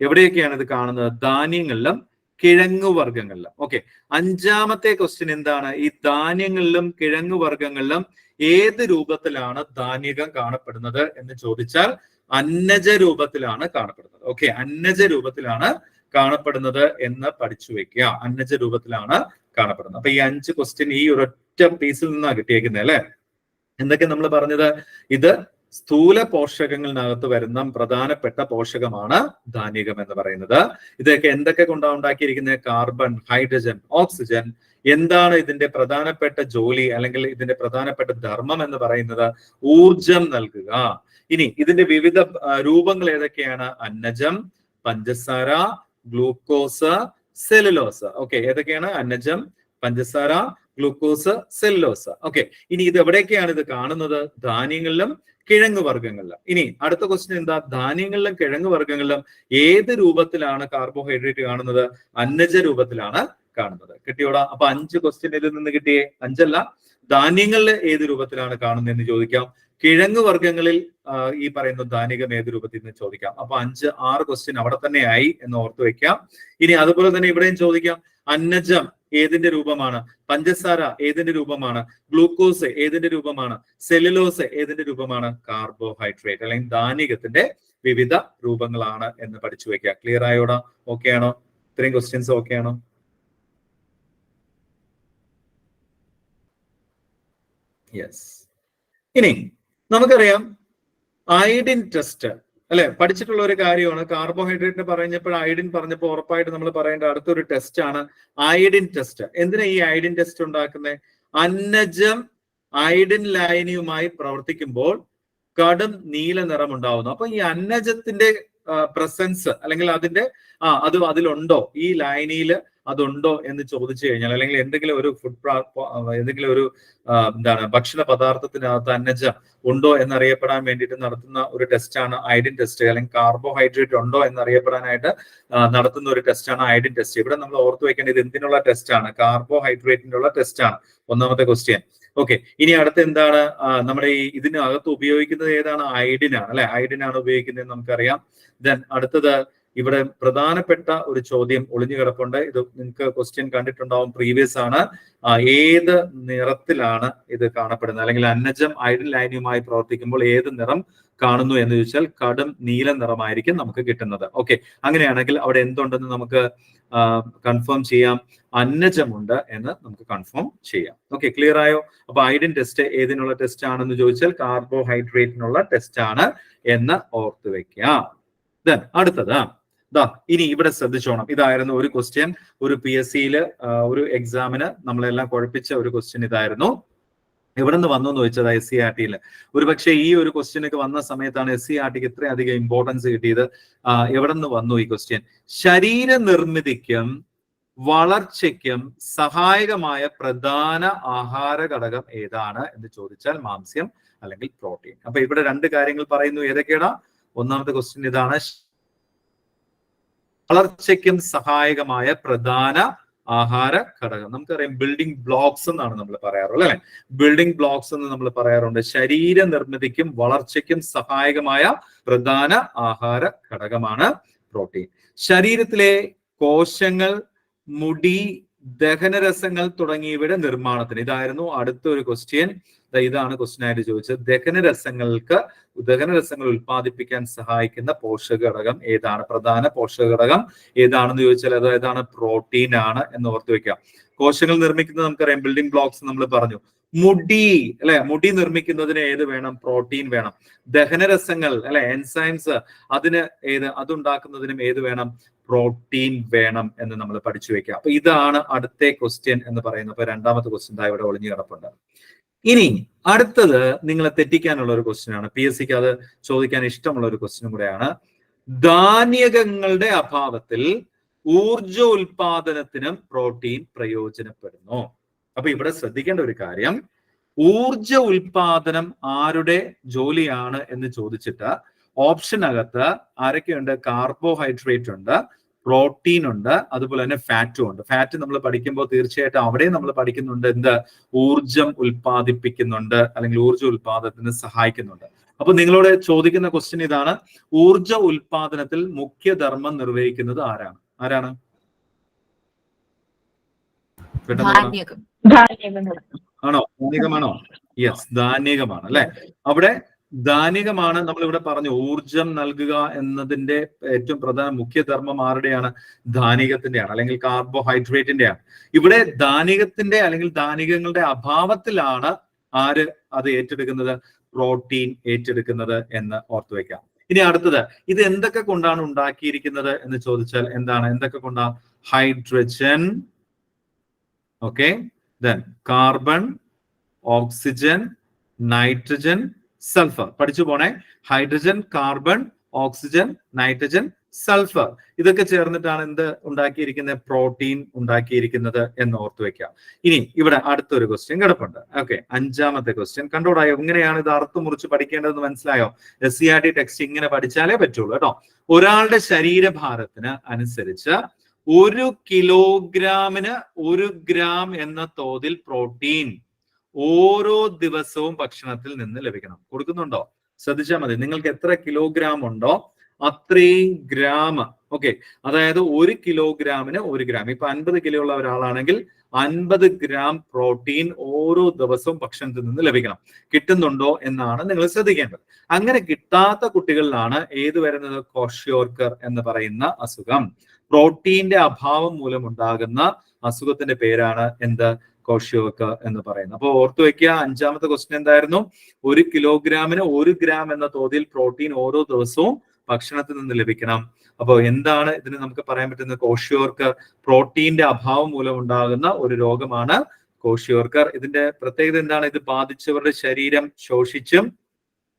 എവിടെയൊക്കെയാണ് ഇത് കാണുന്നത്? ധാന്യങ്ങളിലും കിഴങ്ങുവർഗ്ഗങ്ങളിലും. ഓക്കെ, 5ാമത്തെ ക്വസ്റ്റ്യൻ എന്താണ്? ഈ ധാന്യങ്ങളിലും കിഴങ്ങുവർഗ്ഗങ്ങളിലും ഏത് രൂപത്തിലാണ് ധാന്യം കാണപ്പെടുന്നത് എന്ന് ചോദിച്ചാൽ അന്നജ രൂപത്തിലാണ് കാണപ്പെടുന്നത്. ഓക്കെ, അന്നജ രൂപത്തിലാണ് കാണപ്പെടുന്നത് എന്ന് പഠിച്ചു വെക്കുക. അന്നജ രൂപത്തിലാണ് കാണപ്പെടുന്നത്. അപ്പൊ ഈ 5 ക്വസ്റ്റ്യൻ ഈ ഒരൊറ്റ പീസിൽ നിന്നാണ് കിട്ടിയേക്കുന്നത് അല്ലെ. എന്തൊക്കെ നമ്മൾ പറഞ്ഞത്? ഇത് സ്ഥൂല പോഷകങ്ങളിനകത്ത് വരുന്ന പ്രധാനപ്പെട്ട പോഷകമാണ് ധാന്യം എന്ന് പറയുന്നത്. ഇതൊക്കെ എന്തൊക്കെ കൊണ്ടാണ് ഉണ്ടാക്കിയിരിക്കുന്നത്? Carbon, hydrogen, oxygen. എന്താണ് ഇതിന്റെ പ്രധാനപ്പെട്ട ജോലി അല്ലെങ്കിൽ ഇതിന്റെ പ്രധാനപ്പെട്ട ധർമ്മം എന്ന് പറയുന്നത്? ഊർജം നൽകുക. ഇനി ഇതിന്റെ വിവിധ രൂപങ്ങൾ ഏതൊക്കെയാണ്? അന്നജം, പഞ്ചസാര, ഗ്ലൂക്കോസ്, സെല്ലുലോസ്. ഓക്കെ, ഏതൊക്കെയാണ്? അന്നജം, പഞ്ചസാര, ഗ്ലൂക്കോസ്, സെല്ലുലോസ്. ഓക്കെ, ഇനി ഇത് എവിടെയൊക്കെയാണ് ഇത് കാണുന്നത്? ധാന്യങ്ങളിലും കിഴങ്ങുവർഗ്ഗങ്ങളിലും. ഇനി അടുത്ത ക്വസ്റ്റ്യൻ എന്താ? ധാന്യങ്ങളിലും കിഴങ്ങുവർഗ്ഗങ്ങളിലും ഏത് രൂപത്തിലാണ് കാർബോഹൈഡ്രേറ്റ് കാണുന്നത്? അന്നജ രൂപത്തിലാണ് കാണുന്നത്. കിട്ടിയോടാ? അപ്പൊ 5 ക്വസ്റ്റ്യൻ ഇതിൽ നിന്ന് കിട്ടിയേ. 5 അല്ല, ധാന്യങ്ങളിൽ ഏത് രൂപത്തിലാണ് കാണുന്നത് എന്ന് ചോദിക്കാം. കിഴങ്ങുവർഗ്ഗങ്ങളിൽ ഈ പറയുന്ന ധാന്യം ഏത് രൂപത്തിൽ നിന്ന് ചോദിക്കാം. അപ്പൊ 5, 6 ക്വസ്റ്റ്യൻ അവിടെ തന്നെ ആയി എന്ന് ഓർത്തു വെക്കാം. ഇനി അതുപോലെ തന്നെ ഇവിടെയും ചോദിക്കാം. അന്നജം ഏതിന്റെ രൂപമാണ്? പഞ്ചസാര ഏതിന്റെ രൂപമാണ്? ഗ്ലൂക്കോസ് ഏതിന്റെ രൂപമാണ്? സെല്ലുലോസ് ഏതിന്റെ രൂപമാണ്? കാർബോഹൈഡ്രേറ്റ് അല്ലെങ്കിൽ ധാന്യത്തിന്റെ വിവിധ രൂപങ്ങളാണ് എന്ന് പഠിച്ചു വെക്കുക. ക്ലിയർ ആയോടാ? ഓക്കെ ആണോ? ഇത്രയും ക്വസ്റ്റ്യൻസ് ഓക്കെ ആണോ? യെസ്. ഇനി നമുക്കറിയാം അയഡിൻ ടെസ്റ്റ് അല്ലെ, പഠിച്ചിട്ടുള്ള ഒരു കാര്യമാണ്. കാർബോഹൈഡ്രേറ്റിന് പറഞ്ഞപ്പോൾ അയഡിൻ പറഞ്ഞപ്പോൾ ഉറപ്പായിട്ട് നമ്മൾ പറയേണ്ട അടുത്തൊരു ടെസ്റ്റ് ആണ് അയഡിൻ ടെസ്റ്റ്. എന്തിനാ ഈ അയഡിൻ ടെസ്റ്റ് ഉണ്ടാക്കുന്നത്? അന്നജം അയഡിൻ ലായനിയുമായി പ്രവർത്തിക്കുമ്പോൾ കടും നീല നിറം ഉണ്ടാവുന്നു. അപ്പൊ ഈ അന്നജത്തിന്റെ പ്രസൻസ് അല്ലെങ്കിൽ അതിന്റെ അതിലുണ്ടോ, ഈ ലായനിയിൽ അതുണ്ടോ എന്ന് ചോദിച്ചു കഴിഞ്ഞാൽ, അല്ലെങ്കിൽ എന്തെങ്കിലും ഒരു എന്തെങ്കിലും ഒരു ഭക്ഷണ പദാർത്ഥത്തിനകത്ത് അന്നജം ഉണ്ടോ എന്നറിയപ്പെടാൻ വേണ്ടിയിട്ട് നടത്തുന്ന ഒരു ടെസ്റ്റാണ് അയഡിൻ ടെസ്റ്റ്. അല്ലെങ്കിൽ കാർബോഹൈഡ്രേറ്റ് ഉണ്ടോ എന്നറിയപ്പെടാനായിട്ട് നടത്തുന്ന ഒരു ടെസ്റ്റാണ് അയഡിൻ ടെസ്റ്റ്. ഇവിടെ നമ്മൾ ഓർത്തു വെക്കേണ്ടത് എന്തിനുള്ള ടെസ്റ്റാണ്? കാർബോഹൈഡ്രേറ്റിനുള്ള ടെസ്റ്റാണ്. 1ാമത്തെ ക്വസ്റ്റ്യൻ. ഓക്കെ, ഇനി അടുത്ത എന്താണ്? നമ്മുടെ ഈ ഇതിനകത്ത് ഉപയോഗിക്കുന്നത് ഏതാണ്? അയഡിൻ ആണ് അല്ലെ, അയഡിൻ ആണ് ഉപയോഗിക്കുന്നത് നമുക്കറിയാം. ദെൻ അടുത്തത് ഇവിടെ പ്രധാനപ്പെട്ട ഒരു ചോദ്യം ഒളിഞ്ഞു കിടപ്പുണ്ട്. ഇത് നിങ്ങൾക്ക് ക്വസ്റ്റ്യൻ കണ്ടിട്ടുണ്ടാവും, പ്രീവിയസ് ആണ്. ഏത് നിറത്തിലാണ് ഇത് കാണപ്പെടുന്നത്? അല്ലെങ്കിൽ അന്നജം അയഡിൻ ലൈനുമായി പ്രവർത്തിക്കുമ്പോൾ ഏത് നിറം കാണുന്നു എന്ന് ചോദിച്ചാൽ കടും നീല നിറമായിരിക്കും നമുക്ക് കിട്ടുന്നത്. ഓക്കെ, അങ്ങനെയാണെങ്കിൽ അവിടെ എന്തുണ്ടെന്ന് നമുക്ക് കൺഫേം ചെയ്യാം. അന്നജമുണ്ട് എന്ന് നമുക്ക് കൺഫേം ചെയ്യാം. ഓക്കെ, ക്ലിയർ ആയോ? അപ്പൊ അയഡിൻ ടെസ്റ്റ് ഏതിനുള്ള ടെസ്റ്റ് ആണെന്ന് ചോദിച്ചാൽ കാർബോഹൈഡ്രേറ്റിനുള്ള ടെസ്റ്റ് ആണ് എന്ന് ഓർത്തു വെക്കാം. ദെൻ അടുത്തത് ഇനി ഇവിടെ ശ്രദ്ധിച്ചോണം. ഇതായിരുന്നു ഒരു ക്വസ്റ്റ്യൻ. ഒരു PSC ഒരു എക്സാമിന് നമ്മളെല്ലാം കുഴപ്പിച്ച ഒരു ക്വസ്റ്റ്യൻ ഇതായിരുന്നു. എവിടെ നിന്ന് വന്നു എന്ന് ചോദിച്ചത് SCERT ഒരു പക്ഷേ ഈ ഒരു ക്വസ്റ്റ്യനൊക്കെ വന്ന സമയത്താണ് SCERTക്ക് ഇത്രയധികം ഇമ്പോർട്ടൻസ് കിട്ടിയത്. എവിടെ നിന്ന് വന്നു ഈ ക്വസ്റ്റ്യൻ? ശരീര നിർമ്മിതിക്കും വളർച്ചയ്ക്കും സഹായകമായ പ്രധാന ആഹാര ഘടകം ഏതാണ് എന്ന് ചോദിച്ചാൽ മാംസ്യം അല്ലെങ്കിൽ പ്രോട്ടീൻ. അപ്പൊ ഇവിടെ 2 കാര്യങ്ങൾ പറയുന്നു. ഏതൊക്കെയാണ്? 1ാമത്തെ ക്വസ്റ്റ്യൻ ഇതാണ്, വളർച്ചയ്ക്കും സഹായകമായ പ്രധാന ആഹാര ഘടകം. നമുക്കറിയാം ബിൽഡിംഗ് ബ്ലോക്സ് എന്നാണ് നമ്മൾ പറയാറുള്ളത് അല്ലെ. ബിൽഡിംഗ് ബ്ലോക്സ് എന്ന് നമ്മൾ പറയാറുണ്ട്. ശരീര നിർമ്മിതിക്കും വളർച്ചയ്ക്കും സഹായകമായ പ്രധാന ആഹാര ഘടകമാണ് പ്രോട്ടീൻ. ശരീരത്തിലെ കോശങ്ങൾ, മുടി, ദഹനരസങ്ങൾ തുടങ്ങിയവയുടെ നിർമ്മാണത്തിന്, ഇതായിരുന്നു അടുത്തൊരു ക്വസ്റ്റ്യൻ. ഇതാണ് ക്വസ്റ്റ്യൻ ആയിട്ട് ചോദിച്ചത്. ദഹനരസങ്ങൾ ഉൽപ്പാദിപ്പിക്കാൻ സഹായിക്കുന്ന പോഷക ഘടകം ഏതാണ്? പ്രധാന പോഷക ഘടകം ഏതാണെന്ന് ചോദിച്ചാൽ ഏതാണ്? പ്രോട്ടീൻ ആണ് എന്ന് ഓർത്ത് വെക്കാം. കോശങ്ങൾ നിർമ്മിക്കുന്നത് നമുക്കറിയാം, ബിൽഡിംഗ് ബ്ലോക്സ് നമ്മൾ പറഞ്ഞു. മുടി അല്ലെ, മുടി നിർമ്മിക്കുന്നതിന് ഏത് വേണം? പ്രോട്ടീൻ വേണം. ദഹനരസങ്ങൾ അല്ലെ, എൻസൈംസ്, അതിന് അതുണ്ടാക്കുന്നതിനും ഏത് വേണം? പ്രോട്ടീൻ വേണം എന്ന് നമ്മൾ പഠിച്ചു വെക്കുക. അപ്പൊ ഇതാണ് അടുത്ത ക്വസ്റ്റ്യൻ എന്ന് പറയുന്നത്. അപ്പൊ രണ്ടാമത്തെ ക്വസ്റ്റ്യൻ ഇവിടെ ഒളിഞ്ഞു കിടപ്പുണ്ട്. ഇനി അടുത്തത് നിങ്ങളെ തെറ്റിക്കാനുള്ള ഒരു ക്വസ്റ്റ്യൻ ആണ്, PSCക്ക് അത് ചോദിക്കാൻ ഇഷ്ടമുള്ള ഒരു ക്വസ്റ്റ്യനും കൂടെയാണ്. ധാന്യകങ്ങളുടെ അഭാവത്തിൽ ഊർജ ഉൽപാദനത്തിനും പ്രോട്ടീൻ പ്രയോജനപ്പെടുന്നു. അപ്പൊ ഇവിടെ ശ്രദ്ധിക്കേണ്ട ഒരു കാര്യം, ഊർജ ഉൽപാദനം ആരുടെ ജോലിയാണ് എന്ന് ചോദിച്ചിട്ട് ഓപ്ഷനകത്ത് ആരൊക്കെയുണ്ട്? കാർബോഹൈഡ്രേറ്റ് ഉണ്ട്, പ്രോട്ടീൻ ഉണ്ട്, അതുപോലെ തന്നെ ഫാറ്റും ഉണ്ട്. ഫാറ്റ് നമ്മൾ പഠിക്കുമ്പോൾ തീർച്ചയായിട്ടും അവിടെ നമ്മൾ പഠിക്കുന്നുണ്ട് എന്ത്? ഊർജം ഉൽപ്പാദിപ്പിക്കുന്നുണ്ട്, അല്ലെങ്കിൽ ഊർജ ഉൽപാദനത്തിന് സഹായിക്കുന്നുണ്ട്. അപ്പൊ നിങ്ങളോട് ചോദിക്കുന്ന ക്വസ്റ്റ്യൻ ഇതാണ്, ഊർജ ഉൽപാദനത്തിൽ മുഖ്യധർമ്മം നിർവഹിക്കുന്നത് ആരാണ്? ആരാണ്? ആണോ? ധാന്യകമാണോ? യെസ്, ധാന്യകമാണ് അല്ലെ. അവിടെ ധാന്യകമാണ്. നമ്മളിവിടെ പറഞ്ഞു ഊർജം നൽകുക എന്നതിന്റെ ഏറ്റവും പ്രധാന മുഖ്യധർമ്മം ആരുടെയാണ്? ധാന്യകത്തിന്റെയാണ്, അല്ലെങ്കിൽ കാർബോഹൈഡ്രേറ്റിന്റെയാണ്. ഇവിടെ ധാന്യകത്തിന്റെ അല്ലെങ്കിൽ ധാന്യകങ്ങളുടെ അഭാവത്തിലാണ് ആര് അത് ഏറ്റെടുക്കുന്നത്? പ്രോട്ടീൻ ഏറ്റെടുക്കുന്നത് എന്ന് ഓർത്തു വെക്കാം. ഇനി അടുത്തത്, ഇത് എന്തൊക്കെ കൊണ്ടാണ് ഉണ്ടാക്കിയിരിക്കുന്നത് എന്ന് ചോദിച്ചാൽ എന്താണ്? എന്തൊക്കെ കൊണ്ടാ? Hydrogen, okay, then carbon, oxygen, nitrogen, sulphur. പഠിച്ചു പോണേ. Hydrogen, carbon, oxygen, nitrogen, sulphur, ഇതൊക്കെ ചേർന്നിട്ടാണ് എന്ത് ഉണ്ടാക്കിയിരിക്കുന്നത്? പ്രോട്ടീൻ ഉണ്ടാക്കിയിരിക്കുന്നത് എന്ന് ഓർത്തു വെക്കാം. ഇനി ഇവിടെ അടുത്തൊരു ക്വസ്റ്റ്യൻ കിടപ്പുണ്ട്. ഓക്കെ, 5ാമത്തെ ക്വസ്റ്റ്യൻ കണ്ടോടായോ? ഇങ്ങനെയാണ് ഇത് അർത്ഥം മുറിച്ച് പഠിക്കേണ്ടതെന്ന് മനസ്സിലായോ? SCERT ടെക്സ്റ്റ് ഇങ്ങനെ പഠിച്ചാലേ പറ്റുള്ളൂ കേട്ടോ. ഒരാളുടെ ശരീരഭാരത്തിന് അനുസരിച്ച് 1 കിലോഗ്രാമിന് 1 ഗ്രാം എന്ന തോതിൽ പ്രോട്ടീൻ ഓരോ ദിവസവും ഭക്ഷണത്തിൽ നിന്ന് ലഭിക്കണം. കൊടുക്കുന്നുണ്ടോ? ശ്രദ്ധിച്ചാൽ മതി. നിങ്ങൾക്ക് എത്ര കിലോഗ്രാം ഉണ്ടോ അത്രയും ഗ്രാം. ഓക്കെ, അതായത് 1 കിലോഗ്രാമിന് 1 ഗ്രാം. ഇപ്പൊ 50 കിലോ ഉള്ള ഒരാളാണെങ്കിൽ 50 ഗ്രാം പ്രോട്ടീൻ ഓരോ ദിവസവും ഭക്ഷണത്തിൽ നിന്ന് ലഭിക്കണം. കിട്ടുന്നുണ്ടോ എന്നാണ് നിങ്ങൾ ശ്രദ്ധിക്കേണ്ടത്. അങ്ങനെ കിട്ടാത്ത കുട്ടികളിലാണ് ഏത് വരുന്നത്? ക്വാഷിയോർക്കർ എന്ന് പറയുന്ന അസുഖം. പ്രോട്ടീന്റെ അഭാവം മൂലം ഉണ്ടാകുന്ന അസുഖത്തിന്റെ പേരാണ് എന്ത്? ക്വാഷിയോർക്കർ എന്ന് പറയുന്നത്. അപ്പൊ ഓർത്തു വെക്കുക, 5ാമത്തെ ക്വസ്റ്റ്യൻ എന്തായിരുന്നു? 1 കിലോഗ്രാമിന് 1 ഗ്രാം എന്ന തോതിൽ പ്രോട്ടീൻ ഓരോ ദിവസവും ഭക്ഷണത്തിൽ നിന്ന് ലഭിക്കണം. അപ്പൊ എന്താണ് ഇതിന് നമുക്ക് പറയാൻ പറ്റുന്നത്? ക്വാഷിയോർക്കർ. പ്രോട്ടീന്റെ അഭാവം മൂലം ഉണ്ടാകുന്ന ഒരു രോഗമാണ് ക്വാഷിയോർക്കർ. ഇതിന്റെ പ്രത്യേകത എന്താണ്? ഇത് ബാധിച്ചവരുടെ ശരീരം ശോഷിച്ചും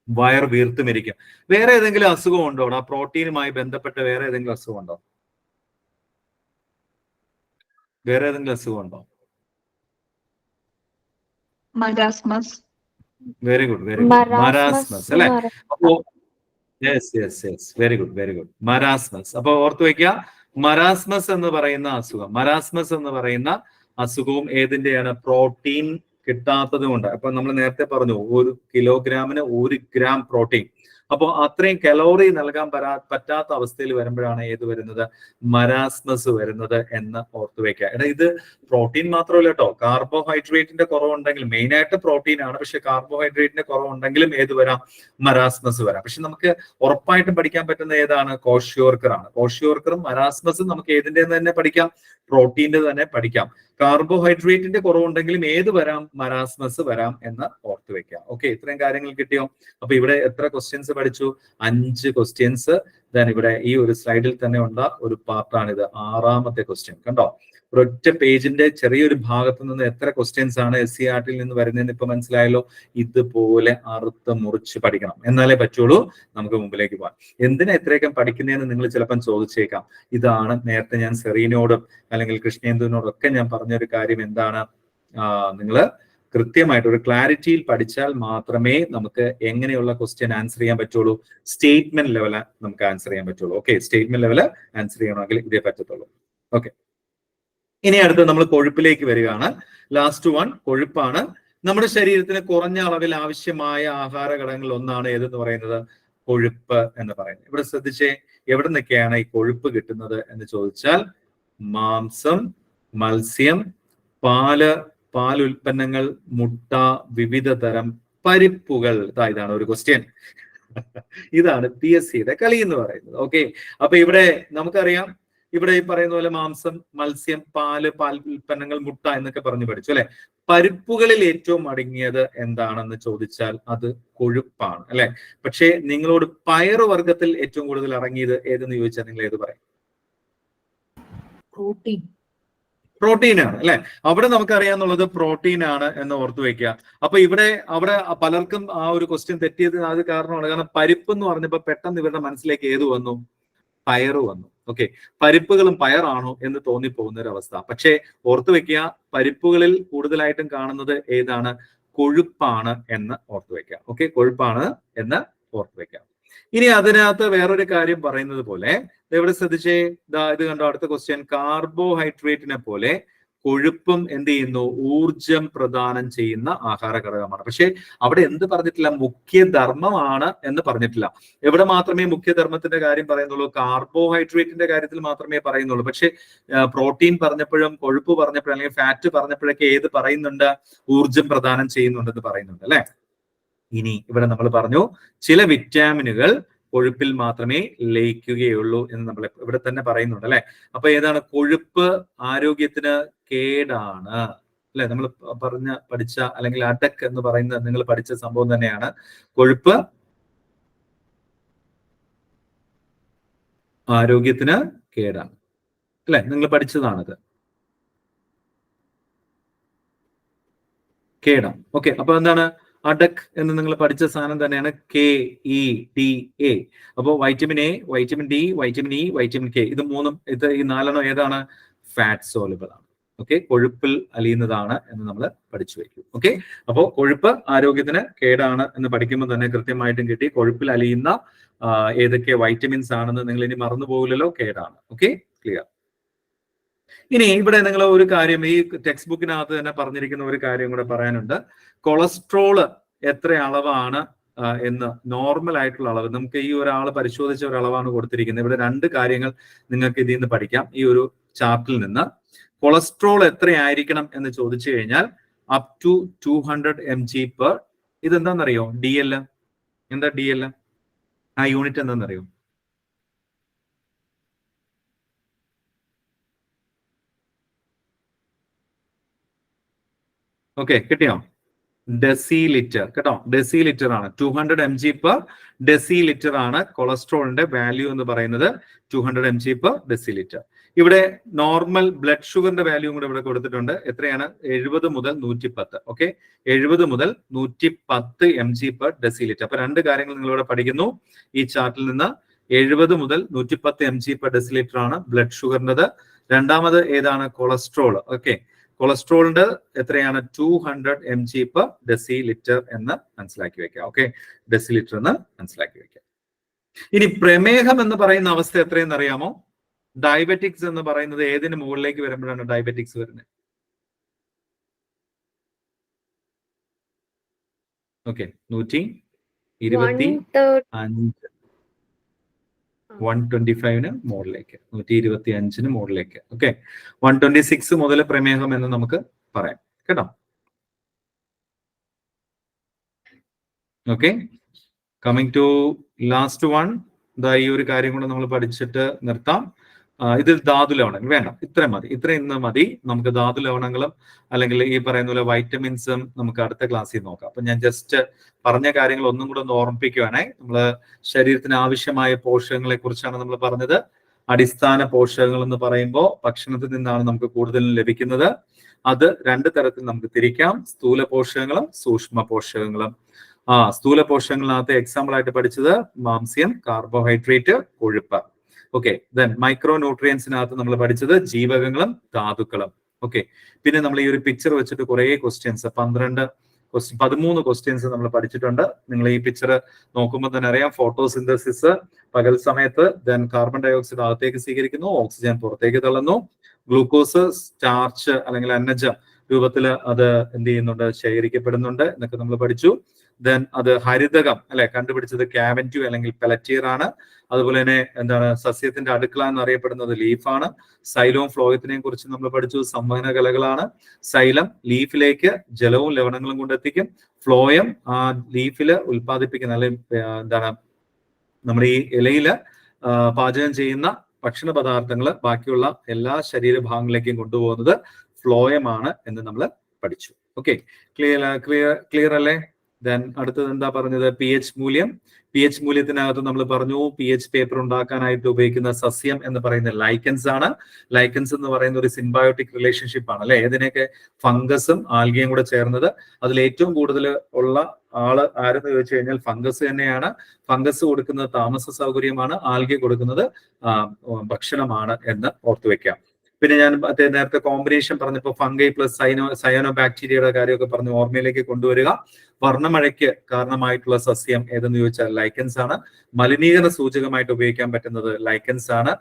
വയർ വീർത്തുമിരിക്കും. വേറെ ഏതെങ്കിലും അസുഖം ഉണ്ടോ? ആ പ്രോട്ടീനുമായി ബന്ധപ്പെട്ട് വേറെ ഏതെങ്കിലും അസുഖം ഉണ്ടോ? വേറെ ഏതെങ്കിലും അസുഖം ഉണ്ടോ? Marasmus. Very good, very good. Marasmus അല്ലെ. അപ്പോ very good, very good. Marasmus. അപ്പൊ ഓർത്തു വെക്കുക, മരാസ്മസ് എന്ന് പറയുന്ന അസുഖം, മരാസ്മസ് എന്ന് പറയുന്ന അസുഖവും ഏതിന്റെയാണ്? പ്രോട്ടീൻ കിട്ടാത്തത് കൊണ്ട്. അപ്പൊ നമ്മൾ നേരത്തെ പറഞ്ഞു 1 കിലോഗ്രാമിന് 1 ഗ്രാം പ്രോട്ടീൻ. അപ്പോൾ അത്രയും കലോറി നൽകാൻ പറ്റാത്ത അവസ്ഥയിൽ വരുമ്പോഴാണ് ഏത് വരുന്നത്? മരാസ്മസ് വരുന്നത് എന്ന് ഓർത്തു വെക്കുക. എടാ, ഇത് പ്രോട്ടീൻ മാത്രമല്ല കേട്ടോ, കാർബോഹൈഡ്രേറ്റിന്റെ കുറവുണ്ടെങ്കിൽ, മെയിൻ ആയിട്ട് പ്രോട്ടീൻ ആണ്, പക്ഷെ കാർബോഹൈഡ്രേറ്റിന്റെ കുറവുണ്ടെങ്കിലും ഏത് വരാം? മരാസ്മസ് വരാം. പക്ഷെ നമുക്ക് ഉറപ്പായിട്ടും പഠിക്കാൻ പറ്റുന്ന ഏതാണ്? ക്വാഷിയോർക്കർ ആണ്. ക്വാഷിയോർക്കറും മരാസ്മസും നമുക്ക് ഏതിന്റെ തന്നെ പഠിക്കാം? പ്രോട്ടീന്റെ തന്നെ പഠിക്കാം. കാർബോഹൈഡ്രേറ്റിന്റെ കുറവുണ്ടെങ്കിലും ഏത് വരാം? മരാസ്മസ് വരാം എന്ന് ഓർത്തു വെക്കാം. ഓക്കെ, ഇത്രയും കാര്യങ്ങൾ കിട്ടിയോ? അപ്പൊ ഇവിടെ എത്ര ക്വസ്റ്റ്യൻസ് പഠിച്ചു? 5 ക്വസ്റ്റ്യൻസ്. ദെൻ ഇവിടെ ഈ ഒരു സ്ലൈഡിൽ തന്നെ ഉള്ള ഒരു പാർട്ടാണിത്, 6ാമത്തെ ക്വസ്റ്റ്യൻ. കണ്ടോ? ഒരൊറ്റ പേജിന്റെ ചെറിയൊരു ഭാഗത്തു നിന്ന് എത്ര ക്വസ്റ്റ്യൻസ് ആണ് SCERT നിന്ന് വരുന്നതെന്ന് ഇപ്പൊ മനസ്സിലായല്ലോ. ഇതുപോലെ അറുത്ത് മുറിച്ച് പഠിക്കണം, എന്നാലേ പറ്റുള്ളൂ നമുക്ക് മുമ്പിലേക്ക് പോകാൻ. എന്തിനാ ഇത്രയൊക്കെ പഠിക്കുന്നതെന്ന് നിങ്ങൾ ചിലപ്പം ചോദിച്ചേക്കാം. ഇതാണ് നേരത്തെ ഞാൻ സെറീനോടും അല്ലെങ്കിൽ കൃഷ്ണേന്ദുവിനോടും ഒക്കെ ഞാൻ പറഞ്ഞൊരു കാര്യം. എന്താണ്? നിങ്ങൾ കൃത്യമായിട്ട് ഒരു ക്ലാരിറ്റിയിൽ പഠിച്ചാൽ മാത്രമേ നമുക്ക് എങ്ങനെയുള്ള ക്വസ്റ്റ്യൻ ആൻസർ ചെയ്യാൻ പറ്റുള്ളൂ? സ്റ്റേറ്റ്മെന്റ് ലെവല് നമുക്ക് ആൻസർ ചെയ്യാൻ പറ്റുള്ളൂ. ഓക്കെ, സ്റ്റേറ്റ്മെന്റ് ലെവല് ആൻസർ ചെയ്യണമെങ്കിൽ ഇതേ പറ്റത്തുള്ളൂ. ഓക്കെ, ഇനി അടുത്ത് നമ്മൾ കൊഴുപ്പിലേക്ക് വരികയാണ്. ലാസ്റ്റ് വൺ കൊഴുപ്പാണ്. നമ്മുടെ ശരീരത്തിന് കുറഞ്ഞ അളവിൽ ആവശ്യമായ ആഹാര ഘടകങ്ങളിൽ ഒന്നാണ് ഏതെന്ന് പറയുന്നത്? കൊഴുപ്പ് എന്ന് പറയുന്നത്. ഇവിടെ ശ്രദ്ധിച്ചേ, എവിടെ നിന്നൊക്കെയാണ് ഈ കൊഴുപ്പ് കിട്ടുന്നത് എന്ന് ചോദിച്ചാൽ മാംസം, മത്സ്യം, പാലുൽപ്പന്നങ്ങൾ, മുട്ട, വിവിധ തരം പരിപ്പുകൾ. ഇതാണ് ഒരു ക്വസ്റ്റ്യൻ. ഇതാണ് PSCയുടെ കളി എന്ന് പറയുന്നത്. ഓക്കെ, അപ്പൊ ഇവിടെ നമുക്കറിയാം, ഇവിടെ ഈ പറയുന്ന പോലെ മാംസം, മത്സ്യം, പാൽ ഉൽപ്പന്നങ്ങൾ, മുട്ട എന്നൊക്കെ പറഞ്ഞു പഠിച്ചു അല്ലെ. പരിപ്പുകളിൽ ഏറ്റവും അടങ്ങിയത് എന്താണെന്ന് ചോദിച്ചാൽ അത് കൊഴുപ്പാണ്, അല്ലെ? പക്ഷേ നിങ്ങളോട് പയറുവർഗത്തിൽ ഏറ്റവും കൂടുതൽ അടങ്ങിയത് ഏതെന്ന് ചോദിച്ചാൽ നിങ്ങൾ ഏത് പറയും? പ്രോട്ടീൻ. പ്രോട്ടീൻ ആണ്, അല്ലെ? അവിടെ നമുക്കറിയാന്നുള്ളത് പ്രോട്ടീൻ ആണ് എന്ന് ഓർത്തു വെക്കുക. അപ്പൊ അവിടെ പലർക്കും ആ ഒരു ക്വസ്റ്റ്യൻ തെറ്റിയത് അത് കാരണമാണ്. കാരണം പരിപ്പ് എന്ന് പറഞ്ഞപ്പോ പെട്ടെന്ന് ഇവരുടെ മനസ്സിലേക്ക് ഏത് വന്നു? പയറ് വന്നു. ഓക്കെ, പരിപ്പുകളും പയറാണോ എന്ന് തോന്നിപ്പോകുന്ന ഒരു അവസ്ഥ. പക്ഷേ ഓർത്തു വെക്കുക, പരിപ്പുകളിൽ കൂടുതലായിട്ടും കാണുന്നത് ഏതാണ്? കൊഴുപ്പാണ് എന്ന് ഓർത്തു വെക്കുക. ഓക്കെ, കൊഴുപ്പാണ് എന്ന് ഓർത്തു വെക്കുക. ഇനി അതിനകത്ത് വേറൊരു കാര്യം പറയുന്നത് പോലെ ഇവിടെ ശ്രദ്ധിച്ചേ, ഇത് കണ്ടോ, അടുത്ത ക്വസ്റ്റ്യൻ. കാർബോഹൈഡ്രേറ്റിനെ പോലെ കൊഴുപ്പും എന്ത് ചെയ്യുന്നു? ഊർജം പ്രദാനം ചെയ്യുന്ന ആഹാര ഘടകമാണ്. പക്ഷെ അവിടെ എന്ത് പറഞ്ഞിട്ടില്ല? മുഖ്യധർമ്മമാണ് എന്ന് പറഞ്ഞിട്ടില്ല. എവിടെ മാത്രമേ മുഖ്യധർമ്മത്തിന്റെ കാര്യം പറയുന്നുള്ളൂ? കാർബോഹൈഡ്രേറ്റിന്റെ കാര്യത്തിൽ മാത്രമേ പറയുന്നുള്ളൂ. പക്ഷെ പ്രോട്ടീൻ പറഞ്ഞപ്പോഴും കൊഴുപ്പ് പറഞ്ഞപ്പോഴും അല്ലെങ്കിൽ ഫാറ്റ് പറഞ്ഞപ്പോഴൊക്കെ ഏത് പറയുന്നുണ്ട്? ഊർജം പ്രദാനം ചെയ്യുന്നുണ്ടെന്ന് പറയുന്നുണ്ട്, അല്ലെ? ഇനി ഇവിടെ നമ്മൾ പറഞ്ഞു ചില വിറ്റാമിനുകൾ കൊഴുപ്പിൽ മാത്രമേ ലയിക്കുകയുള്ളൂ എന്ന് നമ്മൾ ഇവിടെ തന്നെ പറയുന്നുണ്ട്, അല്ലെ? അപ്പൊ ഏതാണ്? കൊഴുപ്പ് ആരോഗ്യത്തിന് കേടാണ്, അല്ലെ? നമ്മൾ പഠിച്ച അല്ലെങ്കിൽ അഡക് എന്ന് പറയുന്ന നിങ്ങൾ പഠിച്ച സംഭവം തന്നെയാണ്. കൊഴുപ്പ് ആരോഗ്യത്തിന് കേടാണ്, അല്ലെ? നിങ്ങൾ പഠിച്ചതാണത്, കേടാണ്. ഓക്കെ, അപ്പൊ എന്താണ് അഡക് എന്ന് നിങ്ങൾ പഠിച്ച സാധനം തന്നെയാണ് KEDA. അപ്പോൾ vitamin A, vitamin D, vitamin E, vitamin K, ഇത് മൂന്നും ഈ നാലെണ്ണം ഏതാണ്? ഫാറ്റ് സോലുബിൾ ആണ്. ഓക്കെ, കൊഴുപ്പിൽ അലിയുന്നതാണ് എന്ന് നമ്മൾ പഠിച്ചു വയ്ക്കും. ഓക്കെ, അപ്പോൾ കൊഴുപ്പ് ആരോഗ്യത്തിന് കേടാണ് എന്ന് പഠിക്കുമ്പോൾ തന്നെ കൃത്യമായിട്ടും കിട്ടി. കൊഴുപ്പിൽ അലിയുന്ന ഏതൊക്കെ വൈറ്റമിൻസ് ആണെന്ന് നിങ്ങൾ ഇനി മറന്നു പോകില്ലല്ലോ, കേടാണ്. Okay, clear. ഇനി ഇവിടെ നിങ്ങൾ ഒരു കാര്യം ഈ ടെക്സ്റ്റ് ബുക്കിനകത്ത് തന്നെ പറഞ്ഞിരിക്കുന്ന ഒരു കാര്യം കൂടെ പറയാനുണ്ട്. കൊളസ്ട്രോള് എത്ര അളവാണ് എന്ന്, നോർമൽ ആയിട്ടുള്ള അളവ്, നമുക്ക് ഈ ഒരാൾ പരിശോധിച്ച ഒരു അളവാണ് കൊടുത്തിരിക്കുന്നത്. ഇവിടെ രണ്ട് കാര്യങ്ങൾ നിങ്ങൾക്ക് ഇതിൽ നിന്ന് പഠിക്കാം ഈ ഒരു ചാർട്ടിൽ നിന്ന്. കൊളസ്ട്രോൾ എത്രയായിരിക്കണം എന്ന് ചോദിച്ചു കഴിഞ്ഞാൽ അപ് ടു 200 mg per, ഇതെന്താണെന്നറിയോ? DL. എന്താ DL? ആ യൂണിറ്റ് എന്താണെന്നറിയോ? ഓക്കെ, കിട്ടിയോ? ഡെസിലിറ്റർ, കേട്ടോ, ഡെസിലിറ്റർ ആണ്. 200 mg per ഡെസിലിറ്റർ ആണ് കൊളസ്ട്രോളിന്റെ വാല്യൂ എന്ന് പറയുന്നത്. 200 mg per ഡെസിലിറ്റർ. ഇവിടെ നോർമൽ ബ്ലഡ് ഷുഗറിന്റെ വാല്യൂ കൂടെ ഇവിടെ കൊടുത്തിട്ടുണ്ട്. എത്രയാണ്? 70 മുതൽ 110. ഓക്കെ, 70 മുതൽ 110 mg per ഡെസിലിറ്റർ. അപ്പൊ രണ്ട് കാര്യങ്ങൾ നിങ്ങൾ ഇവിടെ പഠിക്കുന്നു ഈ ചാർട്ടിൽ നിന്ന്. 70 മുതൽ 110 mg per ഡെസിലിറ്റർ ആണ് ബ്ലഡ് ഷുഗറിൻ്റെത്. രണ്ടാമത് ഏതാണ്? കൊളസ്ട്രോൾ. ഓക്കെ, കൊളസ്ട്രോളിന്റെ എത്രയാണ്? 200 mg per ഡെസിലിറ്റർ എന്ന് മനസ്സിലാക്കി വെക്കാം. ഓക്കെ, ഡെസിലിറ്റർ എന്ന് മനസ്സിലാക്കി വെക്കാം. ഇനി പ്രമേഹം എന്ന് പറയുന്ന അവസ്ഥ എത്രയെന്ന് അറിയാമോ? ഡയബറ്റിക്സ് എന്ന് പറയുന്നത് ഏതിന് മുകളിലേക്ക് വരുമ്പോഴാണ് ഡയബറ്റിക്സ് വരുന്നത്? ഓക്കെ, 125 125 മുകളിലേക്ക്, 125 മുകളിലേക്ക്. ഓക്കെ, 126 മുതൽ പ്രമേഹം എന്ന് നമുക്ക് പറയാം, കേട്ടോ. Okay, coming to last one. ഈ ഒരു കാര്യം കൂടെ നമ്മൾ പഠിച്ചിട്ട് നിർത്താം. ഇതിൽ ധാതു ലവണങ്ങൾ വേണ്ട, ഇത്രയും മതി, ഇത്രയും ഇന്ന് മതി. നമുക്ക് ധാതു ലവണങ്ങളും അല്ലെങ്കിൽ ഈ പറയുന്ന പോലെ വൈറ്റമിൻസും നമുക്ക് അടുത്ത ക്ലാസ്സിൽ നോക്കാം. അപ്പൊ ഞാൻ ജസ്റ്റ് പറഞ്ഞ കാര്യങ്ങൾ ഒന്നും കൂടെ ഒന്ന് ഓർമ്മിപ്പിക്കുവാനായി. നമ്മള് ശരീരത്തിന് ആവശ്യമായ പോഷകങ്ങളെ കുറിച്ചാണ് നമ്മൾ പറഞ്ഞത്. അടിസ്ഥാന പോഷകങ്ങൾ എന്ന് പറയുമ്പോൾ ഭക്ഷണത്തിൽ നിന്നാണ് നമുക്ക് കൂടുതലും ലഭിക്കുന്നത്. അത് രണ്ട് തരത്തിൽ നമുക്ക് തിരിക്കാം: സ്ഥൂല പോഷകങ്ങളും സൂക്ഷ്മ പോഷകങ്ങളും. സ്ഥൂല പോഷകങ്ങളിനകത്ത് എക്സാമ്പിൾ ആയിട്ട് പഠിച്ചത് മാംസ്യം, കാർബോഹൈഡ്രേറ്റ്, കൊഴുപ്പ്. ഓക്കെ, ദെൻ മൈക്രോ ന്യൂട്രിയൻസിനകത്ത് നമ്മൾ പഠിച്ചത് ജീവകങ്ങളും ധാതുക്കളും. ഓക്കെ, പിന്നെ നമ്മൾ ഈ ഒരു പിക്ചർ വെച്ചിട്ട് കുറെ ക്വസ്റ്റ്യൻസ് 13 ക്വസ്റ്റ്യൻസ് നമ്മൾ പഠിച്ചിട്ടുണ്ട്. നിങ്ങൾ ഈ പിക്ചർ നോക്കുമ്പോൾ തന്നെ അറിയാം. ഫോട്ടോസിന്തസിസ് പകൽ സമയത്ത്, ദെൻ കാർബൺ ഡൈ ഓക്സൈഡ് അകത്തേക്ക് സ്വീകരിക്കുന്നു, ഓക്സിജൻ പുറത്തേക്ക് തള്ളുന്നു, ഗ്ലൂക്കോസ് സ്റ്റാർച്ച് അല്ലെങ്കിൽ അന്നജം രൂപത്തിൽ അത് എന്ത് ചെയ്യുന്നുണ്ട്? ശേഖരിക്കപ്പെടുന്നുണ്ട് എന്നൊക്കെ നമ്മൾ പഠിച്ചു. ദെൻ അത് ഹരിതകം അല്ലെ കണ്ടുപിടിച്ചത് കാവൻറ്റ്യൂ അല്ലെങ്കിൽ പെലറ്റിയർ ആണ്. അതുപോലെ തന്നെ എന്താണ് സസ്യത്തിന്റെ അടുക്കള എന്നറിയപ്പെടുന്നത് ലീഫാണ്. സൈലവും ഫ്ലോയത്തിനെയും കുറിച്ച് നമ്മൾ പഠിച്ചു. സംവഹന കലകളാണ്. സൈലം ലീഫിലേക്ക് ജലവും ലവണങ്ങളും കൊണ്ടെത്തിക്കും. ഫ്ലോയം ആ ലീഫില് ഉൽപ്പാദിപ്പിക്കുന്ന അല്ലെങ്കിൽ എന്താണ് നമ്മുടെ ഈ ഇലയില് പാചകം ചെയ്യുന്ന ഭക്ഷണ പദാർത്ഥങ്ങൾ ബാക്കിയുള്ള എല്ലാ ശരീരഭാഗങ്ങളിലേക്കും കൊണ്ടുപോകുന്നത് ഫ്ലോയമാണ് എന്ന് നമ്മൾ പഠിച്ചു. ഓക്കെ, ക്ലിയർ അല്ലേ? ദെൻ അടുത്തത് എന്താ പറഞ്ഞത്? പി എച്ച് മൂല്യം. പി എച്ച് മൂല്യത്തിനകത്ത് നമ്മൾ പറഞ്ഞു പി എച്ച് പേപ്പർ ഉണ്ടാക്കാനായിട്ട് ഉപയോഗിക്കുന്ന സസ്യം എന്ന് പറയുന്നത് ലൈക്കൻസ് ആണ്. ലൈക്കൻസ് എന്ന് പറയുന്ന ഒരു സിംബയോട്ടിക് റിലേഷൻഷിപ്പ് ആണ് അല്ലെ? ഇതിനൊക്കെ ഫംഗസും ആൽഗയും കൂടെ ചേർന്നത്. അതിൽ ഏറ്റവും കൂടുതൽ ഉള്ള ആള് ആരെന്ന് ചോദിച്ചു കഴിഞ്ഞാൽ ഫംഗസ് തന്നെയാണ്. ഫംഗസ് കൊടുക്കുന്നത് താമസ സൗകര്യമാണ്, ആൽഗെ കൊടുക്കുന്നത് ഭക്ഷണമാണ് എന്ന് ഓർത്തു വെക്കാം. പിന്നെ ഞാൻ നേരത്തെ കോമ്പിനേഷൻ പറഞ്ഞപ്പോൾ ഫംഗൈ പ്ലസ് സയനോ ബാക്ടീരിയയുടെ കാര്യമൊക്കെ പറഞ്ഞ് ഓർമ്മയിലേക്ക് കൊണ്ടുവരിക. വർണ്ണമഴയ്ക്ക് കാരണമായിട്ടുള്ള സസ്യം ഏതെന്ന് ചോദിച്ചാൽ ലൈക്കൻസ് ആണ്. മലിനീകരണ സൂചകമായിട്ട് ഉപയോഗിക്കാൻ പറ്റുന്നത് ലൈക്കൻസ് ആണ്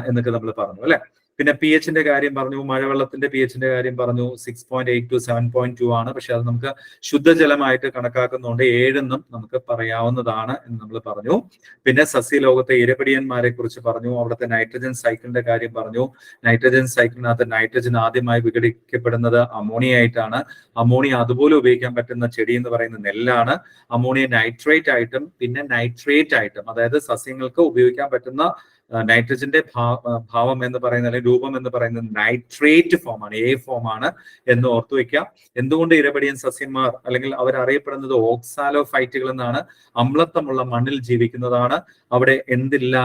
എന്നൊക്കെ നമ്മൾ പറഞ്ഞു അല്ലെ? പിന്നെ പി എച്ചിന്റെ കാര്യം പറഞ്ഞു, മഴവെള്ളത്തിന്റെ പി എച്ചിന്റെ കാര്യം പറഞ്ഞു. 6.8 to 7.2 ആണ്. പക്ഷെ അത് നമുക്ക് ശുദ്ധജലമായിട്ട് കണക്കാക്കുന്നതുകൊണ്ട് 7 നമുക്ക് പറയാവുന്നതാണ് എന്ന് നമ്മൾ പറഞ്ഞു. പിന്നെ സസ്യലോകത്തെ ഇരപിടിയന്മാരെ കുറിച്ച് പറഞ്ഞു. അവിടുത്തെ നൈട്രജൻ സൈക്കിളിന്റെ കാര്യം പറഞ്ഞു. നൈട്രജൻ സൈക്കിളിനകത്ത് നൈട്രജൻ ആദ്യമായി വിഘടിക്കപ്പെടുന്നത് അമോണിയ ആയിട്ടാണ്. അമോണിയ അതുപോലെ ഉപയോഗിക്കാൻ പറ്റുന്ന ചെടി എന്ന് പറയുന്നത് നെല്ലാണ്. അമോണിയ നൈട്രേറ്റ് ആയിട്ടും പിന്നെ നൈട്രേറ്റ് ആയിട്ടും, അതായത് സസ്യങ്ങൾക്ക് ഉപയോഗിക്കാൻ പറ്റുന്ന നൈട്രജന്റെ ഭാവം എന്ന് പറയുന്ന അല്ലെങ്കിൽ രൂപം എന്ന് പറയുന്നത് നൈട്രേറ്റ് ഫോമാണ്, എ ഫോം ആണ് എന്ന് ഓർത്തു വെക്കാം. എന്തുകൊണ്ട് ഇരപിടിയൻ സസ്യന്മാർ അല്ലെങ്കിൽ അവരറിയപ്പെടുന്നത് ഓക്സാലോഫൈറ്റുകൾ എന്നാണ്? അമ്ലത്വമുള്ള മണ്ണിൽ ജീവിക്കുന്നതാണ്. അവിടെ എന്തില്ല?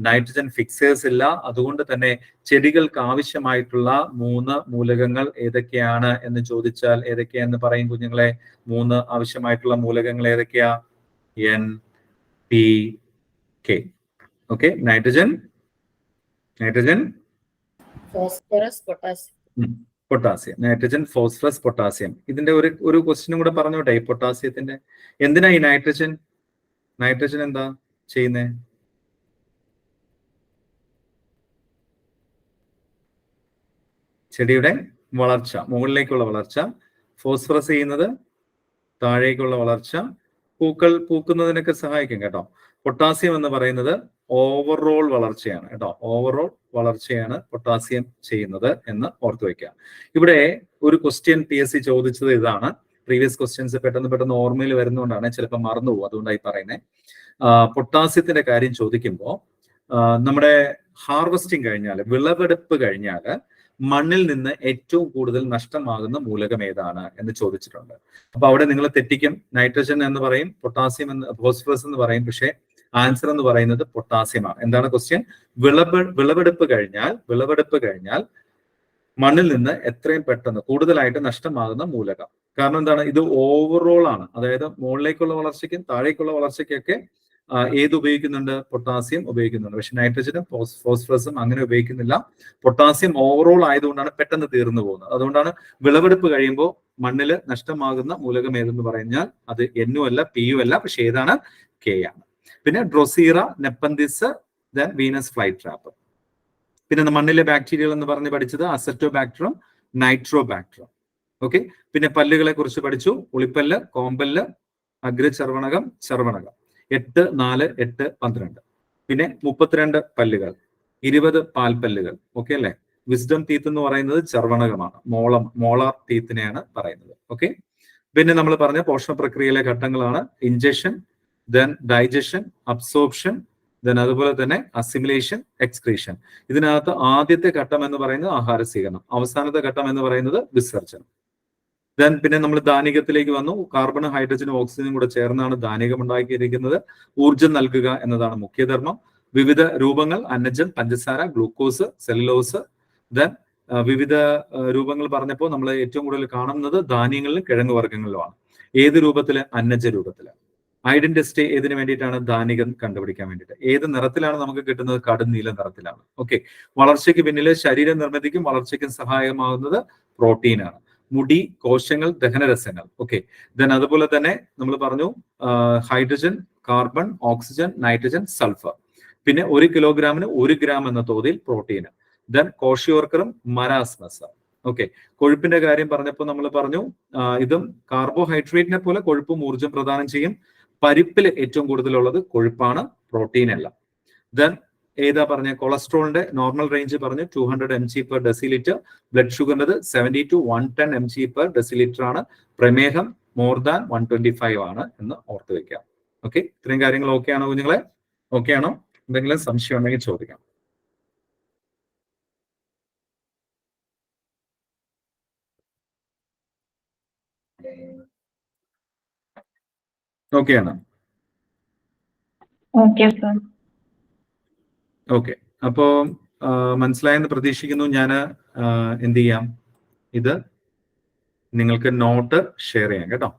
നൈട്രജൻ ഫിക്സേഴ്സ് ഇല്ല. അതുകൊണ്ട് തന്നെ ചെടികൾക്ക് ആവശ്യമായിട്ടുള്ള 3 മൂലകങ്ങൾ ഏതൊക്കെയാണ് എന്ന് ചോദിച്ചാൽ ഏതൊക്കെയാന്ന് പറയും കുഞ്ഞുങ്ങളെ? 3 ആവശ്യമായിട്ടുള്ള മൂലകങ്ങൾ ഏതൊക്കെയാ? NPK. Okay, nitrogen, phosphorus, potassium. Potassium. Nitrogen, phosphorus, potassium. ഇതിന്റെ ഒരു ക്വസ്റ്റ്യനും കൂടെ പറഞ്ഞോട്ടെ. ഈ പൊട്ടാസ്യത്തിന്റെ എന്തിനാ ഈ നൈട്രജൻ എന്താ ചെയ്യുന്നേ? ചെടിയുടെ വളർച്ച, മുകളിലേക്കുള്ള വളർച്ച. ഫോസ്ഫറസ് ചെയ്യുന്നത് താഴേക്കുള്ള വളർച്ച, പൂക്കുന്നതിനൊക്കെ സഹായിക്കും കേട്ടോ. പൊട്ടാസ്യം എന്ന് പറയുന്നത് ഓവറോൾ വളർച്ചയാണ് കേട്ടോ. ഓവറോൾ വളർച്ചയാണ് പൊട്ടാസ്യം ചെയ്യുന്നത് എന്ന് ഓർത്തു വയ്ക്കുക. ഇവിടെ ഒരു ക്വസ്റ്റ്യൻ PSC ചോദിച്ചത് ഇതാണ്. പ്രീവിയസ് ക്വസ്റ്റ്യൻസ് പെട്ടെന്ന് ഓർമ്മയിൽ വരുന്നതുകൊണ്ടാണ്, ചിലപ്പോൾ മറന്നു പോകും, അതുകൊണ്ടായി പറയുന്നത്. പൊട്ടാസ്യത്തിന്റെ കാര്യം ചോദിക്കുമ്പോൾ നമ്മുടെ ഹാർവെസ്റ്റിംഗ് കഴിഞ്ഞാൽ, വിളവെടുപ്പ് കഴിഞ്ഞാൽ മണ്ണിൽ നിന്ന് ഏറ്റവും കൂടുതൽ നഷ്ടമാകുന്ന മൂലകം ഏതാണ് എന്ന് ചോദിച്ചിട്ടുണ്ട്. അപ്പൊ അവിടെ നിങ്ങൾ തെറ്റിക്കും. നൈട്രജൻ എന്ന് പറയും, പൊട്ടാസ്യം എന്ന്, ഫോസ്ഫറസ് എന്ന് പറയും. പക്ഷേ ആൻസർ എന്ന് പറയുന്നത് പൊട്ടാസ്യമാണ്. എന്താണ് ക്വസ്റ്റ്യൻ? വിളവെടുപ്പ് കഴിഞ്ഞാൽ മണ്ണിൽ നിന്ന് എത്രയും പെട്ടെന്ന് കൂടുതലായിട്ട് നഷ്ടമാകുന്ന മൂലകം. കാരണം എന്താണ്? ഇത് ഓവറോൾ ആണ്. അതായത് മുകളിലേക്കുള്ള വളർച്ചയ്ക്കും താഴേക്കുള്ള വളർച്ചയ്ക്കൊക്കെ ഏത് ഉപയോഗിക്കുന്നുണ്ട്? പൊട്ടാസ്യം ഉപയോഗിക്കുന്നുണ്ട്. പക്ഷെ നൈട്രജനും ഫോസ്ഫറസും അങ്ങനെ ഉപയോഗിക്കുന്നില്ല. പൊട്ടാസ്യം ഓവറോൾ ആയതുകൊണ്ടാണ് പെട്ടെന്ന് തീർന്നു പോകുന്നത്. അതുകൊണ്ടാണ് വിളവെടുപ്പ് കഴിയുമ്പോൾ മണ്ണിൽ നഷ്ടമാകുന്ന മൂലകം ഏതെന്ന് പറഞ്ഞാൽ അത് N അല്ല, P അല്ല, പക്ഷെ ഏതാണ്? K ആണ്. പിന്നെ ഡ്രോസീറ, നെപ്പന്തിസ്, ദെൻ വീനസ് ഫ്ലൈ ട്രാപ്പ്. പിന്നെ മണ്ണിലെ ബാക്ടീരിയകൾ എന്ന് പറഞ്ഞ് പഠിച്ചത് അസറ്റോബാക്ടറും നൈട്രോബാക്ടറും. ഓക്കെ, പിന്നെ പല്ലുകളെ കുറിച്ച് പഠിച്ചു. ഉളിപ്പല്ല്, കോമ്പല്ല്, അഗ്രചർവണകം, ചർവണകം. 8, 4, 8, 12. പിന്നെ 32 പല്ലുകൾ, 20 പാൽപ്പല്ലുകൾ. ഓക്കെ അല്ലെ? വിസ്ഡം ടീത്ത് എന്ന് പറയുന്നത് ചർവണകമാണ്, മോളാർ ടീത്തിനെയാണ് പറയുന്നത്. ഓക്കെ, പിന്നെ നമ്മൾ പറഞ്ഞ പോഷണ പ്രക്രിയയിലെ ഘട്ടങ്ങളാണ് injection, then digestion, absorption, then അതുപോലെ തന്നെ അസിമിലേഷൻ, എക്സ്ക്രീഷൻ. ഇതിനകത്ത് ആദ്യത്തെ ഘട്ടം എന്ന് പറയുന്നത് ആഹാര സ്വീകരണം, അവസാനത്തെ ഘട്ടം എന്ന് പറയുന്നത് വിസർജനം. ദെൻ പിന്നെ നമ്മൾ ധാനികത്തിലേക്ക് വന്നു. കാർബണും ഹൈഡ്രജനും ഓക്സിജനും കൂടെ ചേർന്നാണ് ധാനികം ഉണ്ടാക്കിയിരിക്കുന്നത്. ഊർജം നൽകുക എന്നതാണ് മുഖ്യധർമ്മം. വിവിധ രൂപങ്ങൾ: അന്നജം, പഞ്ചസാര, ഗ്ലൂക്കോസ്, സെല്ലുലോസ്. ദെൻ വിവിധ രൂപങ്ങൾ പറഞ്ഞപ്പോൾ നമ്മൾ ഏറ്റവും കൂടുതൽ കാണുന്നത് ധാന്യങ്ങളിലും കിഴങ്ങ് വർഗ്ഗങ്ങളിലുമാണ്. ഏത് രൂപത്തില്? അന്നജ രൂപത്തില്. ഐഡൻ ടെസ്റ്റ് ഏതിനു വേണ്ടിയിട്ടാണ്? ധാനികം കണ്ടുപിടിക്കാൻ വേണ്ടിയിട്ട്. ഏത് നിറത്തിലാണ് നമുക്ക് കിട്ടുന്നത്? കടും നീല നിറത്തിലാണ്. ഓക്കെ, വളർച്ചയ്ക്ക് പിന്നില് ശരീര നിർമ്മിതിക്കും വളർച്ചയ്ക്കും സഹായകമാകുന്നത് പ്രോട്ടീനാണ്. മുടി, കോശങ്ങൾ, ദഹനരസങ്ങൾ. ഓക്കെ, ദെൻ അതുപോലെ തന്നെ നമ്മൾ പറഞ്ഞു hydrogen, carbon, oxygen, nitrogen, sulphur. പിന്നെ 1 കിലോഗ്രാമിന് 1 ഗ്രാം എന്ന തോതിൽ പ്രോട്ടീൻ. ദെൻ കോഷിയോർക്കറും മരാസ്മസ്. ഓക്കെ, കൊഴുപ്പിന്റെ കാര്യം പറഞ്ഞപ്പോൾ നമ്മൾ പറഞ്ഞു ഇതും കാർബോഹൈഡ്രേറ്റിനെ പോലെ കൊഴുപ്പും ഊർജ്ജം പ്രദാനം ചെയ്യും. പരിപ്പിൽ ഏറ്റവും കൂടുതലുള്ളത് കൊഴുപ്പാണ്, പ്രോട്ടീൻ അല്ല. ദെൻ ഏതാ പറഞ്ഞ? കൊളസ്ട്രോളിന്റെ നോർമൽ റേഞ്ച് പറഞ്ഞു 200 mg/dL. ബ്ലഡ് ഷുഗറിന്റെ 70 to 110 mg/dL ആണ്. പ്രമേഹം മോർ ദാൻ 125 ആണ് എന്ന് ഓർത്ത് വെക്കാം. ഓക്കെ, ഇത്രയും കാര്യങ്ങൾ ഓക്കെ ആണോ കുഞ്ഞുങ്ങളെ? ഓക്കെ ആണോ? എന്തെങ്കിലും സംശയം ഉണ്ടെങ്കിൽ ചോദിക്കാം. ഓക്കെ ആണ്. Okay sir. ഓക്കെ, അപ്പോൾ മനസ്സിലായെന്ന് പ്രതീക്ഷിക്കുന്നു. ഞാൻ എന്ത് ചെയ്യാം, ഇത് നിങ്ങൾക്ക് നോട്ട് ഷെയർ ചെയ്യാം കേട്ടോ.